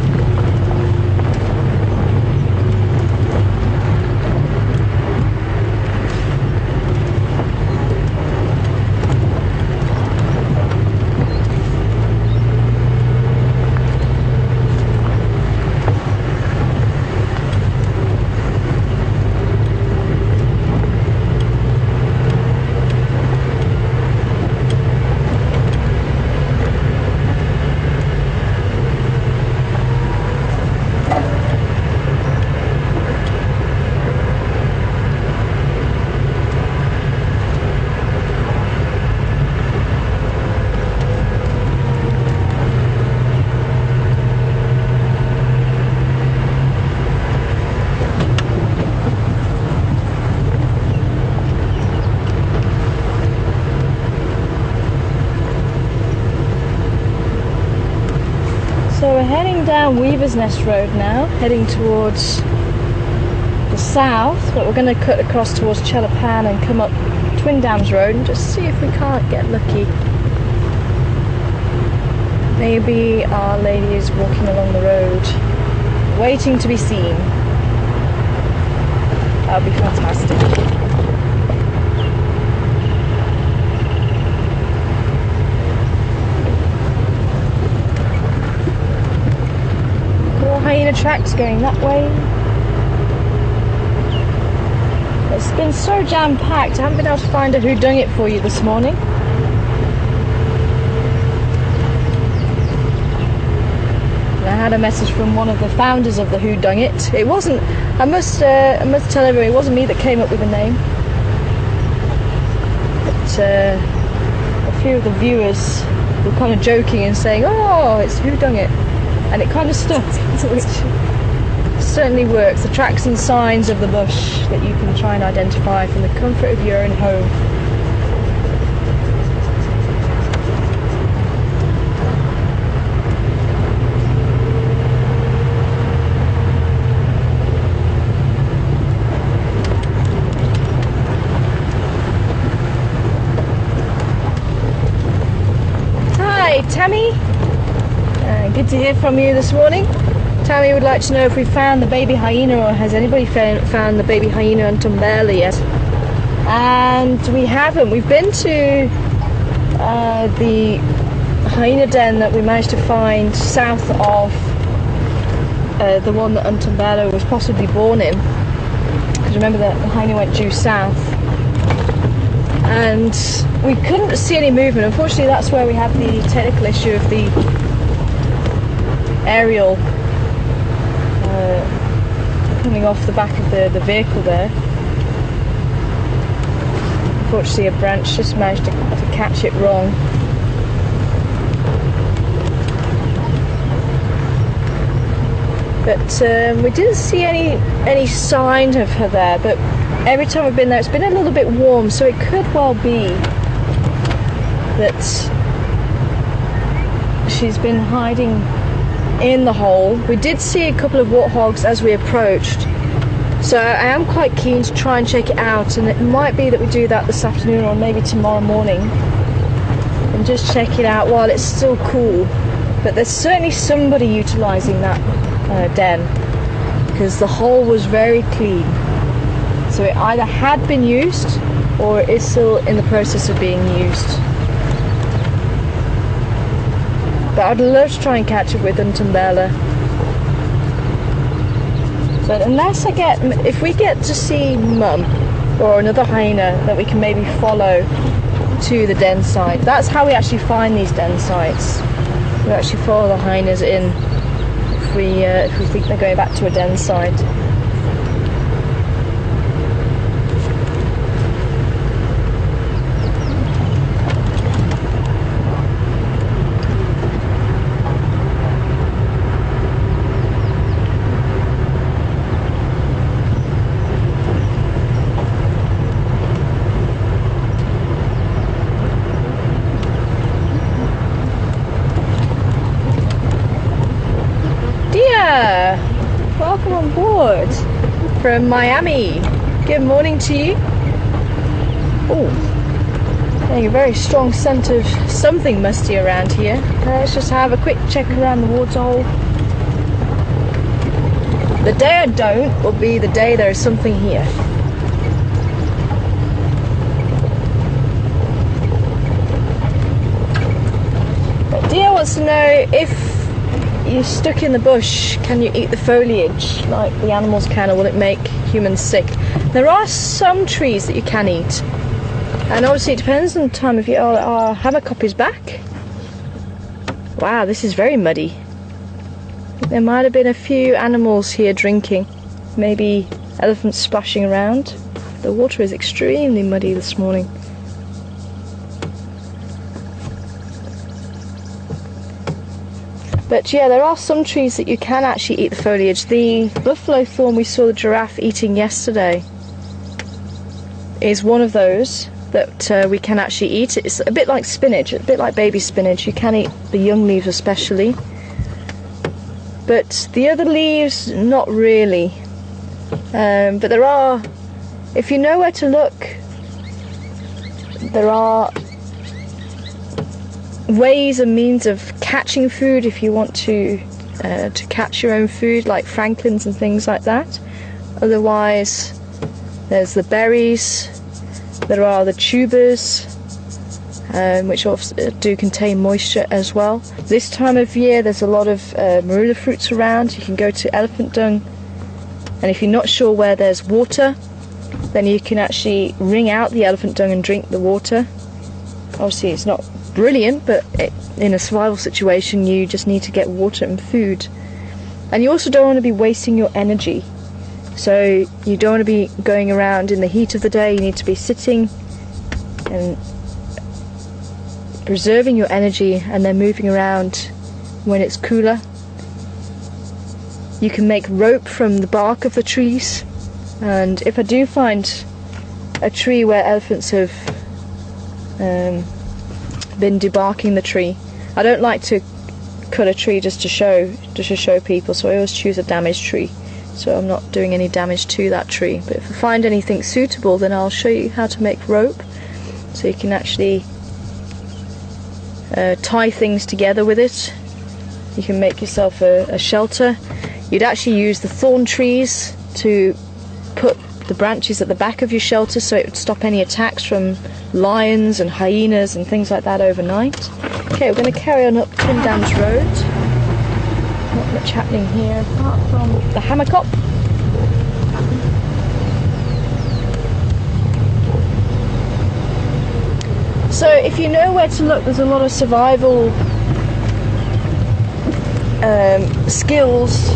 So we're heading down Weaver's Nest Road now, heading towards the south, but we're going to cut across towards Chelapan and come up Twin Dams Road and just see if we can't get lucky. Maybe Our Lady is walking along the road, waiting to be seen. That would be fantastic. Hyena tracks going that way. It's been so jam-packed, I haven't been able to find a whodunit for you this morning. And I had a message from one of the founders of the whodunit. It wasn't, I must tell everyone, it wasn't me that came up with the name. But a few of the viewers were kind of joking and saying, oh, it's whodunit. And it kind of stuck, which certainly works. The tracks and signs of the bush that you can try and identify from the comfort of your own home. Hi, Tammy. Good to hear from you this morning. Tammy would like to know if we found the baby hyena, or has anybody found the baby hyena on Tumbela yet? And we haven't. We've been to the hyena den that we managed to find south of the one that Untumbela was possibly born in. Because remember that the hyena went due south. And we couldn't see any movement. Unfortunately, that's where we have the technical issue of the aerial coming off the back of the vehicle there. Unfortunately, a branch just managed to catch it wrong. But we didn't see any sign of her there, but every time we've been there it's been a little bit warm, so it could well be that she's been hiding in the hole. We did see a couple of warthogs as we approached, so I am quite keen to try and check it out, and it might be that we do that this afternoon or maybe tomorrow morning and just check it out while it's still cool. But there's certainly somebody utilising that den, because the hole was very clean, so it either had been used or it is still in the process of being used. But I'd love to try and catch up with Untumbela. But unless if we get to see Mum or another hyena that we can maybe follow to the den site. That's how we actually find these den sites. We actually follow the hyenas in if we think they're going back to a den site. Welcome on board from Miami. Good morning to you. Oh, getting a very strong scent of something musty around here. Let's just have a quick check around the waterhole. The day I don't will be the day there is something here. But Dia wants to know, if you're stuck in the bush, can you eat the foliage like the animals can, or will it make humans sick? There are some trees that you can eat, and obviously it depends on the time of year. Our hammock is back. Wow, this is very muddy. There might have been a few animals here drinking, maybe elephants splashing around. The water is extremely muddy this morning. But yeah, there are some trees that you can actually eat the foliage. The buffalo thorn we saw the giraffe eating yesterday is one of those that we can actually eat. It's a bit like spinach, a bit like baby spinach. You can eat the young leaves especially. But the other leaves, not really. But there are, if you know where to look, there are ways and means of catching food if you want to catch your own food, like franklins and things like that. Otherwise, there's the berries, there are the tubers, which also do contain moisture as well. This time of year there's a lot of marula fruits around. You can go to elephant dung, and if you're not sure where there's water, then you can actually wring out the elephant dung and drink the water. Obviously it's not brilliant, but in a survival situation you just need to get water and food. And you also don't want to be wasting your energy, so you don't want to be going around in the heat of the day. You need to be sitting and preserving your energy and then moving around when it's cooler. You can make rope from the bark of the trees, and if I do find a tree where elephants have been debarking the tree, I don't like to cut a tree just to show people, so I always choose a damaged tree, so I'm not doing any damage to that tree. But if I find anything suitable, then I'll show you how to make rope, so you can actually tie things together with it. You can make yourself a shelter. You'd actually use the thorn trees to put the branches at the back of your shelter, so it would stop any attacks from lions and hyenas and things like that overnight. Okay, we're going to carry on up Twin Dams Road. Not much happening here apart from the hammock. So if you know where to look, there's a lot of survival skills,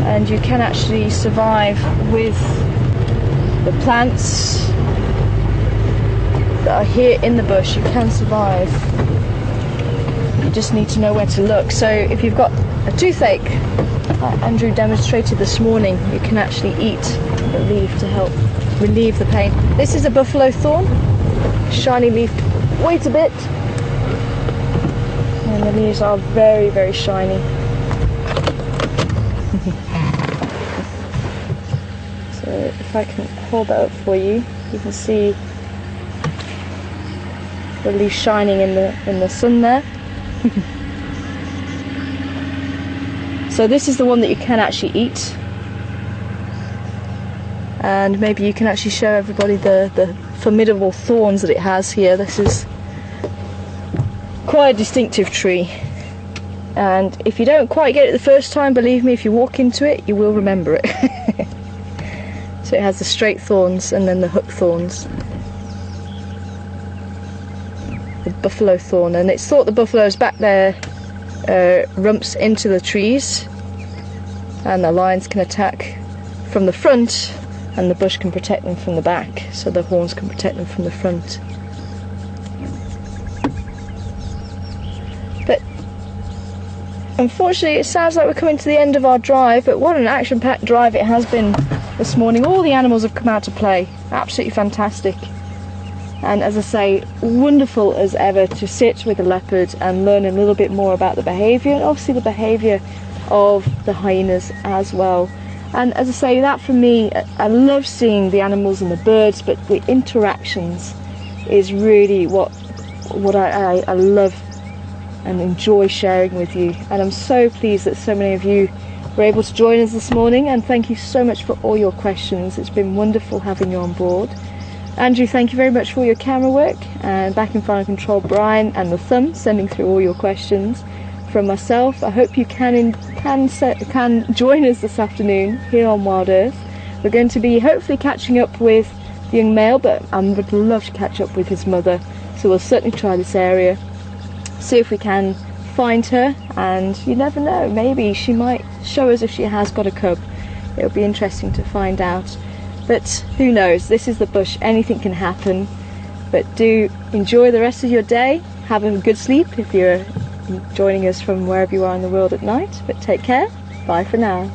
and you can actually survive with the plants that are here in the bush. You can survive. You just need to know where to look. So if you've got a toothache, like Andrew demonstrated this morning, you can actually eat the leaf to help relieve the pain. This is a buffalo thorn. shiny leaf. Wait a bit. And the leaves are very, very shiny. So if I can hold that up for you, you can see the leaf shining in the sun there. So this is the one that you can actually eat, and maybe you can actually show everybody the formidable thorns that it has here. This is quite a distinctive tree, and if you don't quite get it the first time, believe me, if you walk into it you will remember it. So it has the straight thorns and then the hook thorns, the buffalo thorn, and it's thought the buffaloes back there rumps into the trees, and the lions can attack from the front and the bush can protect them from the back, so the horns can protect them from the front. But unfortunately it sounds like we're coming to the end of our drive, but what an action-packed drive it has been this morning. All the animals have come out to play, absolutely fantastic. And as I say, wonderful as ever to sit with a leopard and learn a little bit more about the behaviour, and obviously the behaviour of the hyenas as well. And as I say, that for me, I love seeing the animals and the birds, but the interactions is really what I love and enjoy sharing with you. And I'm so pleased that so many of you were able to join us this morning, and thank you so much for all your questions. It's been wonderful having you on board. Andrew, thank you very much for your camera work, and back in final control, Brian and the thumb sending through all your questions. From myself, I hope you can join us this afternoon here on Wild Earth. We're going to be hopefully catching up with the young male, but I would love to catch up with his mother, so we'll certainly try this area, see if we can find her, and you never know, maybe she might show us if she has got a cub. It'll be interesting to find out. But who knows, this is the bush, anything can happen. But do enjoy the rest of your day, have a good sleep if you're joining us from wherever you are in the world at night, but take care, bye for now.